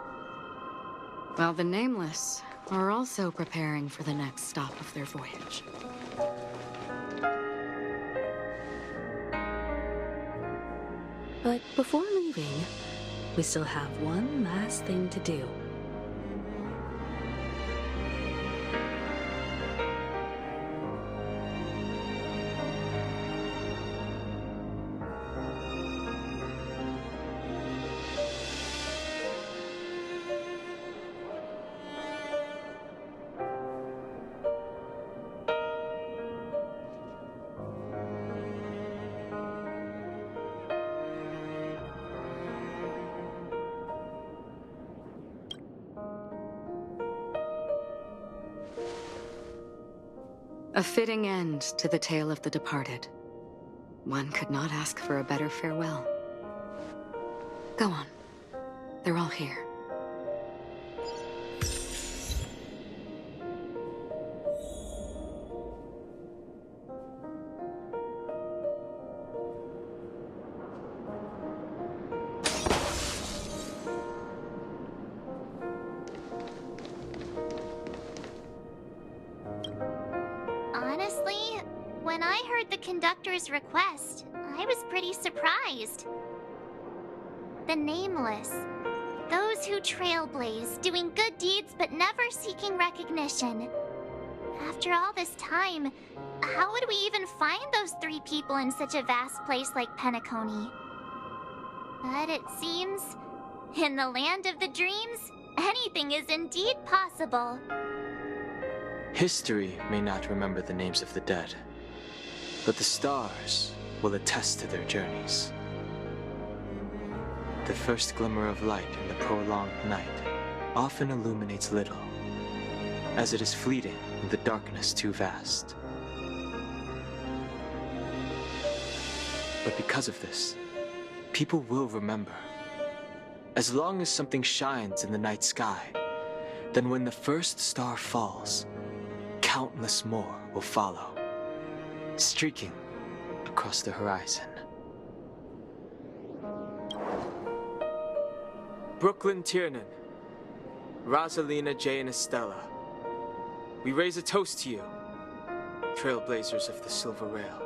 While the Nameless are also preparing for the next stop of their voyage. But before leaving, we still have one last thing to do. A fitting end to the tale of the departed. One could not ask for a better farewell. Go on. They're all here. Honestly, when I heard the conductor's request, I was pretty surprised. The Nameless. Those who trailblaze, doing good deeds but never seeking recognition. After all this time, how would we even find those 3 people in such a vast place like Penacony? But it seems, in the land of the dreams, anything is indeed possible. History may not remember the names of the dead, but the stars will attest to their journeys. The first glimmer of light in the prolonged night often illuminates little, as it is fleeting in the darkness too vast. But because of this, people will remember. As long as something shines in the night sky, then when the first star falls, countless more will follow, streaking across the horizon. Brooklyn Tiernan, Rosalina, Jay, and Estella, we raise a toast to you, trailblazers of the Silver Rail.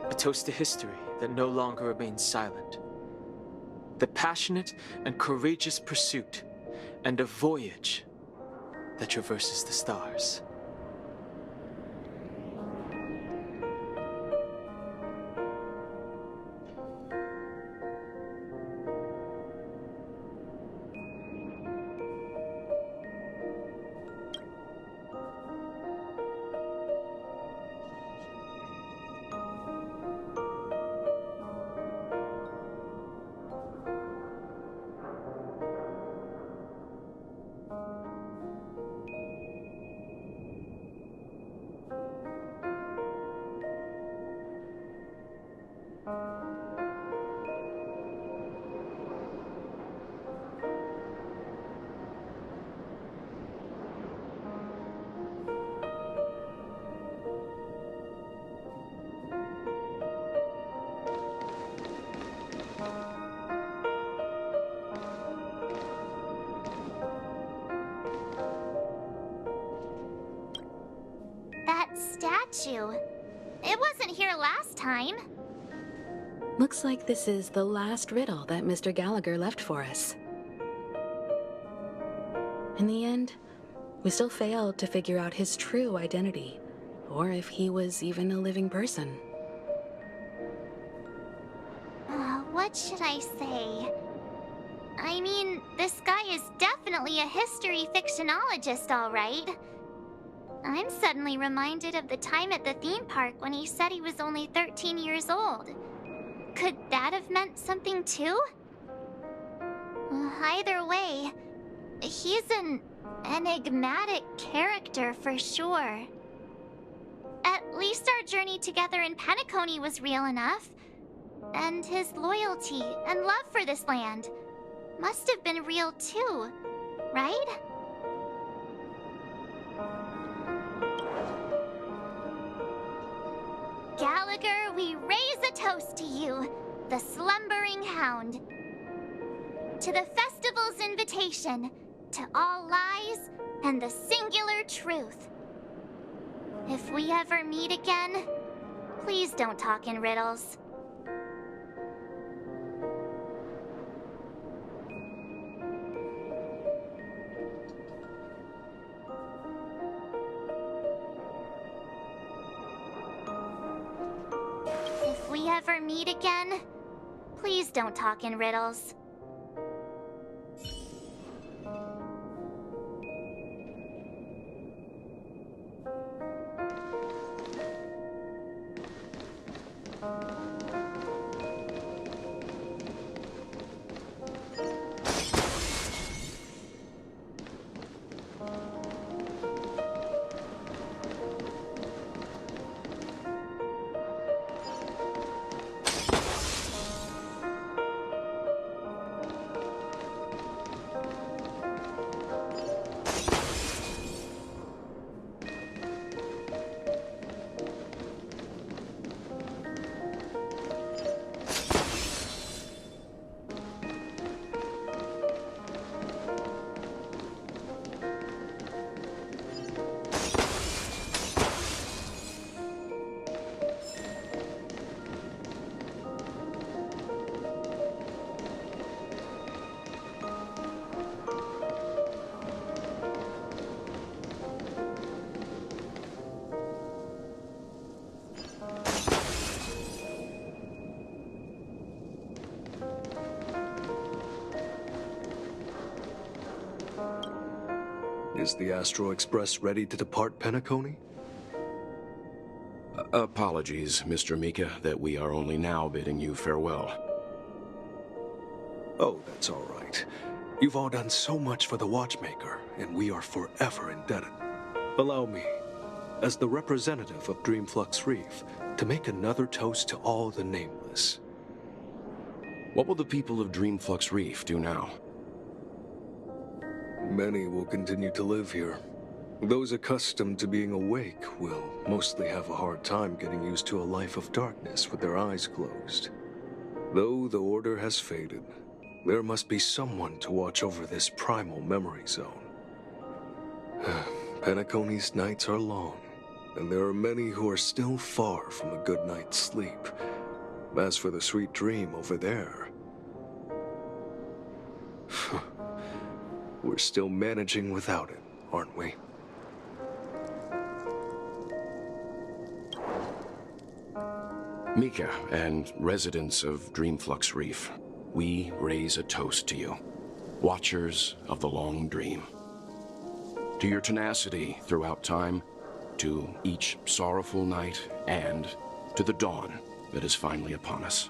A toast to history that no longer remains silent. The passionate and courageous pursuit, and a voyage that traverses the stars. Statue. It wasn't here last time. Looks like this is the last riddle that Mr. Gallagher left for us. In the end, we still failed to figure out his true identity, or if he was even a living person. What should I say? I mean, this guy is definitely a history fictionologist, all right. I'm suddenly reminded of the time at the theme park when he said he was only 13 years old. Could that have meant something too? Either way, he's an enigmatic character for sure. At least our journey together in Penacony was real enough. And his loyalty and love for this land must have been real too, right? Gallagher, we raise a toast to you, the slumbering hound. To the festival's invitation, to all lies and the singular truth. If we ever meet again, please don't talk in riddles. If we ever meet again, please don't talk in riddles. Is the Astral Express ready to depart Penacony? Apologies, Mr. Mika, that we are only now bidding you farewell. Oh, that's all right. You've all done so much for the Watchmaker, and we are forever indebted. Allow me, as the representative of Dreamflux Reef, to make another toast to all the nameless. What will the people of Dreamflux Reef do now? Many will continue to live here. Those accustomed to being awake will mostly have a hard time getting used to a life of darkness with their eyes closed. Though the order has faded, there must be someone to watch over this primal memory zone. Penacony's nights are long, and there are many who are still far from a good night's sleep. As for the sweet dream over there, we're still managing without it, aren't we? Mika and residents of Dreamflux Reef, we raise a toast to you, watchers of the long dream. To your tenacity throughout time, to each sorrowful night, and to the dawn that is finally upon us.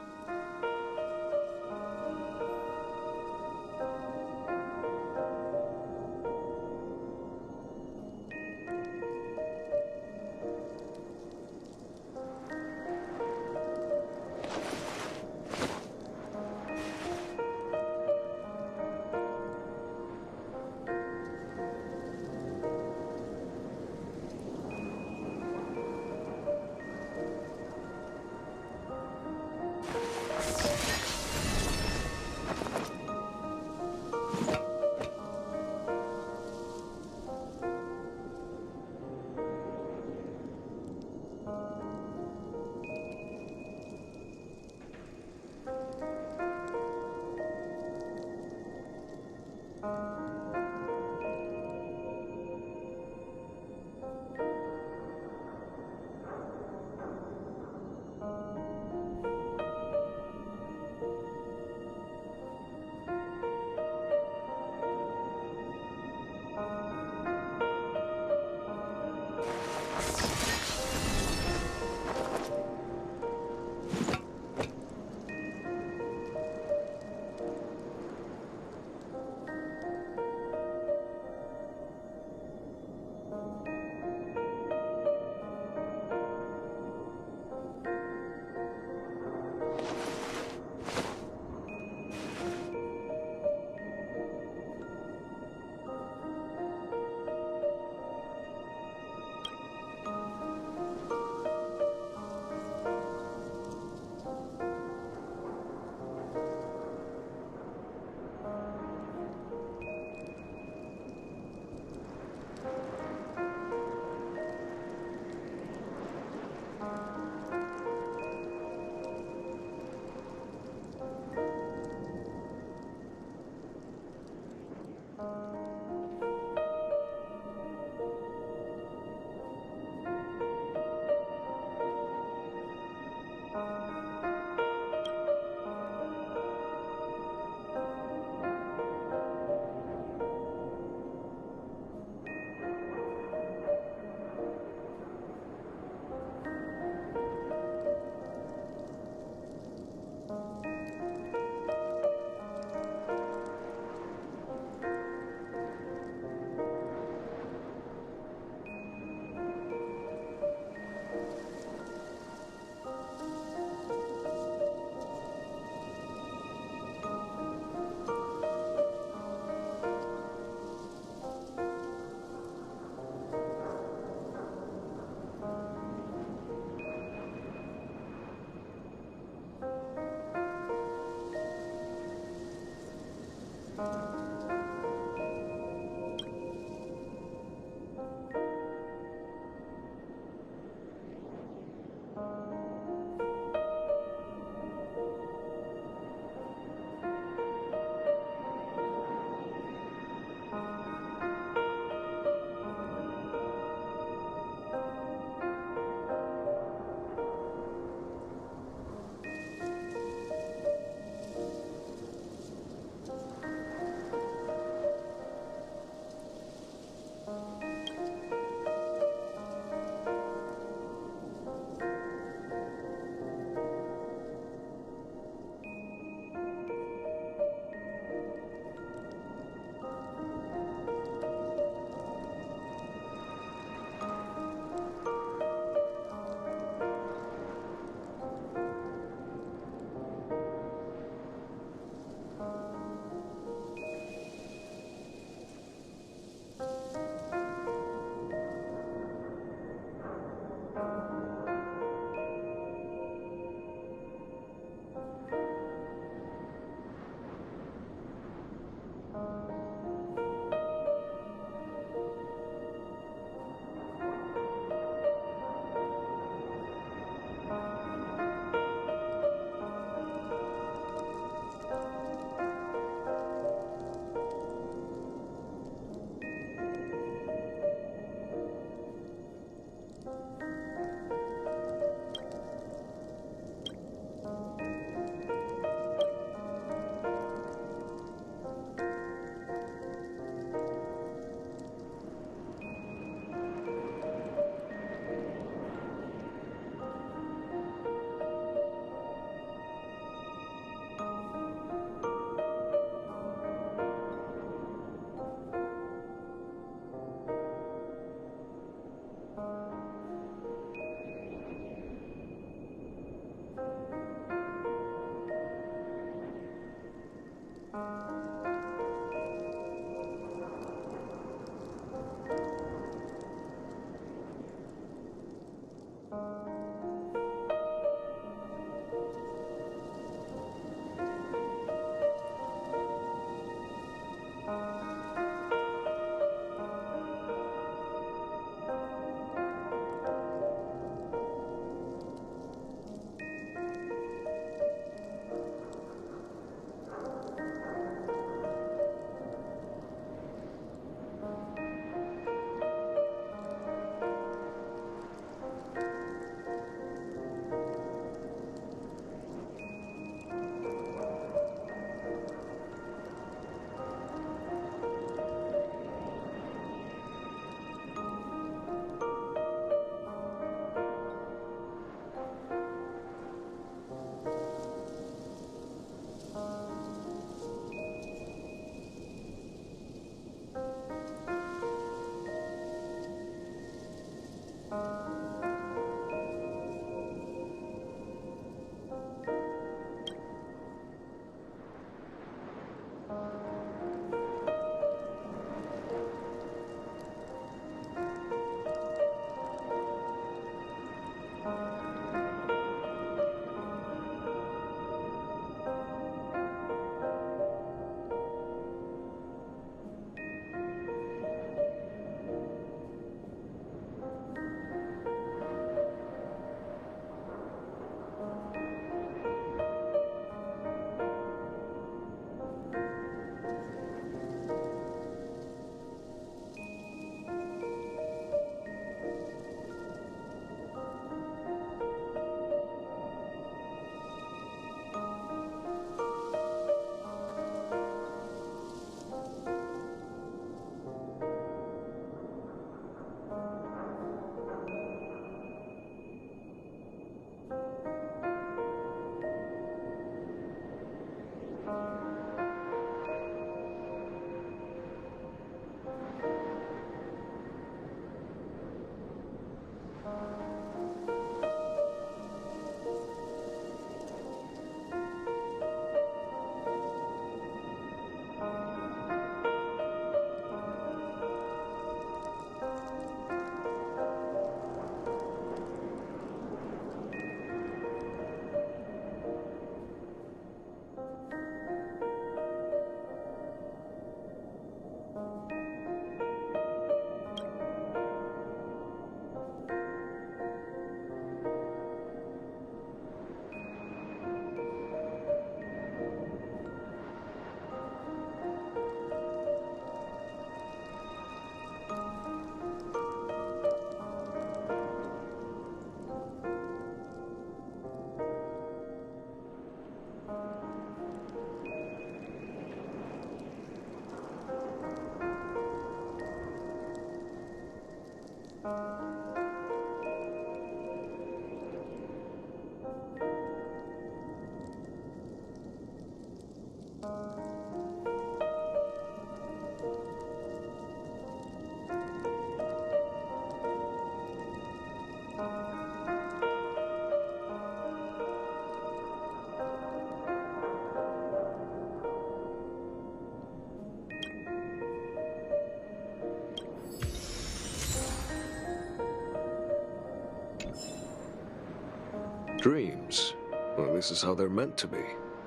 Dreams. Well, this is how they're meant to be.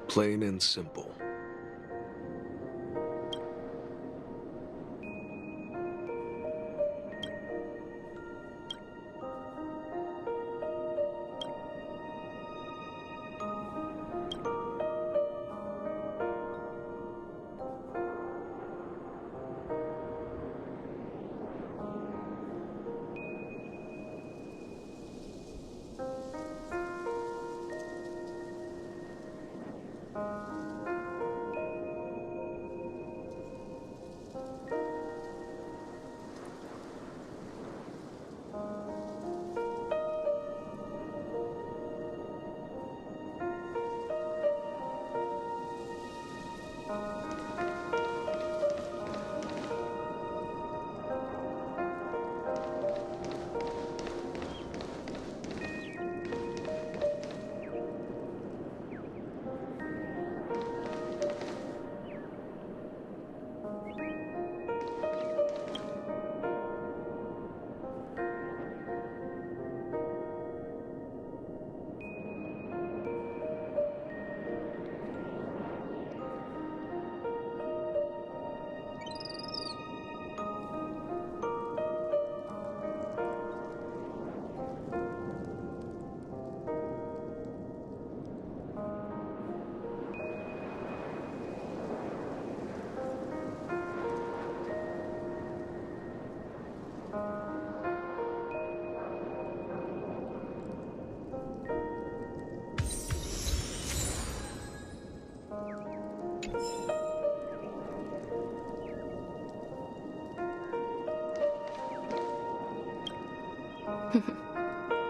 Plain and simple.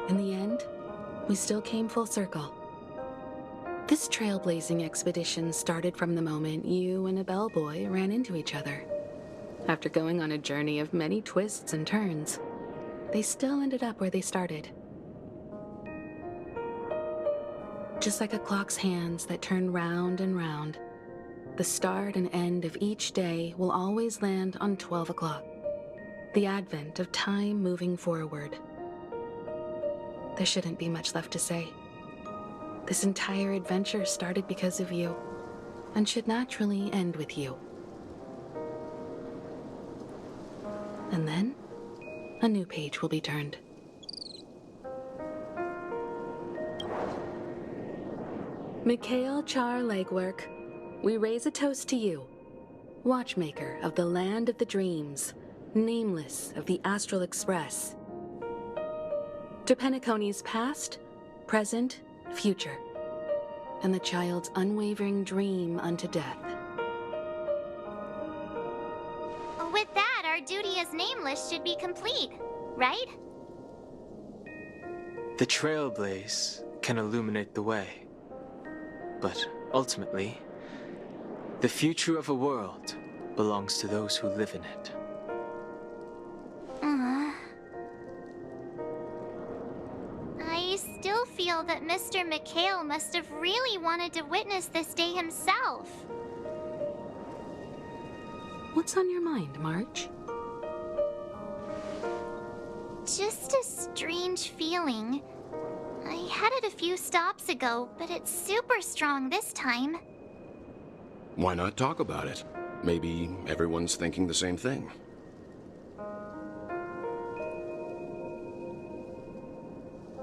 In the end, we still came full circle. This trailblazing expedition started from the moment you and a bellboy ran into each other. After going on a journey of many twists and turns, they still ended up where they started. Just like a clock's hands that turn round and round, the start and end of each day will always land on 12 o'clock, the advent of time moving forward. There shouldn't be much left to say. This entire adventure started because of you, and should naturally end with you. And then, a new page will be turned. Mikhail Char Legwork, we raise a toast to you, watchmaker of the land of the dreams, nameless of the Astral Express. To Penacony's past, present, future, and the child's unwavering dream unto death. With that, our duty as nameless should be complete, right? The trailblaze can illuminate the way. But ultimately, the future of a world belongs to those who live in it. I still feel that Mr. Mikhail must have really wanted to witness this day himself. What's on your mind, March? Just a strange feeling. I had it a few stops ago, but it's super strong this time. Why not talk about it? Maybe everyone's thinking the same thing.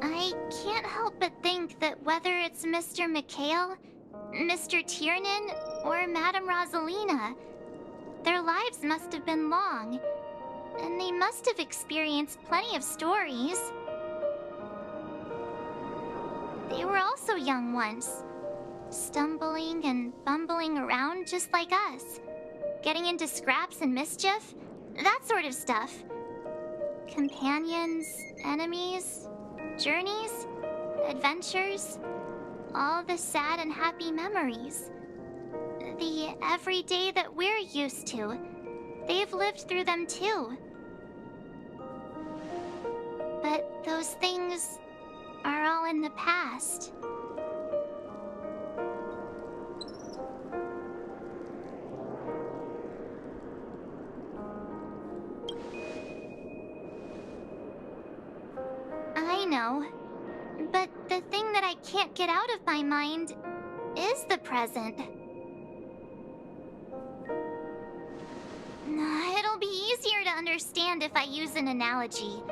I can't help but think that whether it's Mr. Mikhail, Mr. Tiernan, or Madame Rosalina, their lives must have been long, and they must have experienced plenty of stories. They were also young once, stumbling and bumbling around just like us, getting into scraps and mischief, that sort of stuff. Companions, enemies, journeys, adventures, all the sad and happy memories. The everyday that we're used to, they've lived through them too. But those things are all in the past. I know, but the thing that I can't get out of my mind is the present. It'll be easier to understand if I use an analogy.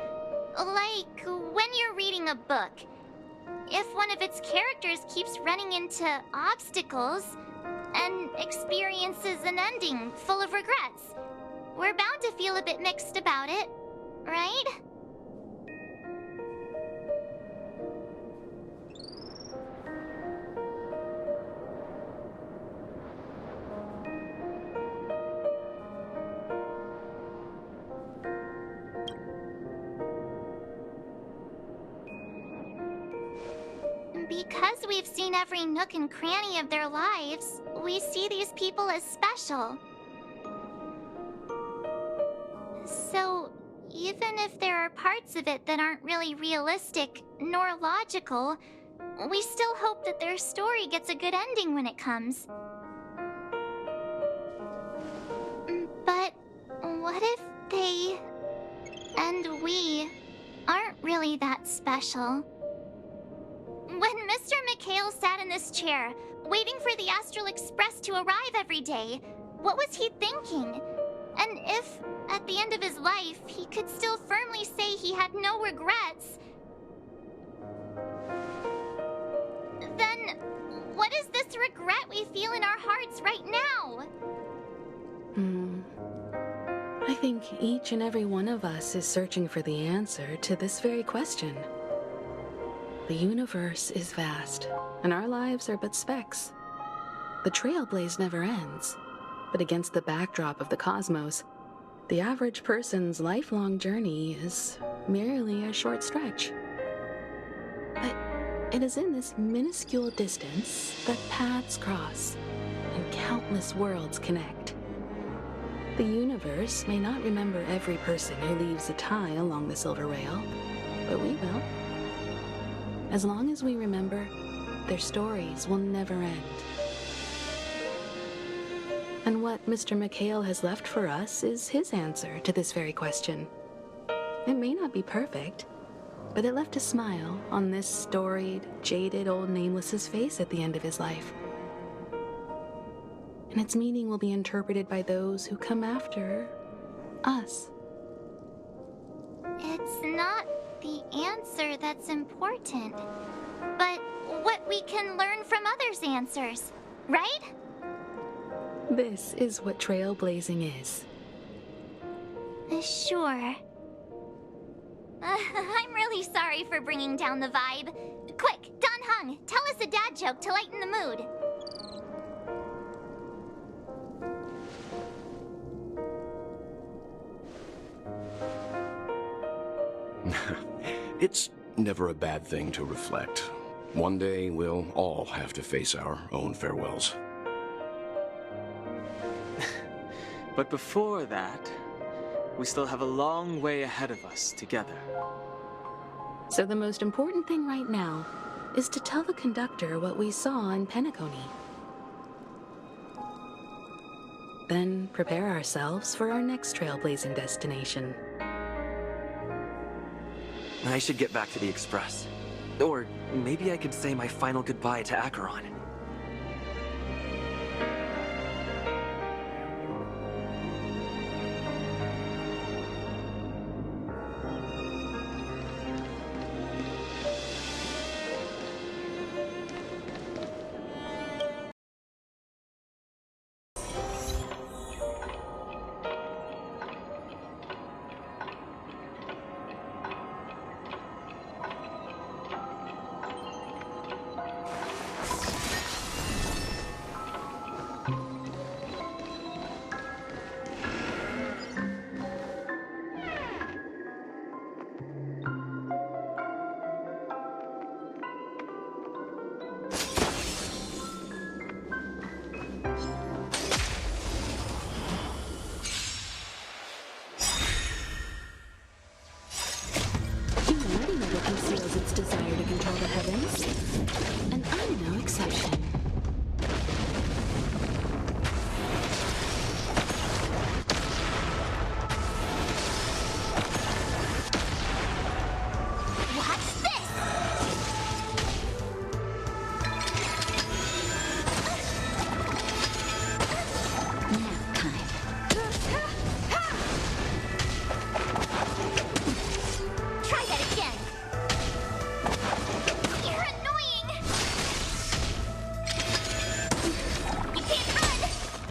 Like when you're reading a book. If one of its characters keeps running into obstacles and experiences an ending full of regrets, we're bound to feel a bit mixed about it, right? Because we've seen every nook and cranny of their lives, we see these people as special. So, even if there are parts of it that aren't really realistic nor logical, we still hope that their story gets a good ending when it comes. But what if they and we aren't really that special? When Mr. Mikhail sat in this chair, waiting for the Astral Express to arrive every day, what was he thinking? And if, at the end of his life, he could still firmly say he had no regrets, then what is this regret we feel in our hearts right now? I think each and every one of us is searching for the answer to this very question. The universe is vast, and our lives are but specks. The trailblaze never ends, but against the backdrop of the cosmos, the average person's lifelong journey is merely a short stretch. But it is in this minuscule distance that paths cross and countless worlds connect. The universe may not remember every person who leaves a tie along the silver rail, but we will. As long as we remember, their stories will never end. And what Mr. Mikhail has left for us is his answer to this very question. It may not be perfect, but it left a smile on this storied, jaded old Nameless's face at the end of his life. And its meaning will be interpreted by those who come after us. It's not the answer that's important, but what we can learn from others' answers, right? This is what trailblazing is. Sure. I'm really sorry for bringing down the vibe. Quick, Don Hung, tell us a dad joke to lighten the mood. It's never a bad thing to reflect. One day, we'll all have to face our own farewells. But before that, we still have a long way ahead of us together. So the most important thing right now is to tell the conductor what we saw in Penacony. Then prepare ourselves for our next trailblazing destination. I should get back to the Express. Or maybe I could say my final goodbye to Acheron.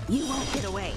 You won't get away.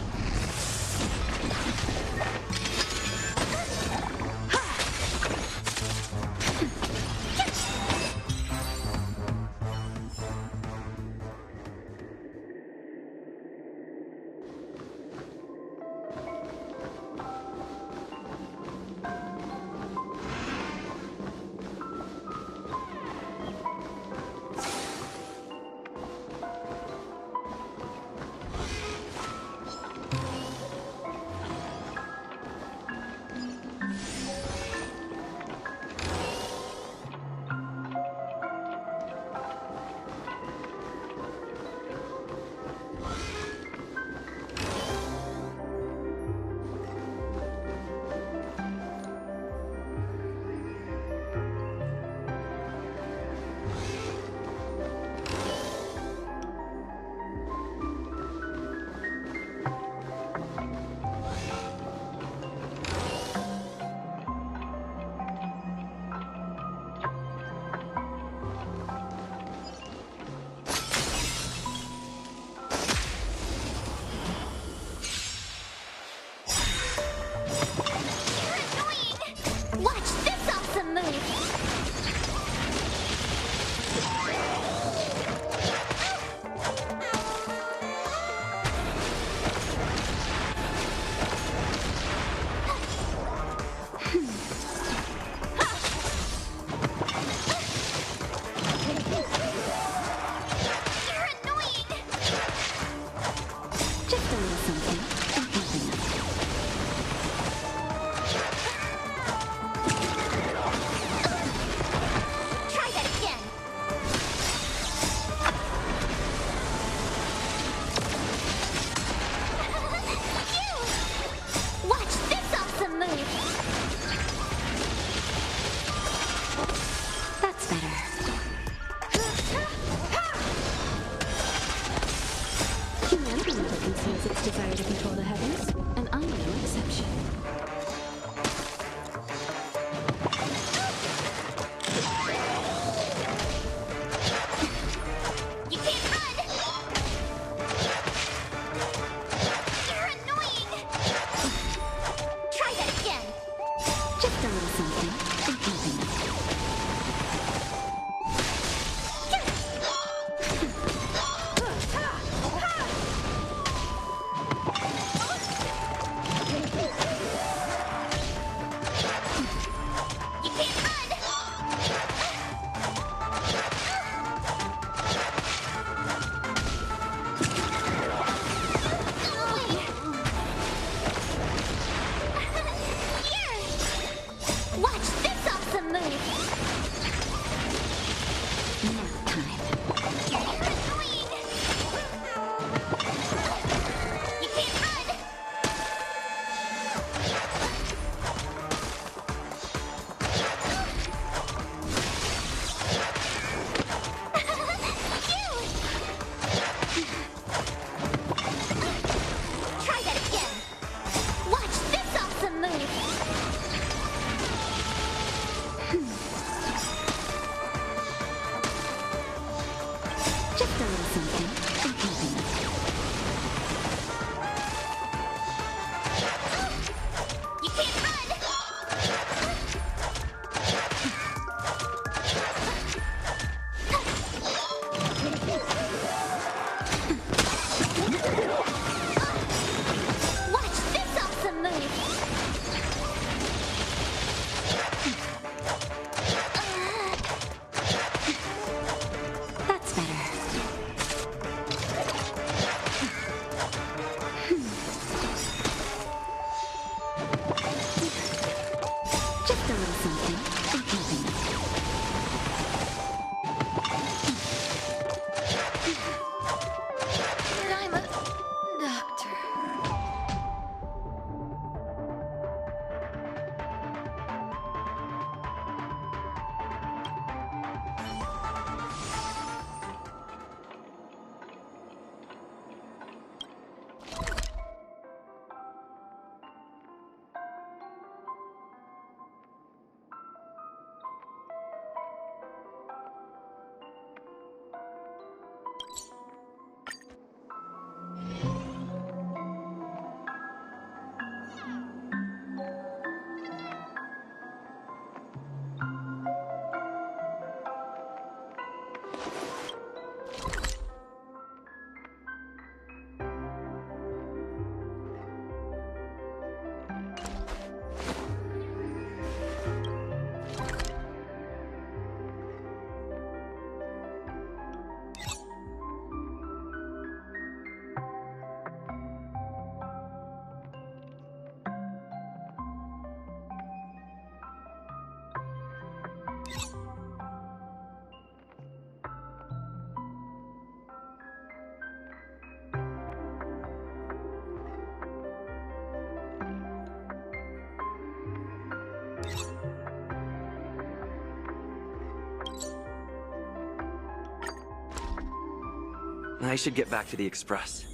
I should get back to the Express.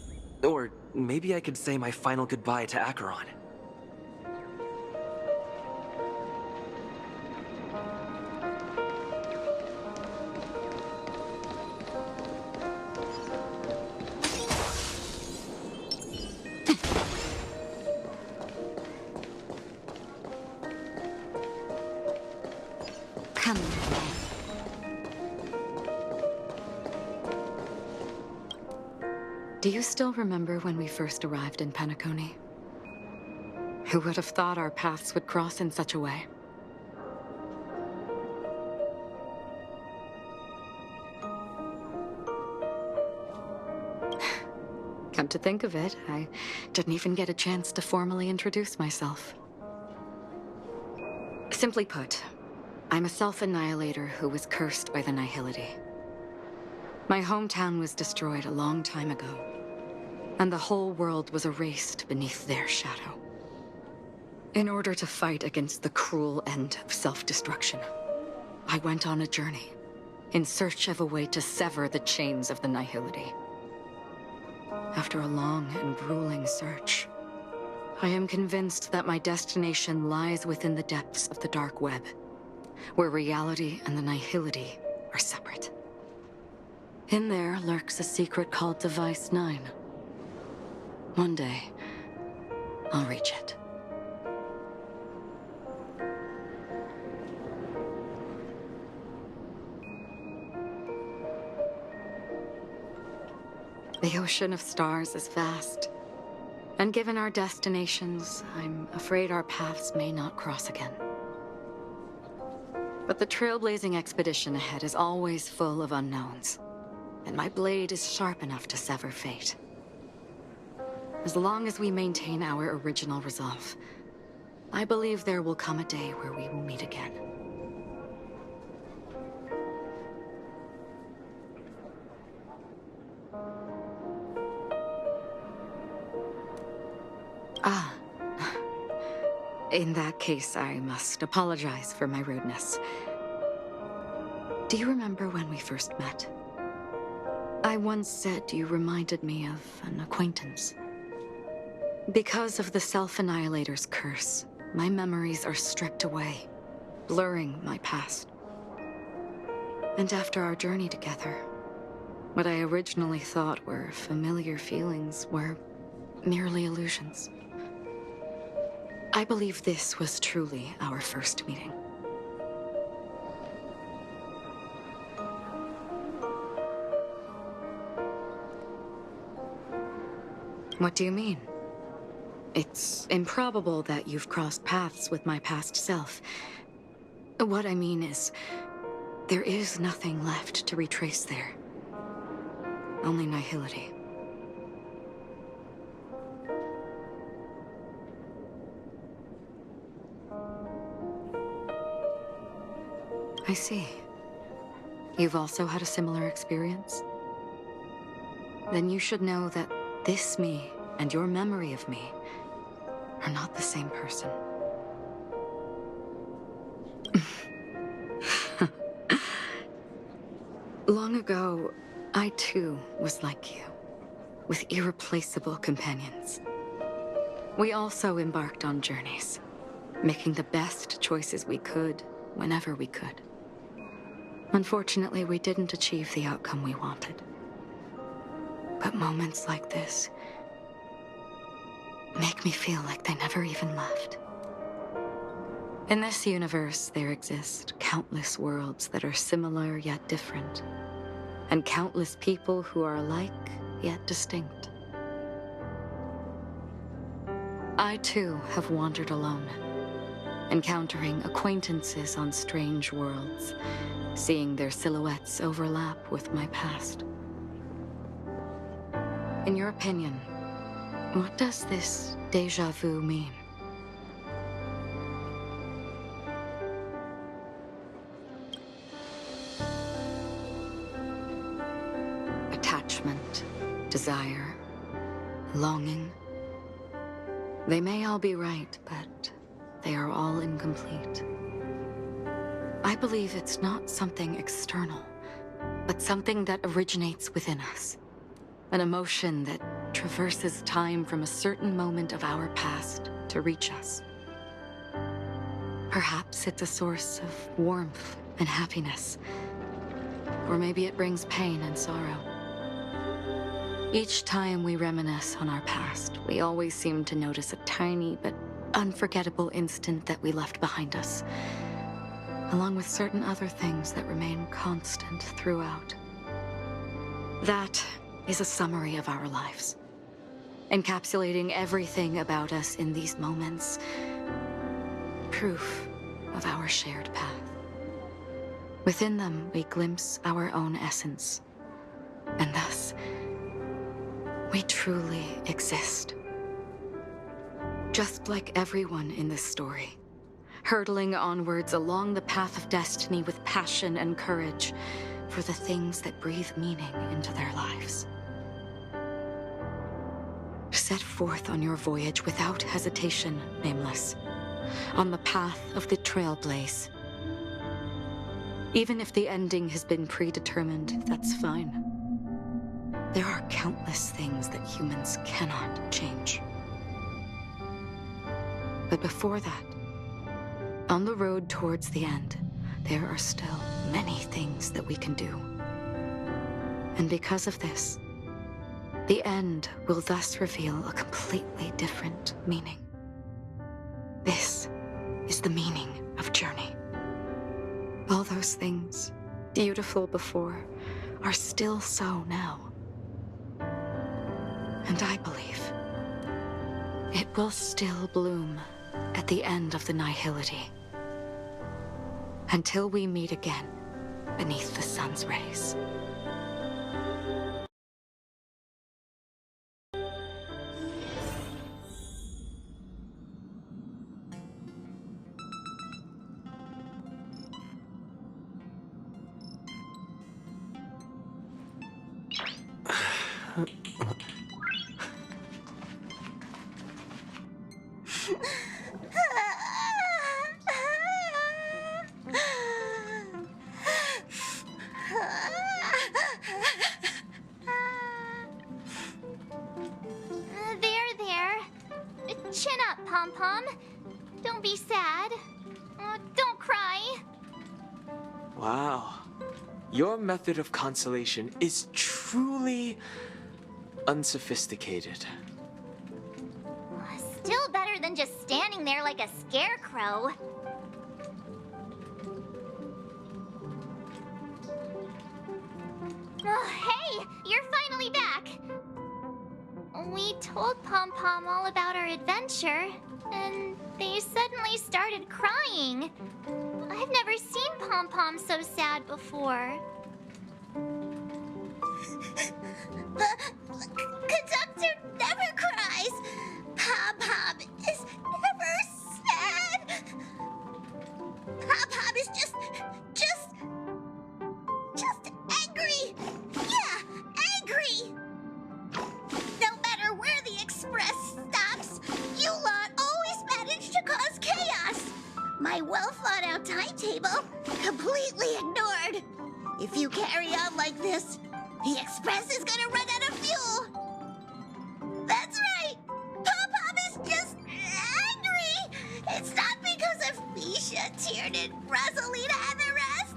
Or maybe I could say my final goodbye to Acheron. Come. Do you still remember when we first arrived in Penacony? Who would have thought our paths would cross in such a way? Come to think of it, I didn't even get a chance to formally introduce myself. Simply put, I'm a self-annihilator who was cursed by the Nihility. My hometown was destroyed a long time ago, and the whole world was erased beneath their shadow. In order to fight against the cruel end of self-destruction, I went on a journey, in search of a way to sever the chains of the Nihility. After a long and grueling search, I am convinced that my destination lies within the depths of the dark web, where reality and the Nihility are separate. In there lurks a secret called Device 9. One day, I'll reach it. The ocean of stars is vast, and given our destinations, I'm afraid our paths may not cross again. But the trailblazing expedition ahead is always full of unknowns, and my blade is sharp enough to sever fate. As long as we maintain our original resolve, I believe there will come a day where we will meet again. Ah. In that case, I must apologize for my rudeness. Do you remember when we first met? I once said you reminded me of an acquaintance. Because of the Self-Annihilator's curse, my memories are stripped away, blurring my past. And after our journey together, what I originally thought were familiar feelings were merely illusions. I believe this was truly our first meeting. What do you mean? It's improbable that you've crossed paths with my past self. What I mean is, there is nothing left to retrace there. Only nihility. I see. You've also had a similar experience? Then you should know that this me and your memory of me are not the same person. Long ago, I too was like you, with irreplaceable companions. We also embarked on journeys, making the best choices we could, whenever we could. Unfortunately, we didn't achieve the outcome we wanted. But moments like this make me feel like they never even left. In this universe, there exist countless worlds that are similar yet different, and countless people who are alike yet distinct. I too have wandered alone, encountering acquaintances on strange worlds, seeing their silhouettes overlap with my past. In your opinion, what does this déjà vu mean? Attachment, desire, longing. They may all be right, but they are all incomplete. I believe it's not something external, but something that originates within us. An emotion that traverses time from a certain moment of our past to reach us. Perhaps it's a source of warmth and happiness. Or maybe it brings pain and sorrow. Each time we reminisce on our past, we always seem to notice a tiny but unforgettable instant that we left behind us, along with certain other things that remain constant throughout. That is a summary of our lives, encapsulating everything about us in these moments. Proof of our shared path. Within them, we glimpse our own essence, and thus, we truly exist. Just like everyone in this story, hurtling onwards along the path of destiny with passion and courage for the things that breathe meaning into their lives. Set forth on your voyage without hesitation, Nameless, on the path of the Trailblaze. Even if the ending has been predetermined, that's fine. There are countless things that humans cannot change. But before that, on the road towards the end, there are still many things that we can do. And because of this, the end will thus reveal a completely different meaning. This is the meaning of journey. All those things, beautiful before, are still so now. And I believe it will still bloom at the end of the nihility. Until we meet again beneath the sun's rays. Chin up, Pom-Pom. Don't be sad. Don't cry. Wow. Your method of consolation is truly unsophisticated. Still better than just standing there like a scarecrow. Oh, hey! You're finally back! We told Pom-Pom all about our adventure, and they suddenly started crying. I've never seen Pom-Pom so sad before. Conductor never cries. Pom-Pom is never sad. Pom-Pom is just angry. Yeah, angry. No matter where the express stops, you lot always manage to cause chaos. My well-thought-out timetable completely ignored. If you carry on like this, the express is gonna run out of fuel. That's right. Pom-Pom is just angry. It's not because of Misha, Tiernan, Rosalina, and the rest.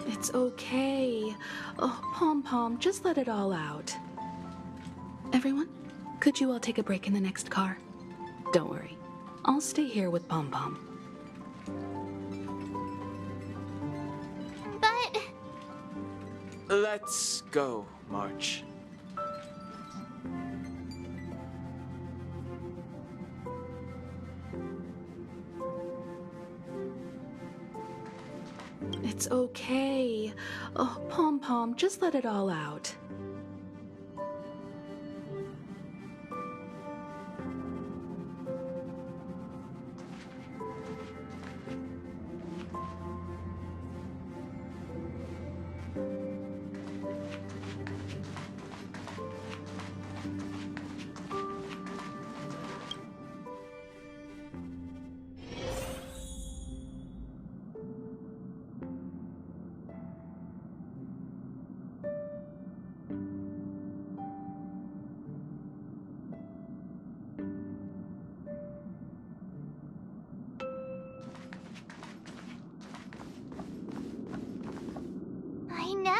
It's okay. Oh, Pom-Pom, just let it all out. Everyone, could you all take a break in the next car? Don't worry. I'll stay here with Pom-Pom. But... Let's go, March. It's okay. Oh, Pom-Pom, just let it all out.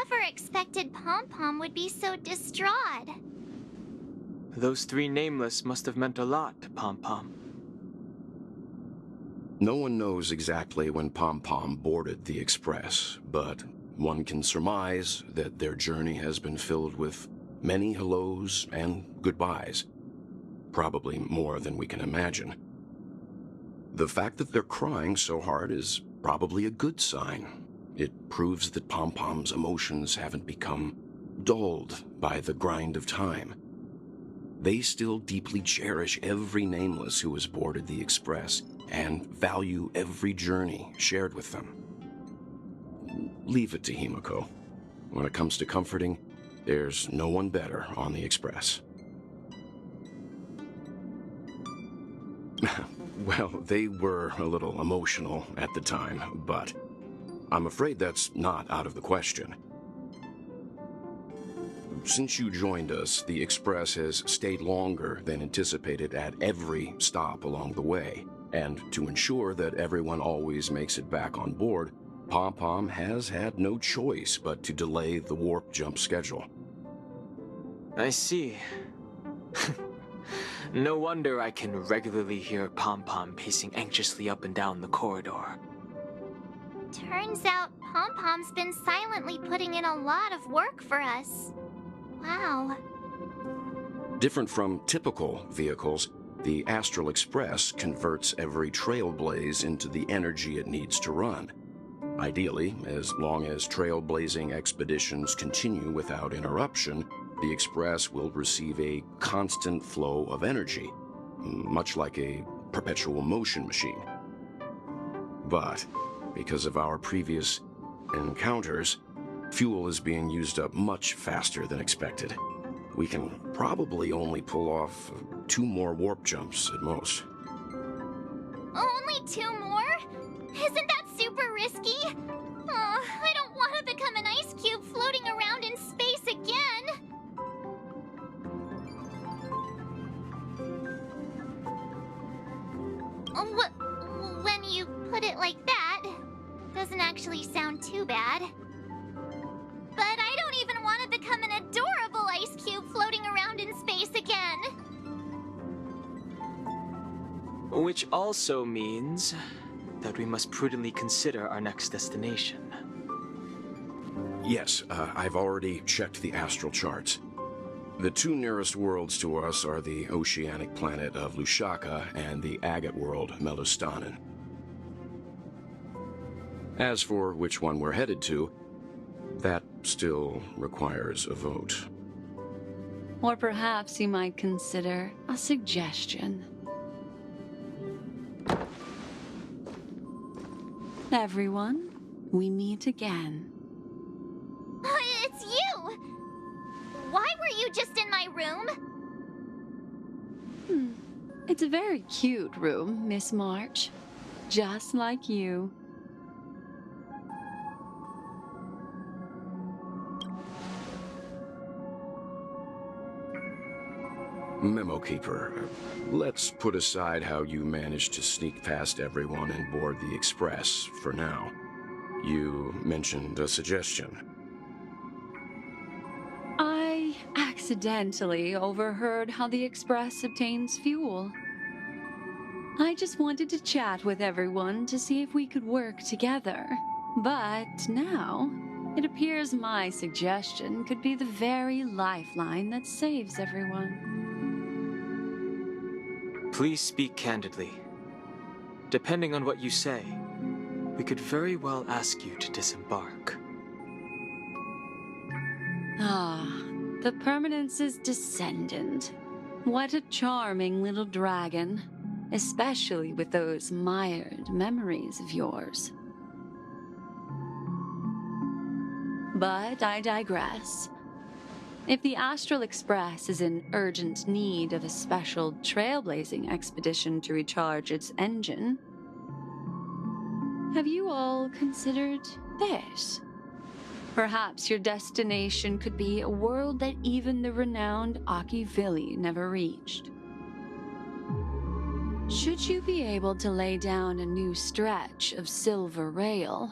never expected Pom Pom would be so distraught. Those three nameless must have meant a lot to Pom Pom. No one knows exactly when Pom Pom boarded the Express, but one can surmise that their journey has been filled with many hellos and goodbyes. Probably more than we can imagine. The fact that they're crying so hard is probably a good sign. It proves that Pom Pom's emotions haven't become dulled by the grind of time. They still deeply cherish every nameless who has boarded the Express and value every journey shared with them. Leave it to Himiko. When it comes to comforting, there's no one better on the Express. Well, they were a little emotional at the time, but I'm afraid that's not out of the question. Since you joined us, the Express has stayed longer than anticipated at every stop along the way. And to ensure that everyone always makes it back on board, Pom Pom has had no choice but to delay the warp jump schedule. I see. No wonder I can regularly hear Pom Pom pacing anxiously up and down the corridor. Turns out Pom Pom's been silently putting in a lot of work for us. Wow. Different from typical vehicles, the Astral Express converts every trailblaze into the energy it needs to run. Ideally, as long as trailblazing expeditions continue without interruption, the Express will receive a constant flow of energy, much like a perpetual motion machine. But because of our previous encounters, fuel is being used up much faster than expected. We can probably only pull off 2 more warp jumps at most. Only 2 more? Isn't that super risky? Oh, I don't want to become an ice cube floating around in space again. When you put it like that, doesn't actually sound too bad. But I don't even want to become an adorable ice cube floating around in space again. Which also means that we must prudently consider our next destination. Yes, I've already checked the astral charts. The 2 nearest worlds to us are the oceanic planet of Lushaka and the agate world, Melostanen. As for which one we're headed to, that still requires a vote. Or perhaps you might consider a suggestion. Everyone, we meet again. It's you! Why were you just in my room? It's a very cute room, Miss March. Just like you. Memo Keeper, let's put aside how you managed to sneak past everyone and board the Express for now. You mentioned a suggestion. I accidentally overheard how the Express obtains fuel. I just wanted to chat with everyone to see if we could work together. But now, it appears my suggestion could be the very lifeline that saves everyone. Please speak candidly. Depending on what you say, we could very well ask you to disembark. Ah, the Permanence's descendant. What a charming little dragon, especially with those mired memories of yours. But I digress. If the Astral Express is in urgent need of a special trailblazing expedition to recharge its engine, have you all considered this? Perhaps your destination could be a world that even the renowned Aki Vili never reached. Should you be able to lay down a new stretch of silver rail,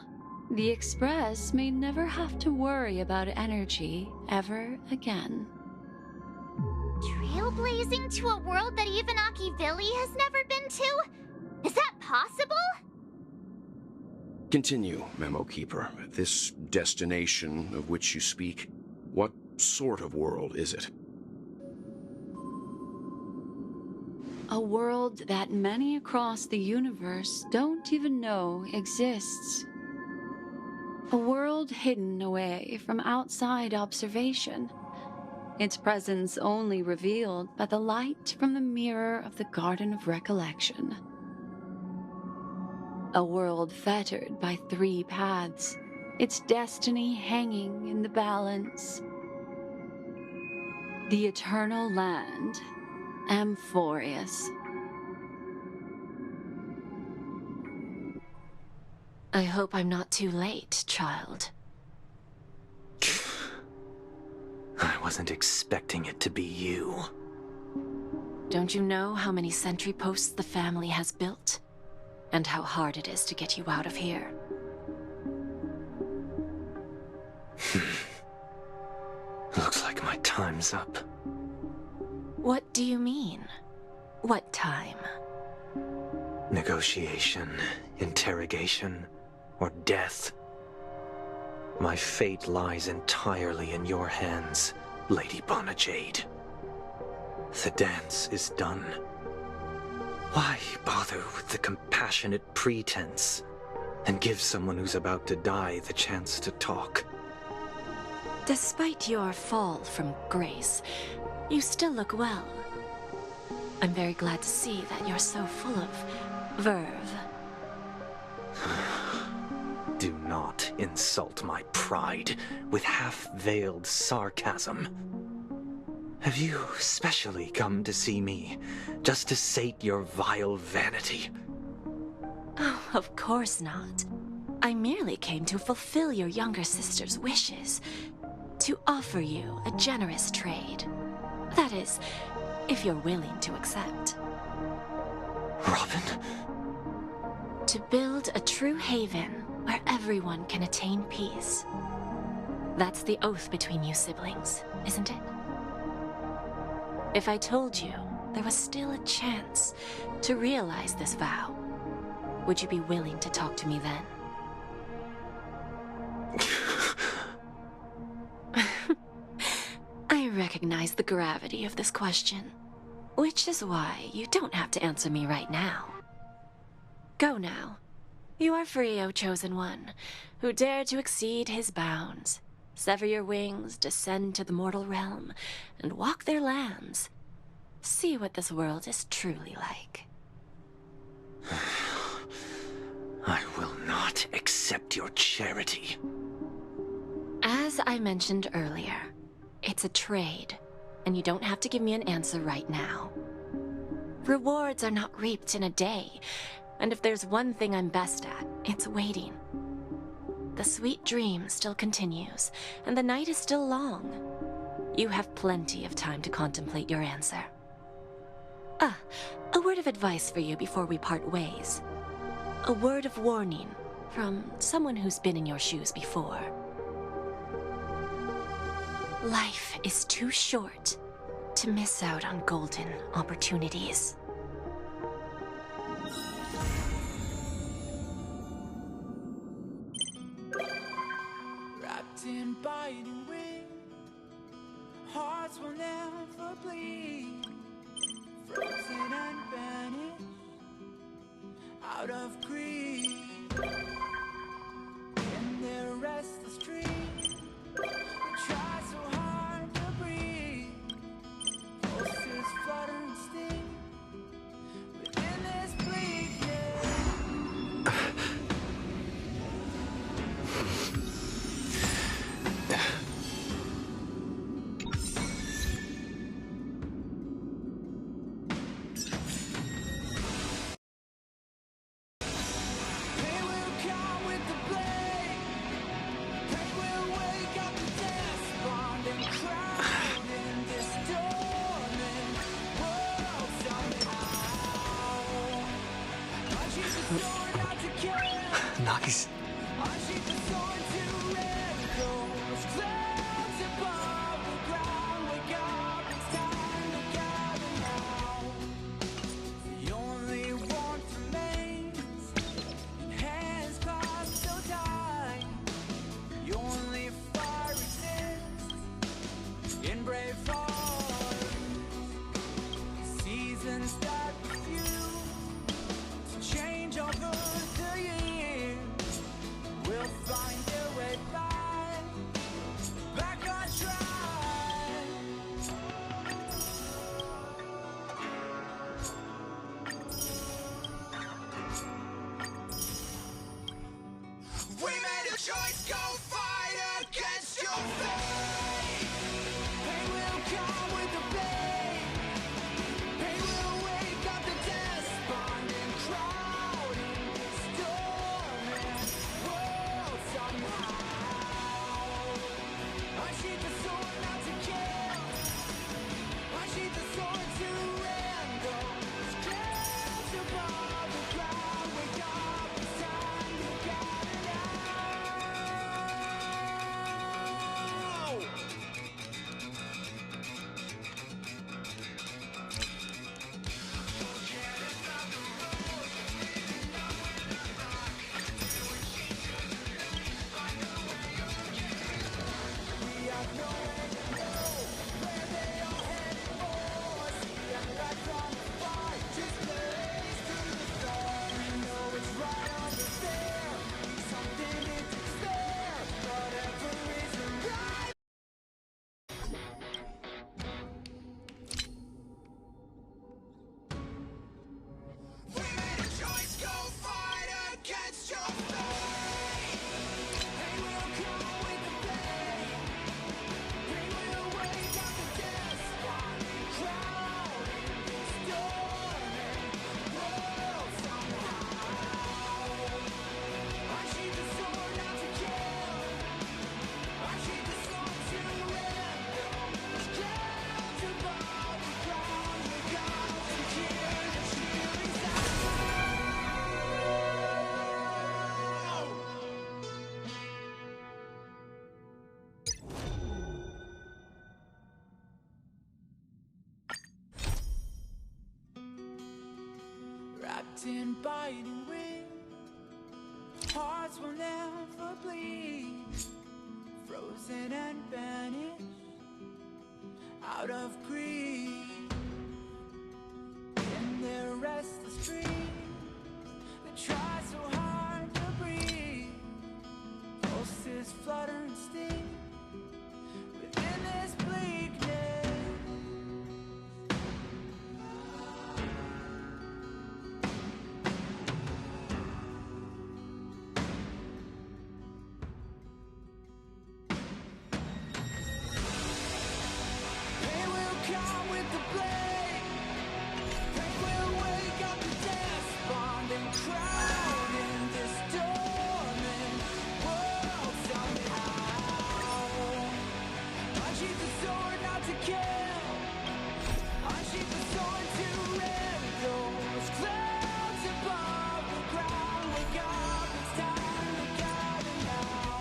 the Express may never have to worry about energy ever again. Trailblazing to a world that even Akivili has never been to? Is that possible? Continue, Memo Keeper. This destination of which you speak, what sort of world is it? A world that many across the universe don't even know exists. A world hidden away from outside observation. Its presence only revealed by the light from the mirror of the Garden of Recollection. A world fettered by 3 paths, its destiny hanging in the balance. The Eternal Land, Amphorius. I hope I'm not too late, child. I wasn't expecting it to be you. Don't you know how many sentry posts the family has built? And how hard it is to get you out of here? Looks like my time's up. What do you mean? What time? Negotiation, interrogation, or death. My fate lies entirely in your hands, Lady Bonajade. The dance is done. Why bother with the compassionate pretense and give someone who's about to die the chance to talk? Despite your fall from grace, you still look well. I'm very glad to see that you're so full of verve. Do not insult my pride with half-veiled sarcasm. Have you specially come to see me, just to sate your vile vanity? Oh, of course not. I merely came to fulfill your younger sister's wishes. To offer you a generous trade. That is, if you're willing to accept. Robin? To build a true haven where everyone can attain peace. That's the oath between you siblings, isn't it? If I told you there was still a chance to realize this vow, would you be willing to talk to me then? I recognize the gravity of this question, which is why you don't have to answer me right now. Go now. You are free, O Chosen One, who dare to exceed his bounds. Sever your wings, descend to the mortal realm, and walk their lands. See what this world is truly like. I will not accept your charity. As I mentioned earlier, it's a trade, and you don't have to give me an answer right now. Rewards are not reaped in a day, and if there's one thing I'm best at, it's waiting. The sweet dream still continues, and the night is still long. You have plenty of time to contemplate your answer. A word of advice for you before we part ways. A word of warning from someone who's been in your shoes before. Life is too short to miss out on golden opportunities. Wrapped in biting wind, hearts will never bleed. Frozen and banished out of greed. In their restless dream, we try so hard to breathe. Pulses flutter and sting within this bleak air. Unsheath the sword to red goes clouds above the ground. Wake up, it's time to gather now. The only warmth remains in hands clasped so tight. The only fire exists in brave hearts. Seasons that refuse to change over the years will find their way back on track. We made a choice, go fight against your fate. Pain will come with the pain. Pain will wake up the despondent crowd in this storming world somehow. Unsheath the sword not to kill. Unsheath the sword to handle. Clouds above the ground. Wake up, it's time to gather now. Wrapped in biting wind, hearts will never bleed. Frozen and banished out of greed. In their restless dreams, they try so hard to breathe. Pulses flutter and sting within this bleakness. Pain will come with the blade. Pain will wake up the despondent crowd in this storming world somehow. Unsheath the sword not to kill. Unsheath the sword to rend those clouds above the ground. Wake up, it's time to gather now.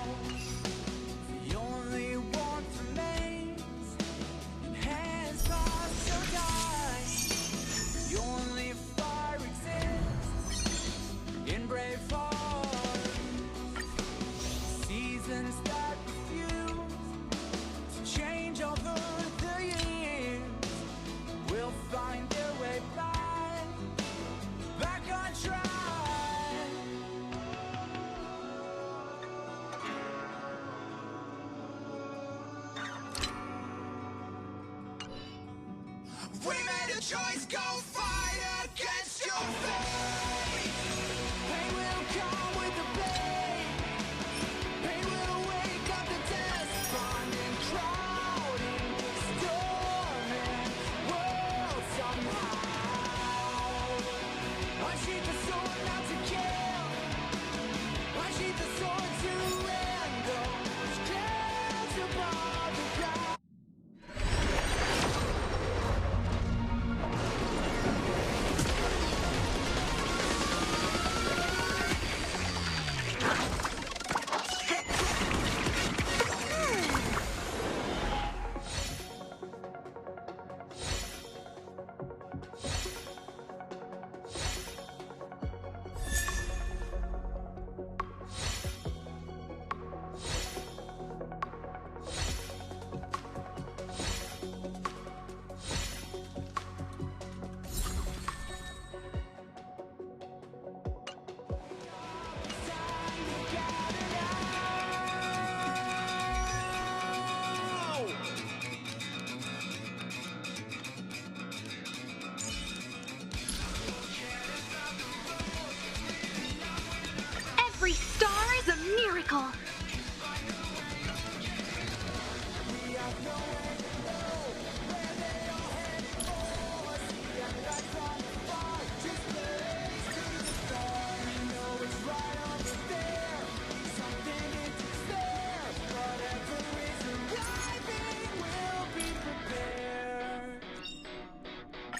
The only warmth remains in hands lost so tight. The only fire exists in brave hearts. Seasons that refuse to change over the years will find their way back on track. We made a choice, go fight against your fate. Pain will come with the pain. Pain will wake up the despondent crowd in this storming world somehow. Unsheath the sword not to kill. Unsheath the sword to end those clouds above the ground.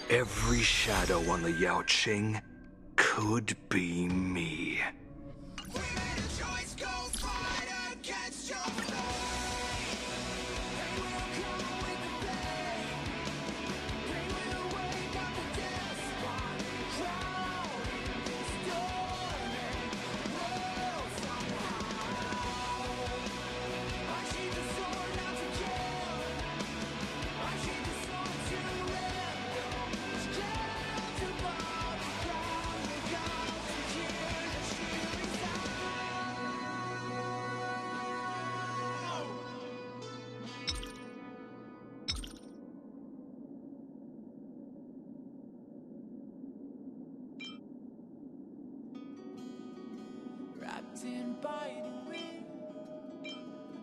Every shadow on the Yaoqing could be me. Wrapped in biting wind,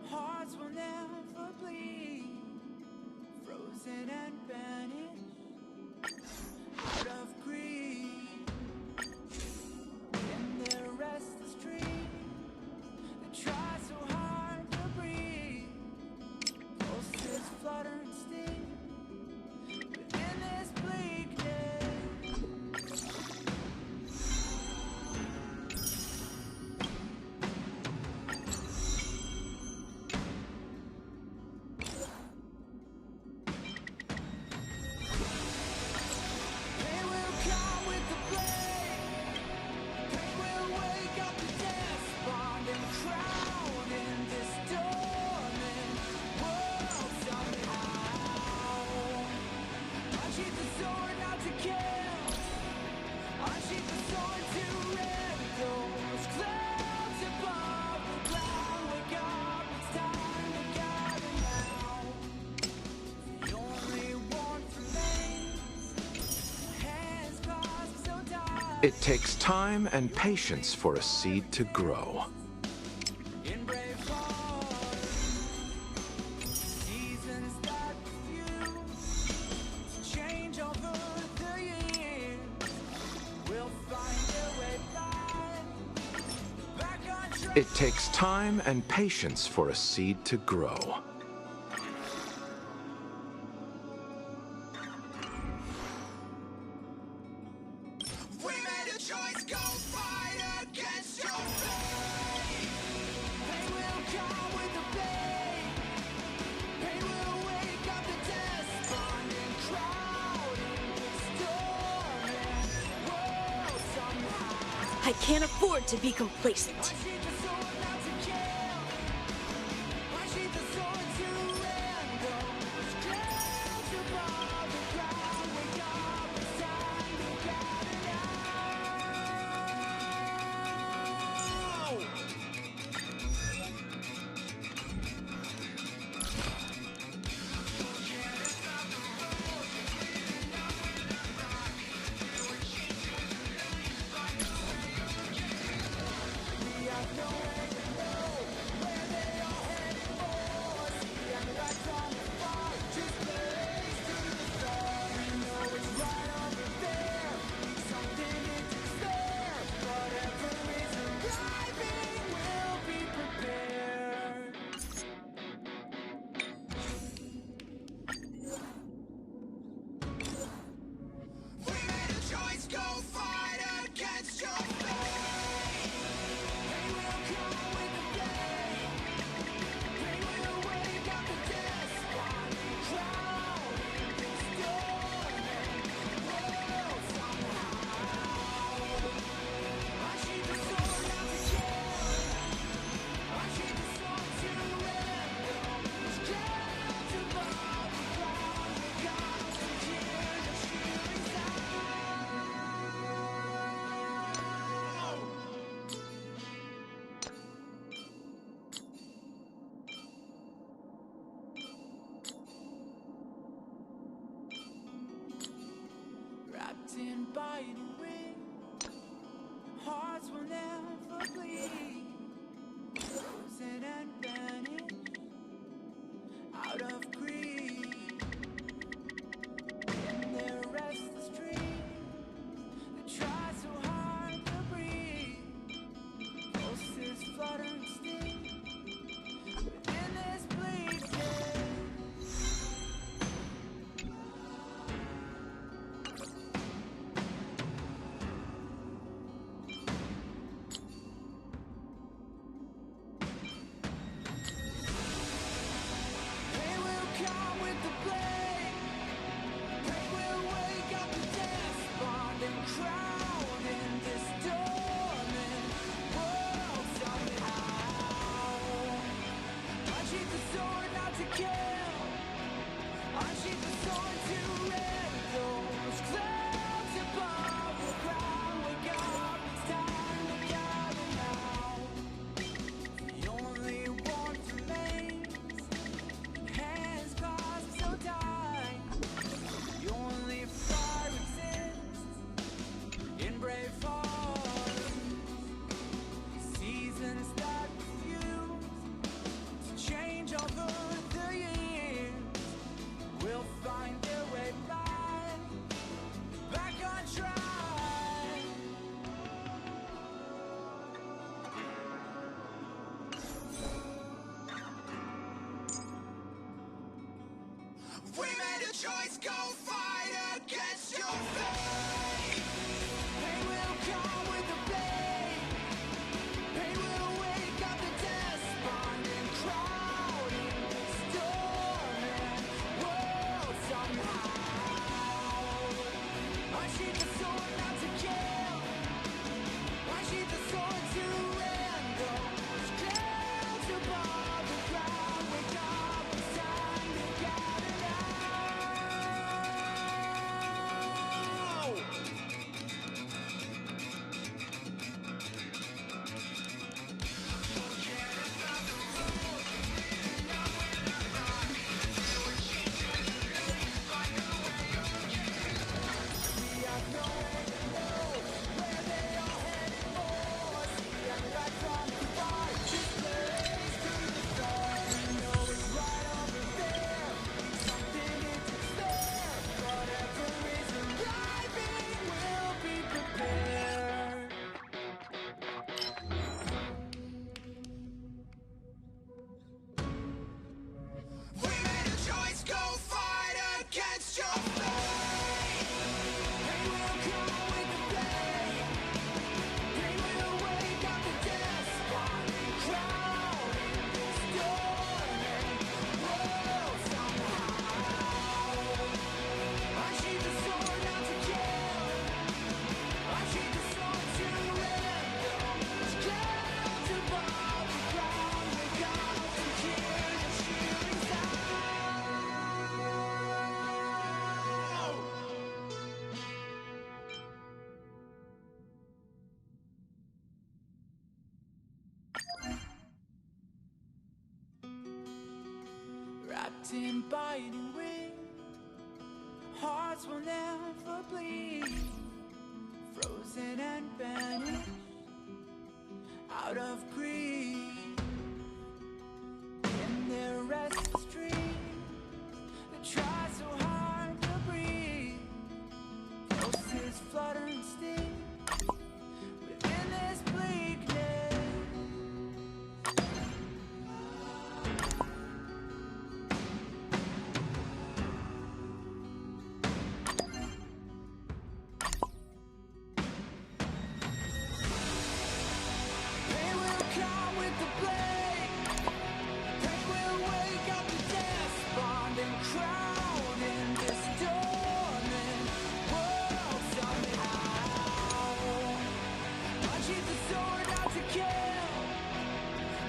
hearts will never bleed, frozen and banished out of greed. In their restless dreams, they try so hard to breathe. Pulses flutter and sting within this bleakness. It takes time and patience for a seed to grow. It takes time and patience for a seed to grow. I can't afford to be complacent. In biting wind, hearts will never bleed, frozen and banished out of greed. In their restless dreams, they try so hard to breathe. Pulses flutter and sting within this bleakness. to kill. Unsheath the sword to rend those clouds above the ground. Wake up, it's time to gather now. The only warmth remains in hands clasped so tight. The only fire exists in brave hearts. Seasons that refuse to change over the years will find their way back on track. We made a choice, go fight against your fate. Pain will come with the blade. Pain will wake up the despondent crowd in the storming world somehow. Unsheath the sword not to kill. Unsheath the sword to rend those clouds above the ground. Wake up, it's time to gather now. We made a choice, go fight against your fate. Pain will come with the blade. Pain will wake up the despondent crowd in this storming world somehow. Unsheath the sword not to kill. Unsheath the sword to rend those clouds above the ground. Wake up to hear the shooting sound. Wrapped in biting wind, hearts will never bleed. Frozen and vanished out of greed. In their restless dreams, they try so hard to breathe. Pulses flutter and sting within this bleakness. Pain will come with the blade. Pain will wake up the despondent crowd in this storming world somehow. Unsheath the sword not to kill.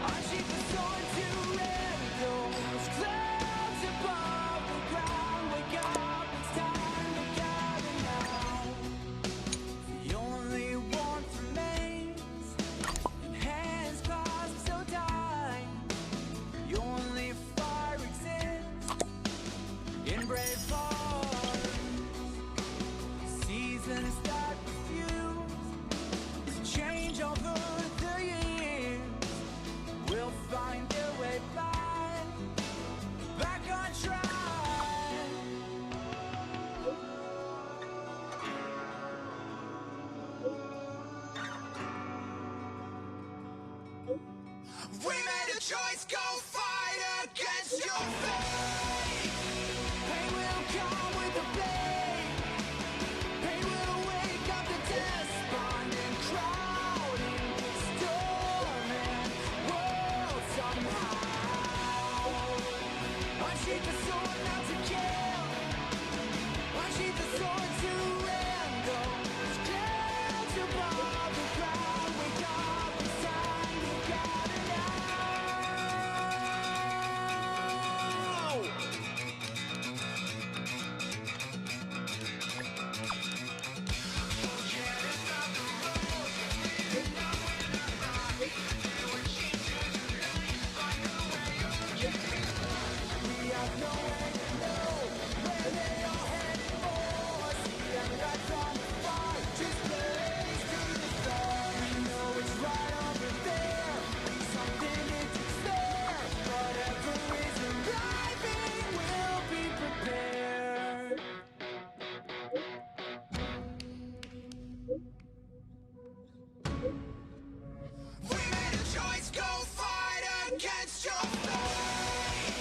Unsheath the sword to rend those clouds above the ground. Wake up, it's time to gather now. The only warmth remains in hands clasped so tight. The only fire exists in brave hearts. Seasons that refuse to change over the years will find their way back on track. We made a choice, go fight against your fate. Pain will come with the blade. Pain will wake up the despondent crowd in this storming world somehow. Unsheath the sword not to kill. Unsheath the sword to rend those clouds above the ground. Wake up, it's time to gather now. against your fate.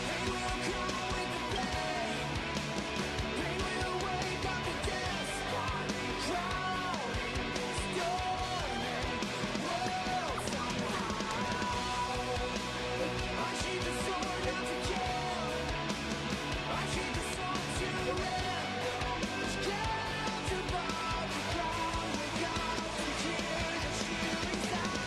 Pain will come with the pain. Pain will wake up the despondent crowd in this storming world somehow. Unsheathe the sword not to kill. Unsheathe the sword to end. It's clouds above the ground. Wake up to tears and shivering sound.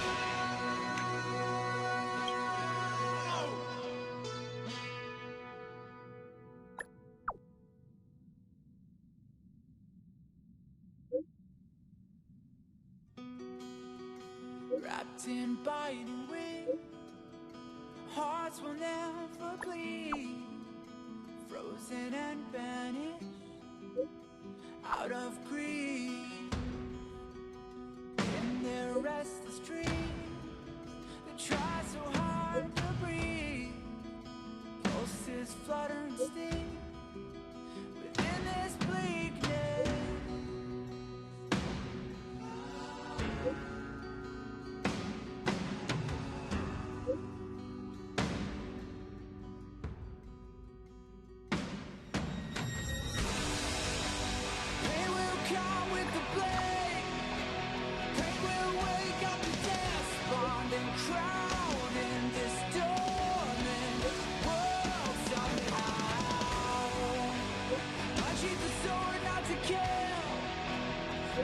Wrapped in biting wind, hearts will never bleed. Frozen and banished out of greed. In their restless dreams, they try so hard to breathe. Pulses flutter and sting within this bleakness. Pain will come with the blade. Pain will wake up the despondent crowd in this storming world somehow. Unsheathe the sword not to kill.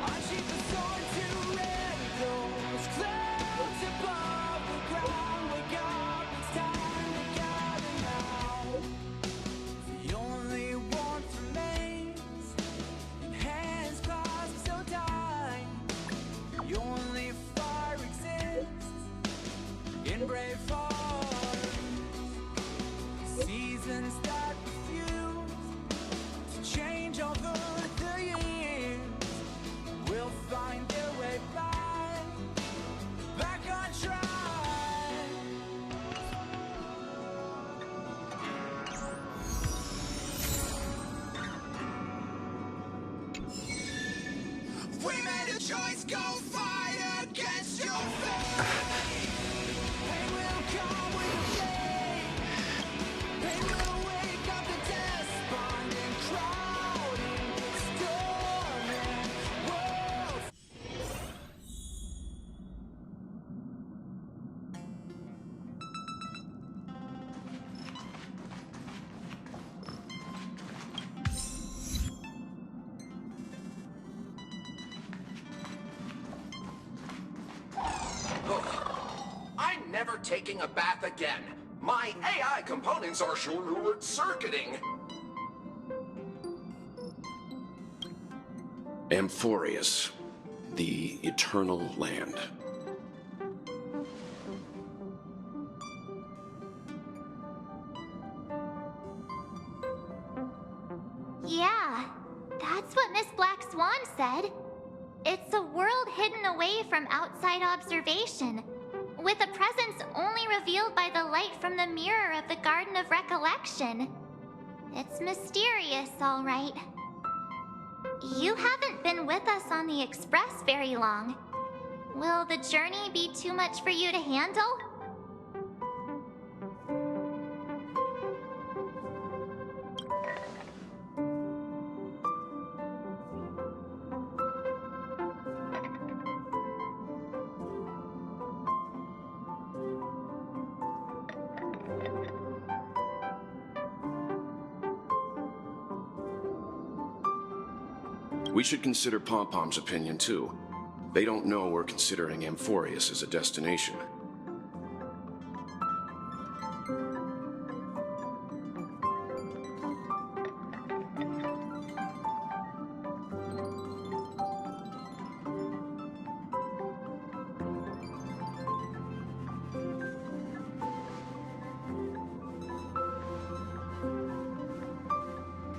Unsheathe the sword to rend those clouds above the ground. Wake up, it's time to gather now. The only warmth remains in hands clasped so tight. The only fire exists in brave hearts. Seasons that refuse to change over the years will find their way back on track. We made a choice, go fight against your fate. Pain will come with the flame. Pain will wake up the despondent crowd in this storming world. I'm never taking a bath again. My AI components are short-circuiting. Amphorius, the Eternal Land. Yeah, that's what Miss Black Swan said. It's a world hidden away from outside observation, with a presence only revealed by the light from the mirror of the Garden of Recollection. It's mysterious, all right. You haven't been with us on the Express very long. Will the journey be too much for you to handle? We should consider Pom-Pom's opinion, too. They don't know we're considering Amphorius as a destination.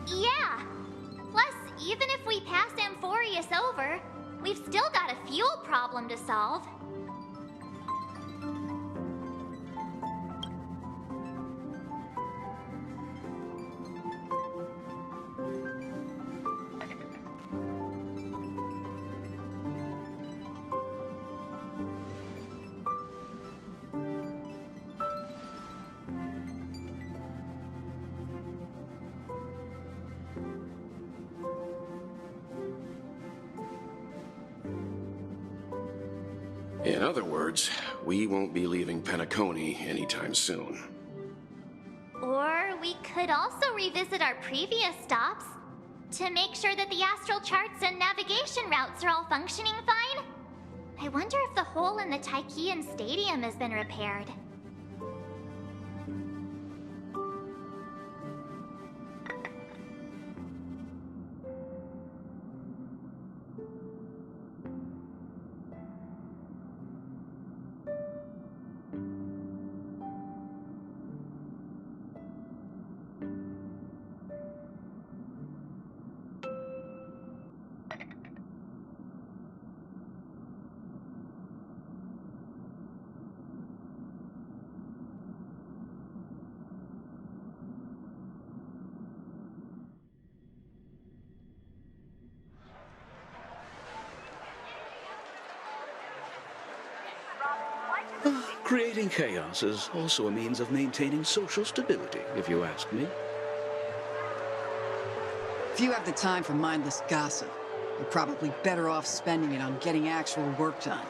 Yeah! Plus, even if we pass Amphorius over, we've still got a fuel problem to solve. In other words, we won't be leaving Penacony anytime soon. Or we could also revisit our previous stops to make sure that the astral charts and navigation routes are all functioning fine. I wonder if the hole in the Tychean Stadium has been repaired. Creating chaos is also a means of maintaining social stability, if you ask me. If you have the time for mindless gossip, you're probably better off spending it on getting actual work done.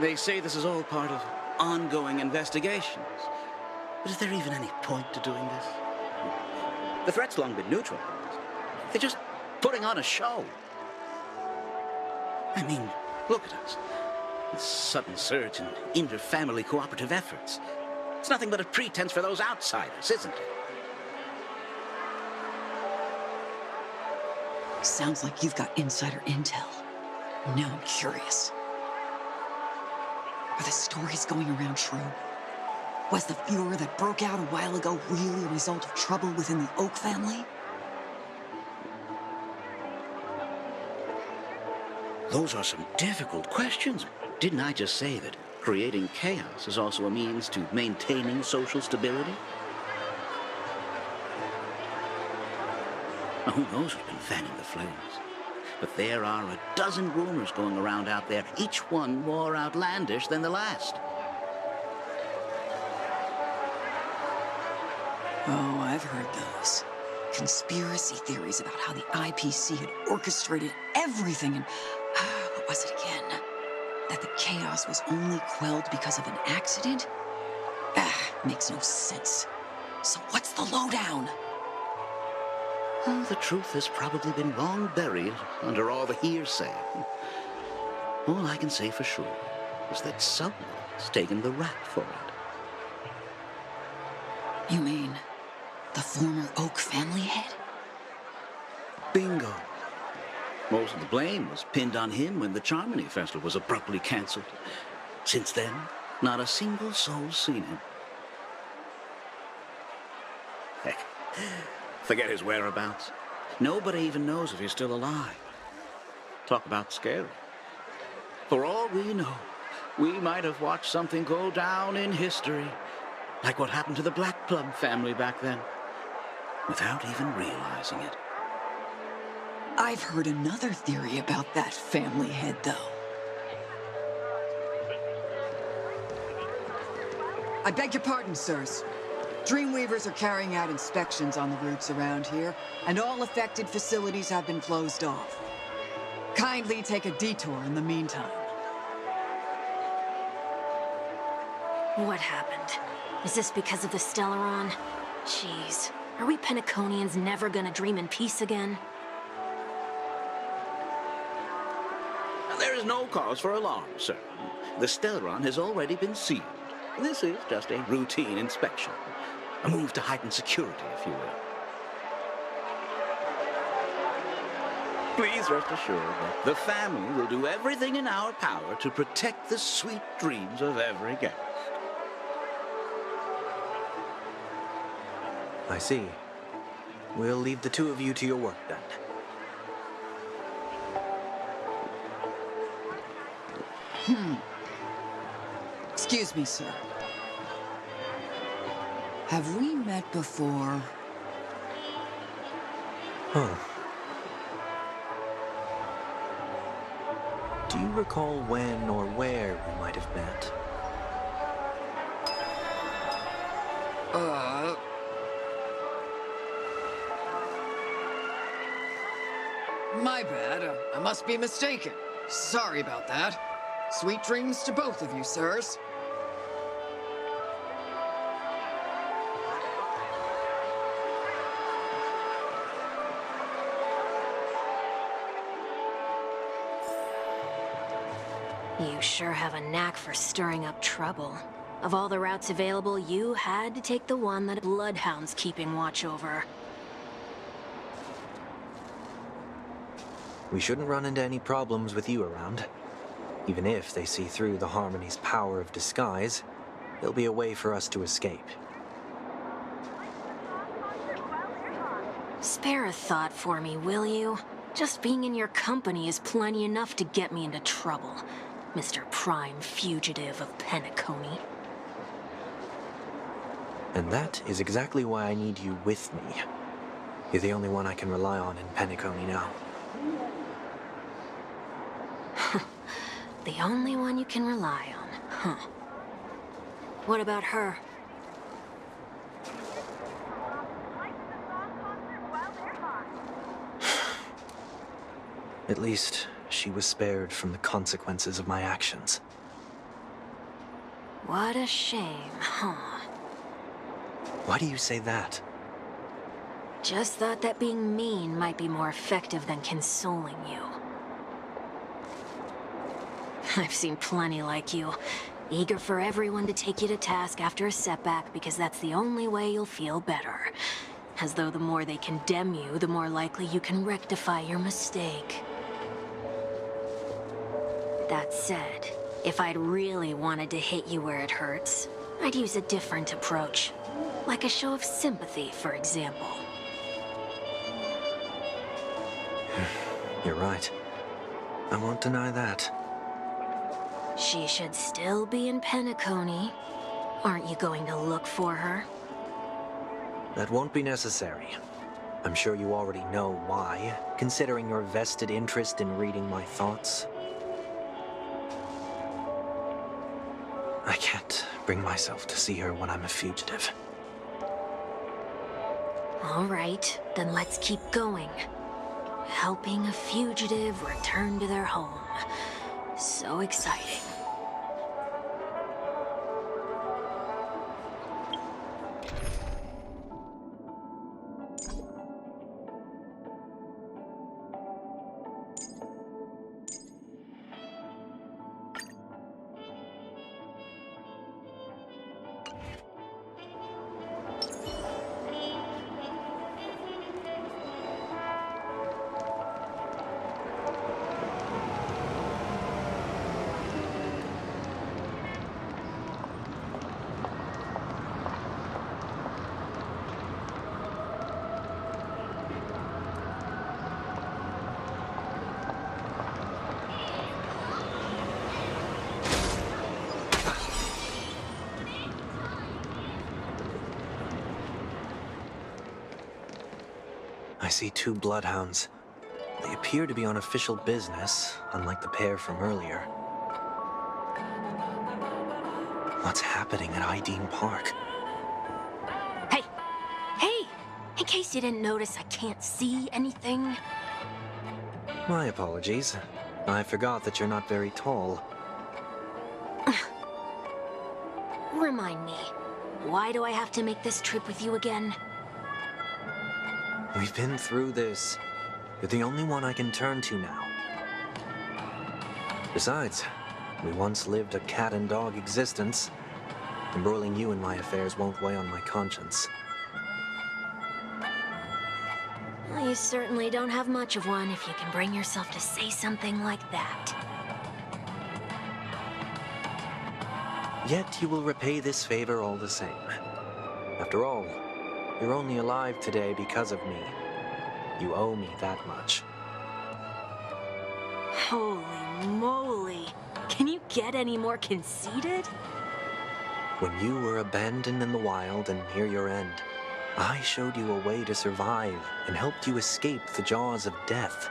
They say this is all part of ongoing investigations. But is there even any point to doing this? The threat's long been neutralized. They're just putting on a show. I mean, look at us. This sudden surge in inter-family cooperative efforts. It's nothing but a pretense for those outsiders, isn't it? Sounds like you've got insider intel. Now I'm curious. Are the stories going around true? Was the furor that broke out a while ago really a result of trouble within the Oak family? Those are some difficult questions. Didn't I just say that creating chaos is also a means to maintaining social stability? Now, who knows who's been fanning the flames? But there are a dozen rumors going around out there, each one more outlandish than the last. Oh, I've heard those. Conspiracy theories about how the IPC had orchestrated everything and... what was it again? That the chaos was only quelled because of an accident? Makes no sense. So what's the lowdown? Well, the truth has probably been long buried under all the hearsay. All I can say for sure is that someone's taken the rap for it. You mean the former Oak family head? Bingo. Most of the blame was pinned on him when the Charmony Festival was abruptly cancelled. Since then, not a single soul's seen him. Heck, forget his whereabouts. Nobody even knows if he's still alive. Talk about scary. For all we know, we might have watched something go down in history, like what happened to the Black Plum family back then, without even realizing it. I've heard another theory about that family head, though. I beg your pardon, sirs. Dreamweavers are carrying out inspections on the routes around here, and all affected facilities have been closed off. Kindly take a detour in the meantime. What happened? Is this because of the Stellaron? Jeez, are we Penaconians never gonna dream in peace again? There is no cause for alarm, sir. The Stellaron has already been sealed. This is just a routine inspection. A move to heighten security, if you will. Please rest assured that the family will do everything in our power to protect the sweet dreams of every guest. I see. We'll leave the two of you to your work then. Excuse me, sir. Have we met before? Huh. Do you recall when or where we might have met? my bad. I must be mistaken. Sorry about that. Sweet dreams to both of you, sirs. You sure have a knack for stirring up trouble. Of all the routes available, you had to take the one that Bloodhound's keeping watch over. We shouldn't run into any problems with you around. Even if they see through the Harmony's power of disguise, there'll be a way for us to escape. Spare a thought for me, will you? Just being in your company is plenty enough to get me into trouble, Mr. Prime Fugitive of Penacony. And that is exactly why I need you with me. You're the only one I can rely on in Penacony now. The only one you can rely on, huh? What about her? At least, she was spared from the consequences of my actions. What a shame, huh? Why do you say that? Just thought that being mean might be more effective than consoling you. I've seen plenty like you, eager for everyone to take you to task after a setback because that's the only way you'll feel better. As though the more they condemn you, the more likely you can rectify your mistake. That said, if I'd really wanted to hit you where it hurts, I'd use a different approach. Like a show of sympathy, for example. You're right. I won't deny that. She should still be in Penacony. Aren't you going to look for her? That won't be necessary. I'm sure you already know why, considering your vested interest in reading my thoughts. I can't bring myself to see her when I'm a fugitive. All right, then let's keep going. Helping a fugitive return to their home. So exciting. I see two bloodhounds. They appear to be on official business, unlike the pair from earlier. What's happening at Ideen Park? Hey! Hey! In case you didn't notice, I can't see anything. My apologies. I forgot that you're not very tall. Remind me, why do I have to make this trip with you again? We've been through this. You're the only one I can turn to now. Besides, we once lived a cat and dog existence. Embroiling you in my affairs won't weigh on my conscience. Well, you certainly don't have much of one if you can bring yourself to say something like that. Yet you will repay this favor all the same. After all, you're only alive today because of me. You owe me that much. Holy moly! Can you get any more conceited? When you were abandoned in the wild and near your end, I showed you a way to survive and helped you escape the jaws of death.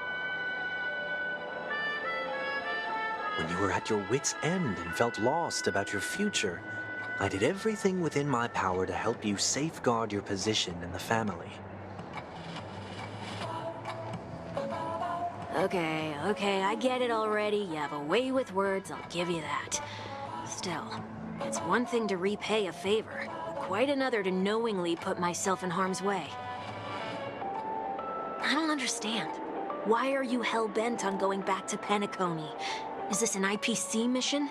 When you were at your wit's end and felt lost about your future, I did everything within my power to help you safeguard your position in the family. Okay, I get it already. You have a way with words, I'll give you that. Still, it's one thing to repay a favor, quite another to knowingly put myself in harm's way. I don't understand. Why are you hell-bent on going back to Penacony? Is this an IPC mission?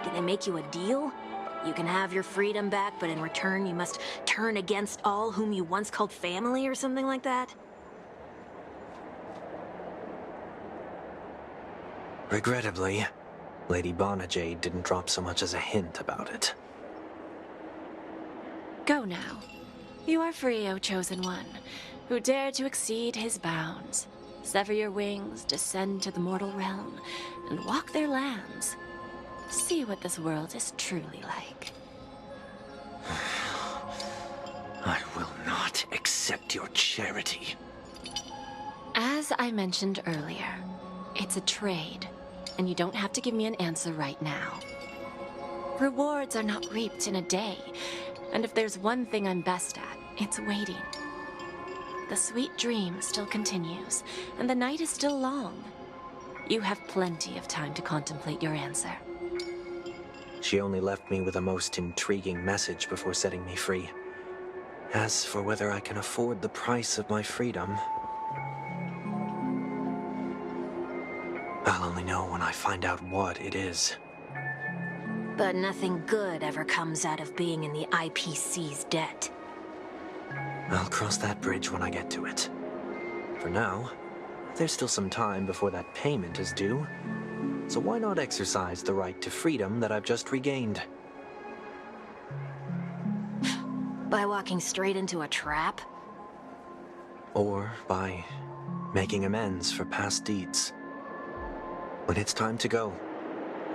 Did they make you a deal? You can have your freedom back, but in return you must turn against all whom you once called family or something like that? Regrettably, Lady Bonajade didn't drop so much as a hint about it. Go now. You are free, O Chosen One, who dare to exceed his bounds. Sever your wings, descend to the mortal realm, and walk their lands. See what this world is truly like. I will not accept your charity. As I mentioned earlier, it's a trade, and you don't have to give me an answer right now. Rewards are not reaped in a day, and if there's one thing I'm best at, it's waiting. The sweet dream still continues, and the night is still long. You have plenty of time to contemplate your answer. She only left me with a most intriguing message before setting me free. As for whether I can afford the price of my freedom, I'll only know when I find out what it is. But nothing good ever comes out of being in the IPC's debt. I'll cross that bridge when I get to it. For now, there's still some time before that payment is due. So why not exercise the right to freedom that I've just regained? By walking straight into a trap? Or by making amends for past deeds. When it's time to go,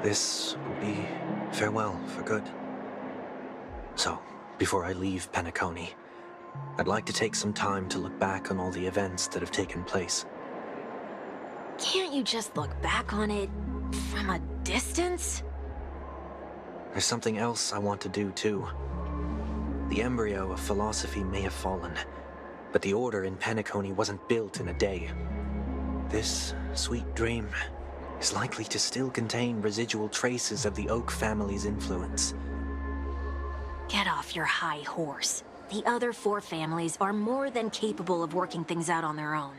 this will be farewell for good. So, before I leave Penacony, I'd like to take some time to look back on all the events that have taken place. Can't you just look back on it from a distance? There's something else I want to do, too. The embryo of philosophy may have fallen, but the order in Penacony wasn't built in a day. This sweet dream is likely to still contain residual traces of the Oak family's influence. Get off your high horse. The other 4 families are more than capable of working things out on their own.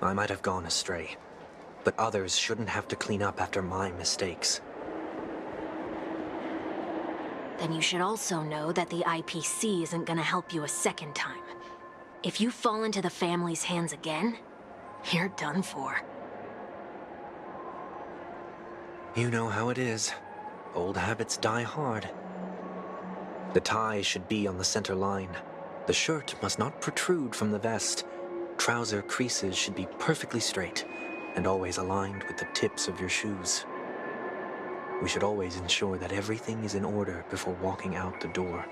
I might have gone astray, but others shouldn't have to clean up after my mistakes. Then you should also know that the IPC isn't gonna help you a second time. If you fall into the family's hands again, you're done for. You know how it is. Old habits die hard. The tie should be on the center line. The shirt must not protrude from the vest. Trouser creases should be perfectly straight, and always aligned with the tips of your shoes. We should always ensure that everything is in order before walking out the door.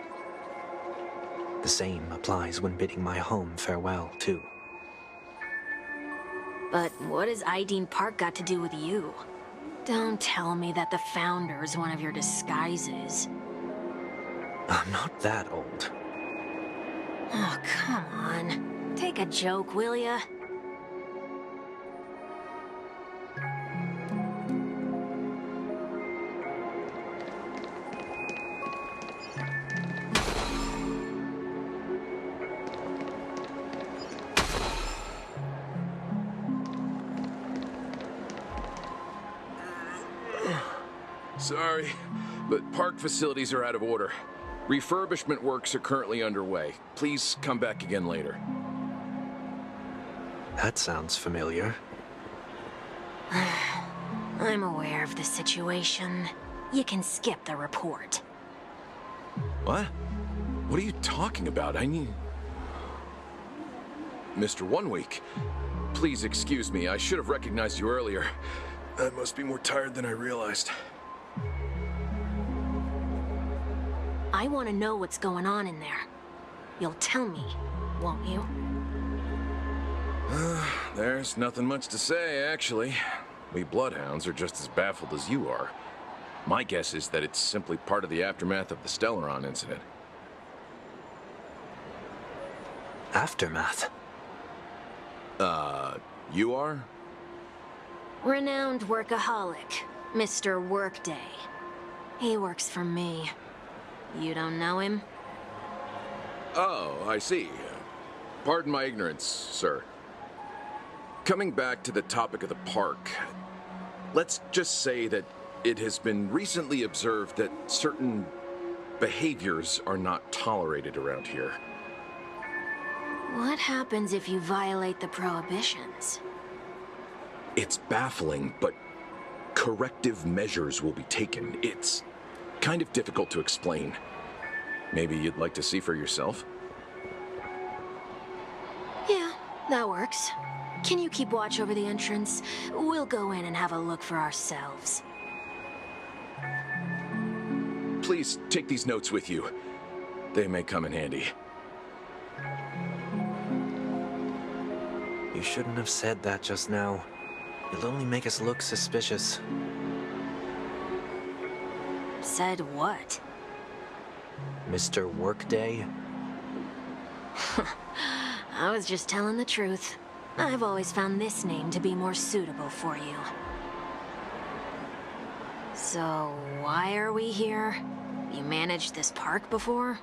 The same applies when bidding my home farewell, too. But what has Ideen Park got to do with you? Don't tell me that the Founder's one of your disguises. I'm not that old. Oh, come on. Take a joke, will ya? Sorry, but park facilities are out of order. Refurbishment works are currently underway. Please come back again later. That sounds familiar. I'm aware of the situation. You can skip the report. What? What are you talking about? I mean... Mr. One Week, please excuse me. I should have recognized you earlier. I must be more tired than I realized. I want to know what's going on in there. You'll tell me, won't you? There's nothing much to say, actually. We Bloodhounds are just as baffled as you are. My guess is that it's simply part of the aftermath of the Stellaron incident. Aftermath? You are? Renowned workaholic, Mr. Workday. He works for me. You don't know him? Oh, I see. Pardon my ignorance, sir. Coming back to the topic of the park, let's just say that it has been recently observed that certain behaviors are not tolerated around here. What happens if you violate the prohibitions? It's baffling, but corrective measures will be taken. It's kind of difficult to explain. Maybe you'd like to see for yourself? Yeah, that works. Can you keep watch over the entrance? We'll go in and have a look for ourselves. Please take these notes with you. They may come in handy. You shouldn't have said that just now. It'll only make us look suspicious. Said what? Mr. Workday? I was just telling the truth. I've always found this name to be more suitable for you. So, why are we here? You managed this park before?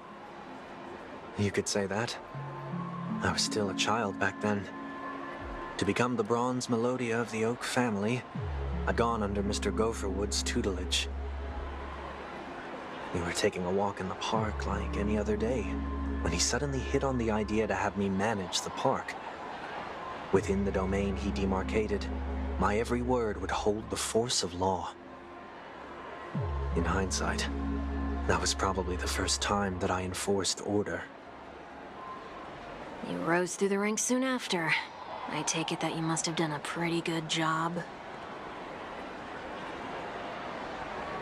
You could say that. I was still a child back then. To become the bronze Melodia of the Oak family, I'd gone under Mr. Gopherwood's tutelage. We were taking a walk in the park like any other day, when he suddenly hit on the idea to have me manage the park. Within the domain he demarcated, my every word would hold the force of law. In hindsight, that was probably the first time that I enforced order. You rose through the ranks soon after. I take it that you must have done a pretty good job.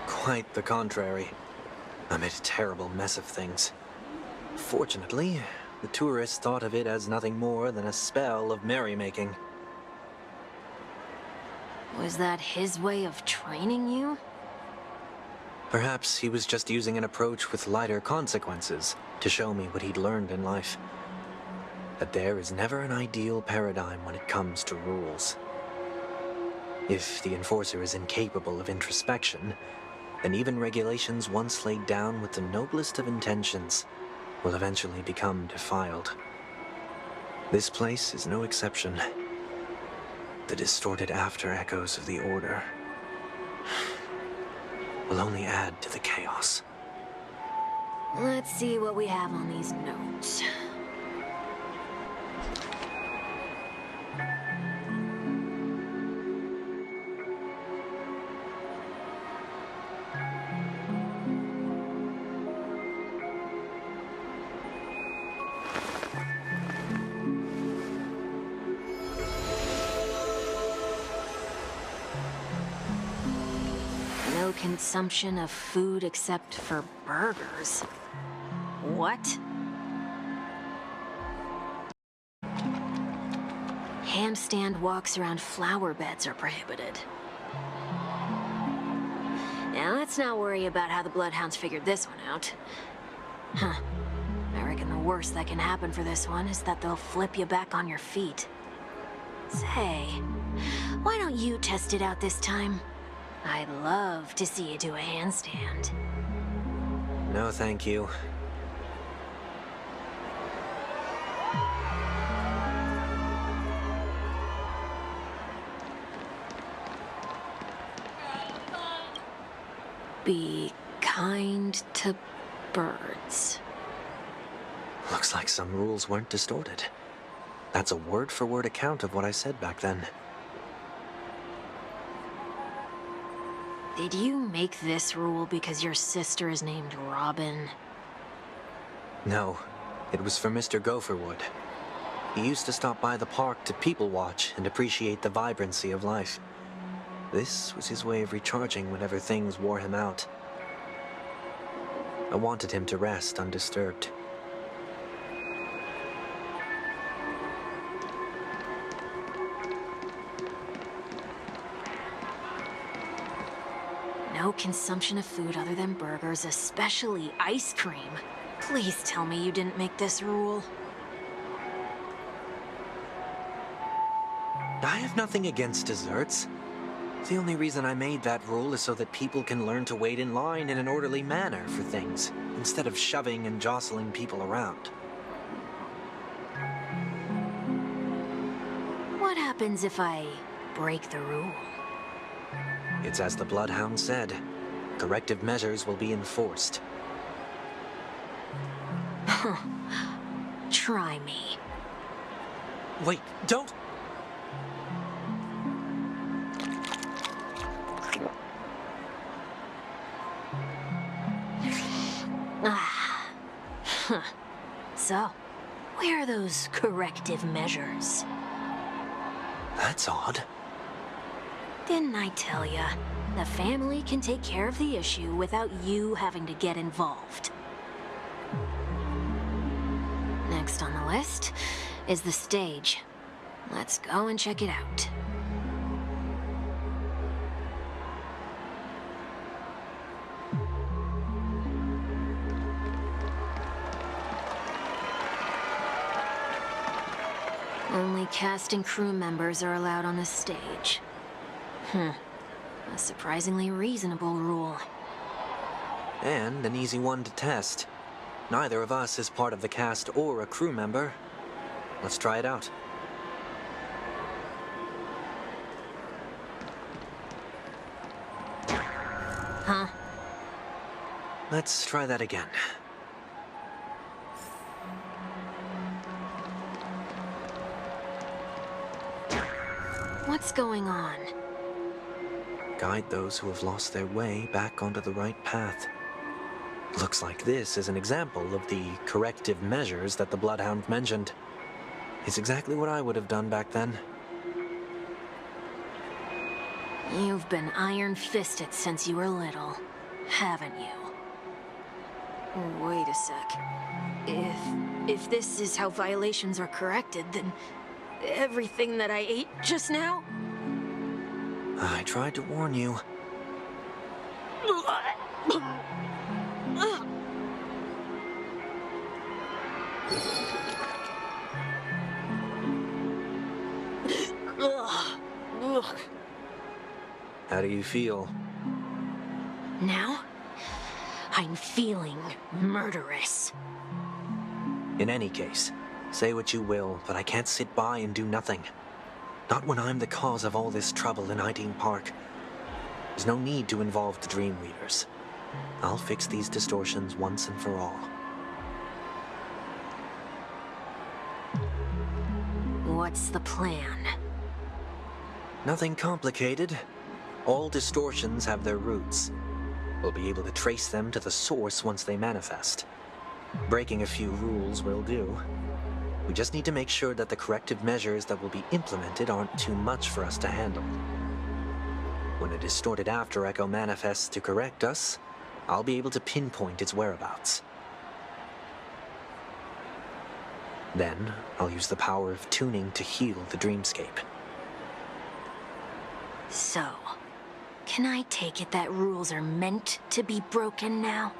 Quite the contrary. I made a terrible mess of things. Fortunately, the tourists thought of it as nothing more than a spell of merrymaking. Was that his way of training you? Perhaps he was just using an approach with lighter consequences to show me what he'd learned in life. That there is never an ideal paradigm when it comes to rules. If the enforcer is incapable of introspection, then even regulations once laid down with the noblest of intentions will eventually become defiled. This place is no exception. The distorted after echoes of the Order will only add to the chaos. Let's see what we have on these notes. No consumption of food except for burgers. What? Handstand walks around flower beds are prohibited. Now let's not worry about how the Bloodhounds figured this one out. Huh. I reckon the worst that can happen for this one is that they'll flip you back on your feet. Say, why don't you test it out this time? I'd love to see you do a handstand. No, thank you. Be kind to birds. Looks like some rules weren't distorted. That's a word-for-word account of what I said back then. Did you make this rule because your sister is named Robin? No, it was for Mr. Gopherwood. He used to stop by the park to people watch and appreciate the vibrancy of life. This was his way of recharging whenever things wore him out. I wanted him to rest undisturbed. No consumption of food other than burgers, especially ice cream. Please tell me you didn't make this rule. I have nothing against desserts. The only reason I made that rule is so that people can learn to wait in line in an orderly manner for things, instead of shoving and jostling people around. What happens if I break the rule? It's as the Bloodhound said. Corrective measures will be enforced. Try me. Wait, don't! So, where are those corrective measures? That's odd. Didn't I tell ya? The family can take care of the issue without you having to get involved. Next on the list is the stage. Let's go and check it out. Only cast and crew members are allowed on the stage. A surprisingly reasonable rule. And an easy one to test. Neither of us is part of the cast or a crew member. Let's try it out. Huh? Let's try that again. What's going on? Guide those who have lost their way back onto the right path. Looks like this is an example of the corrective measures that the Bloodhound mentioned. It's exactly what I would have done back then. You've been iron-fisted since you were little, haven't you? Wait a sec. If this is how violations are corrected, then everything that I ate just now? I tried to warn you. How do you feel? Now, I'm feeling murderous. In any case, say what you will, but I can't sit by and do nothing. Not when I'm the cause of all this trouble in Ideen Park. There's no need to involve the Dream Weavers. I'll fix these distortions once and for all. What's the plan? Nothing complicated. All distortions have their roots. We'll be able to trace them to the source once they manifest. Breaking a few rules will do. We just need to make sure that the corrective measures that will be implemented aren't too much for us to handle. When a distorted after echo manifests to correct us, I'll be able to pinpoint its whereabouts. Then, I'll use the power of tuning to heal the dreamscape. So, can I take it that rules are meant to be broken now?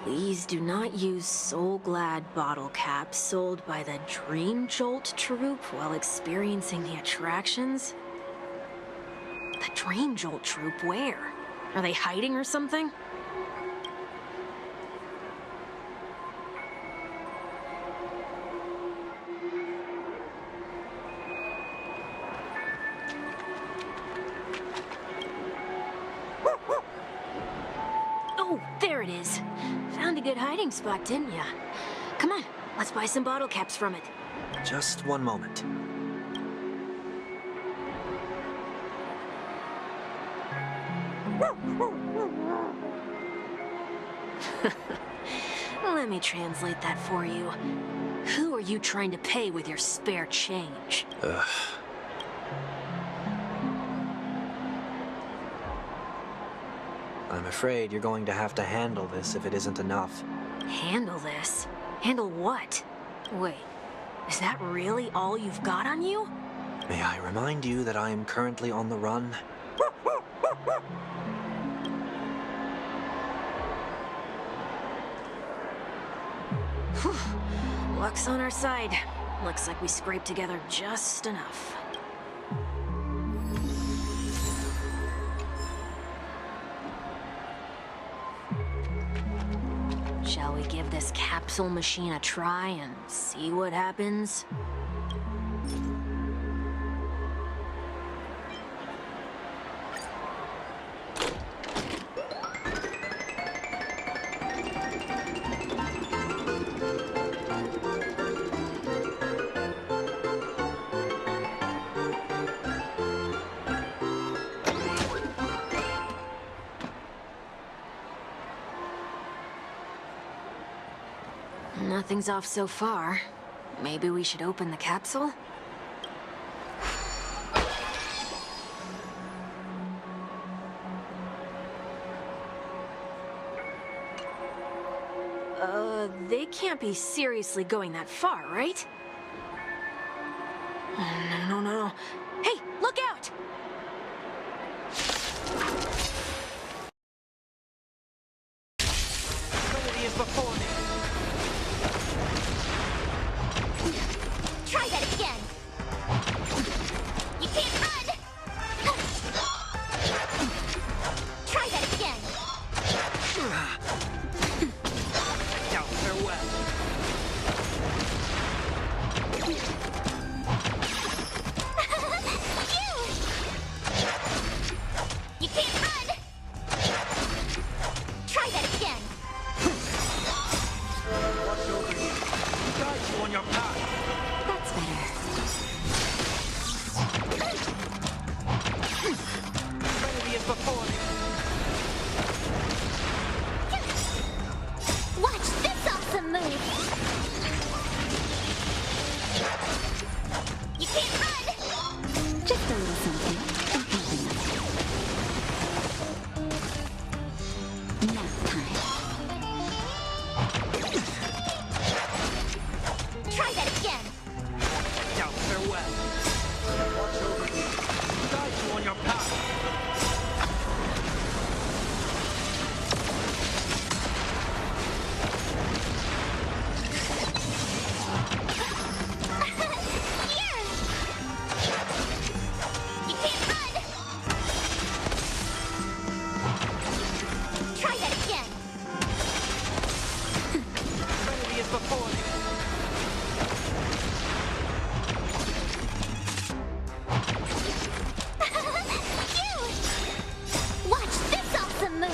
Please do not use Soul Glad bottle caps sold by the Dream Jolt troupe while experiencing the attractions. The Dream Jolt troupe, where? Are they hiding or something? Oh, there it is. Found a good hiding spot, didn't ya? Come on, let's buy some bottle caps from it. Just one moment. Let me translate that for you. Who are you trying to pay with your spare change? I'm afraid you're going to have to handle this if it isn't enough. Handle this? Handle what? Wait, is that really all you've got on you? May I remind you that I am currently on the run? Luck's on our side. Looks like we scraped together just enough. Shall we give this capsule machine a try and see what happens? Nothing's off so far. Maybe we should open the capsule? They can't be seriously going that far, right? Oh, no. Hey, look out! Trinity is before me. Try that again. You can't run. Try that again. Now, farewell. You can't run. Try that again. Watch over you. Guide you on your path. That's better. Trinity is before me. Watch this awesome move. You can't run. Just a little something. Nap time. Try that again. Now, farewell. Watch over you. Guide you on your path. Here. You can't run. Try that again. Trinity is before me. Watch this awesome move.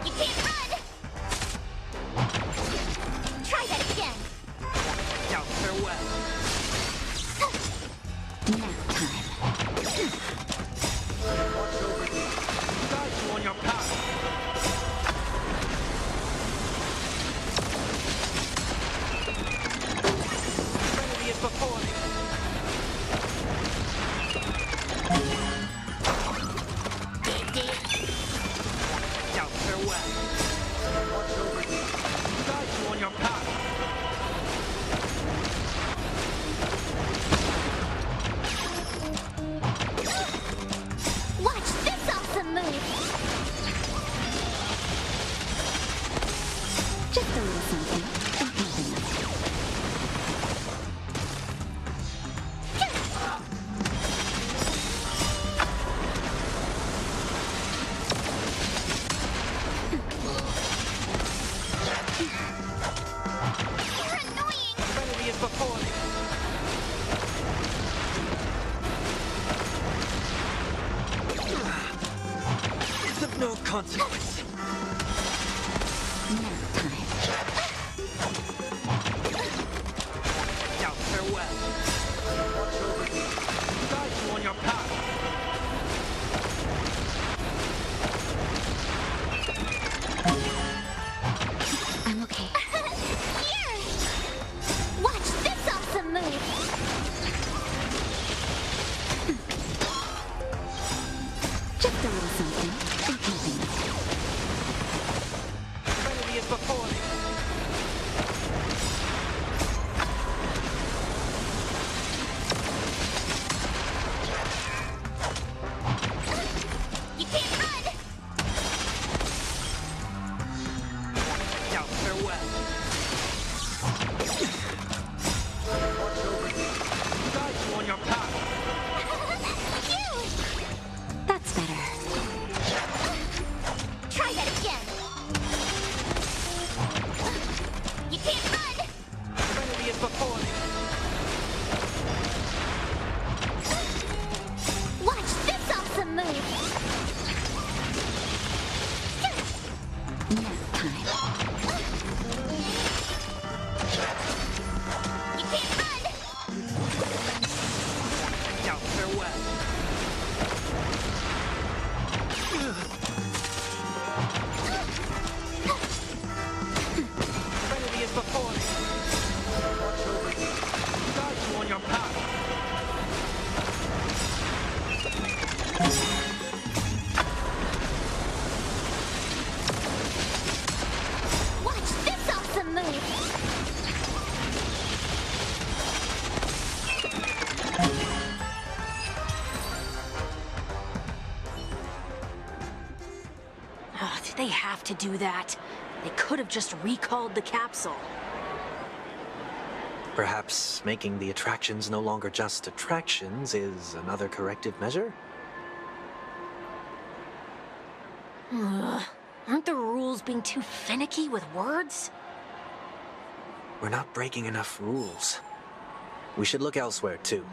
You can't run. Try that again. Now, farewell. Nap time. Watch over you. Guide you on your path. Trinity is before me. Now, farewell. Watch over you. Guide you on your path. Watch this awesome move. Just a little something. You're annoying. Trinity is before me. It's of no consequence. Nap time. Now, farewell. Watch over you. Guide you on your path. I'm okay. Here. Watch this awesome move. Just a little something. is before me. You can't run! Now, farewell. Watch over you. Guide you on your path. That's better. Try that again. You can't run! Serenity is before me. Watch this awesome move! Nap time. You can't run! Now, farewell. Serenity is before me. Watch over you. Guide you on your path. Watch this awesome move! Oh, did they have to do that? They could have just recalled the capsule. Perhaps making the attractions no longer just attractions is another corrective measure? Ugh. Aren't the rules being too finicky with words? We're not breaking enough rules. We should look elsewhere, too.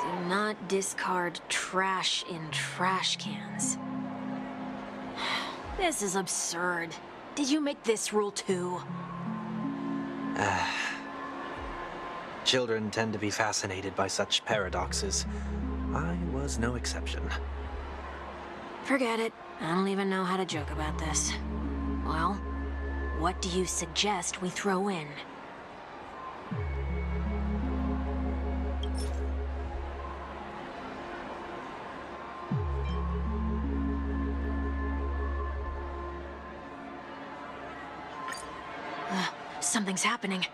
Do not discard trash in trash cans. This is absurd. Did you make this rule too? Children tend to be fascinated by such paradoxes. I was no exception. Forget it. I don't even know how to joke about this. Well, what do you suggest we throw in? Something's happening.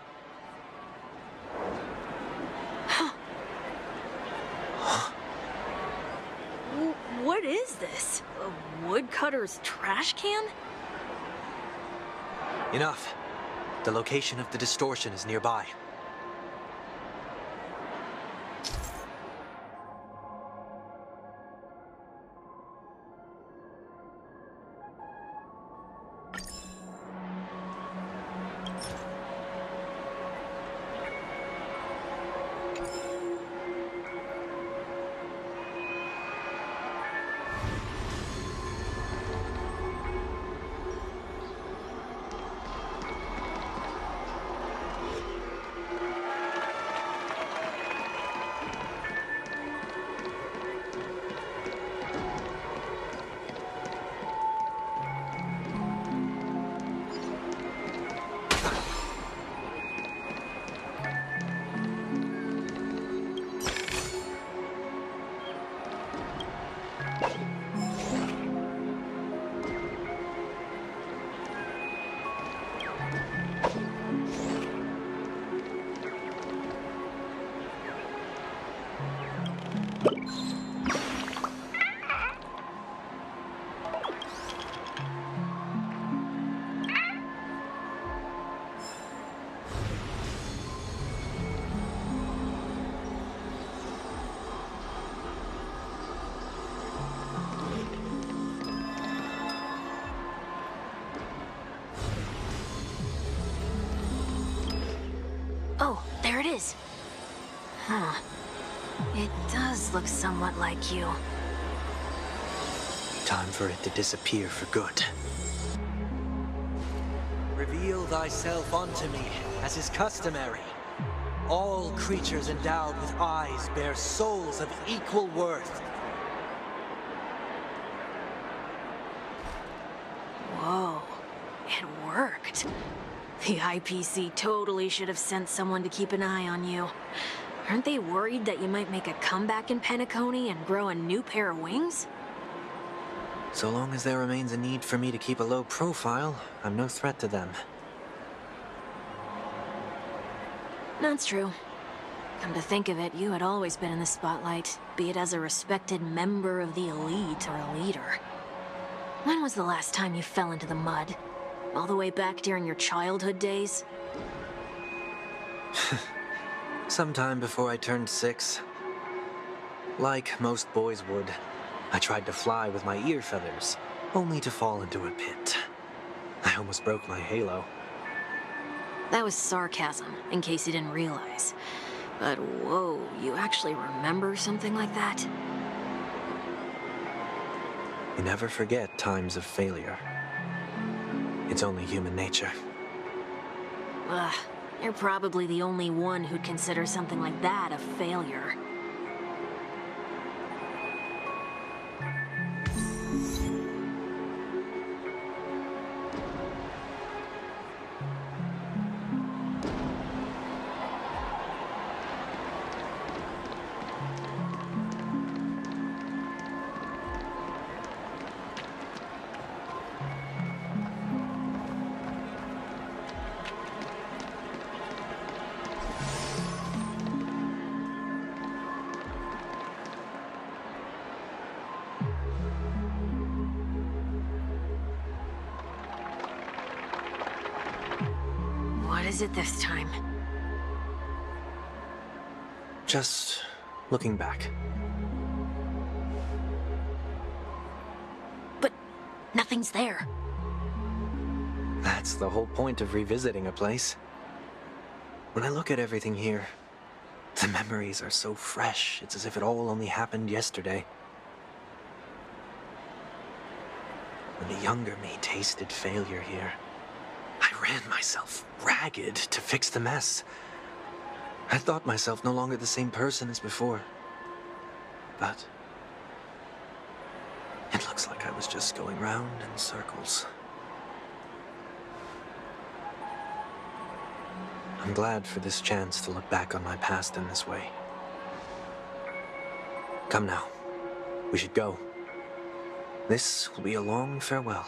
What is this? A woodcutter's trash can? Enough. The location of the distortion is nearby. is. Huh. It does look somewhat like you. Time for it to disappear for good. Reveal thyself unto me, as is customary. All creatures endowed with eyes bear souls of equal worth. Whoa. It worked. The IPC totally should have sent someone to keep an eye on you. Aren't they worried that you might make a comeback in Penacony and grow a new pair of wings? So long as there remains a need for me to keep a low profile, I'm no threat to them. That's true. Come to think of it, you had always been in the spotlight, be it as a respected member of the elite or a leader. When was the last time you fell into the mud? All the way back during your childhood days? Sometime before I turned 6. Like most boys would, I tried to fly with my ear feathers, only to fall into a pit. I almost broke my halo. That was sarcasm, in case you didn't realize. But whoa, you actually remember something like that? You never forget times of failure. It's only human nature. Ugh, you're probably the only one who'd consider something like that a failure. What is it this time? Just looking back. But nothing's there. That's the whole point of revisiting a place. When I look at everything here, the memories are so fresh, it's as if it all only happened yesterday. When the younger me tasted failure here, I ran myself ragged to fix the mess. I thought myself no longer the same person as before. But it looks like I was just going round in circles. I'm glad for this chance to look back on my past in this way. Come now, we should go. This will be a long farewell.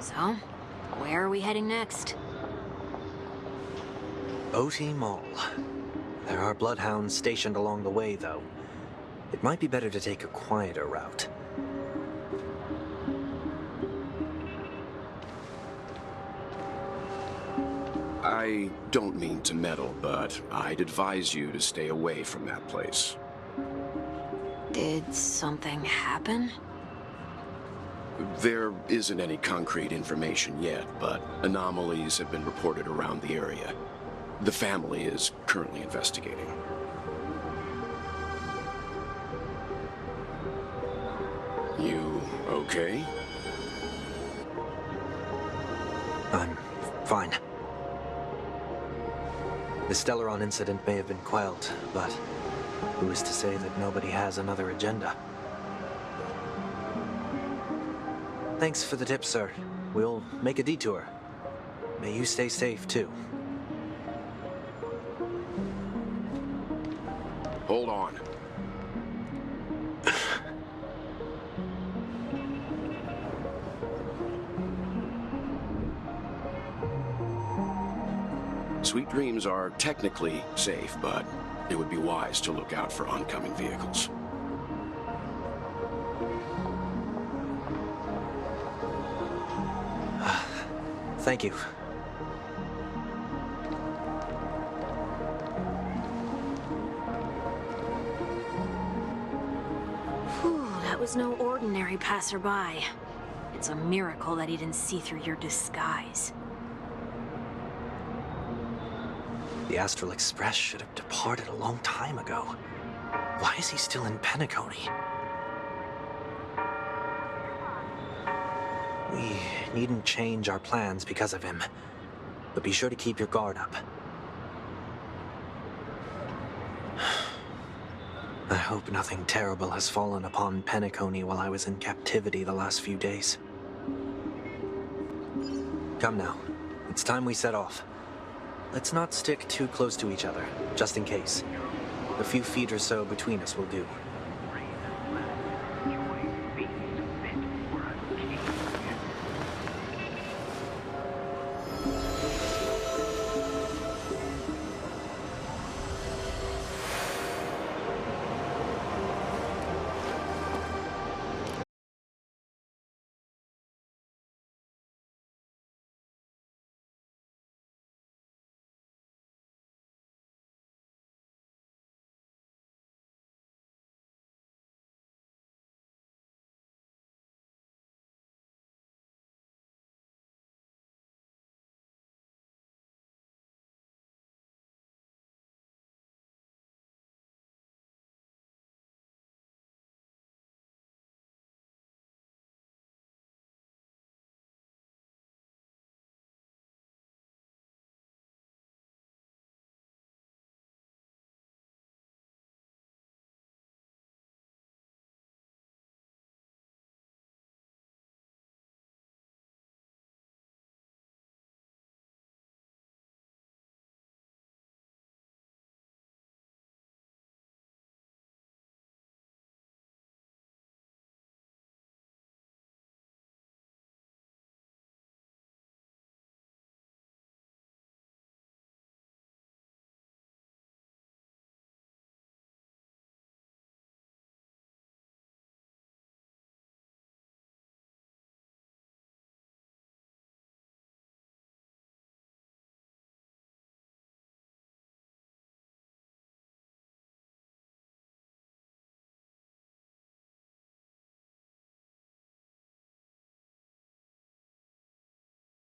So, where are we heading next? OT Mall. There are bloodhounds stationed along the way, though. It might be better to take a quieter route. I don't mean to meddle, but I'd advise you to stay away from that place. Did something happen? There isn't any concrete information yet, but anomalies have been reported around the area. The family is currently investigating. You okay? I'm fine. The Stellaron incident may have been quelled, but who is to say that nobody has another agenda? Thanks for the tip, sir. We'll make a detour. May you stay safe, too. Hold on. Sweet Dreams are technically safe, but it would be wise to look out for oncoming vehicles. Thank you. Whew, that was no ordinary passerby. It's a miracle that he didn't see through your disguise. The Astral Express should have departed a long time ago. Why is he still in Penacony? We needn't change our plans because of him, but be sure to keep your guard up. I hope nothing terrible has fallen upon Penacony while I was in captivity the last few days. Come now, it's time we set off. Let's not stick too close to each other, just in case. A few feet or so between us will do.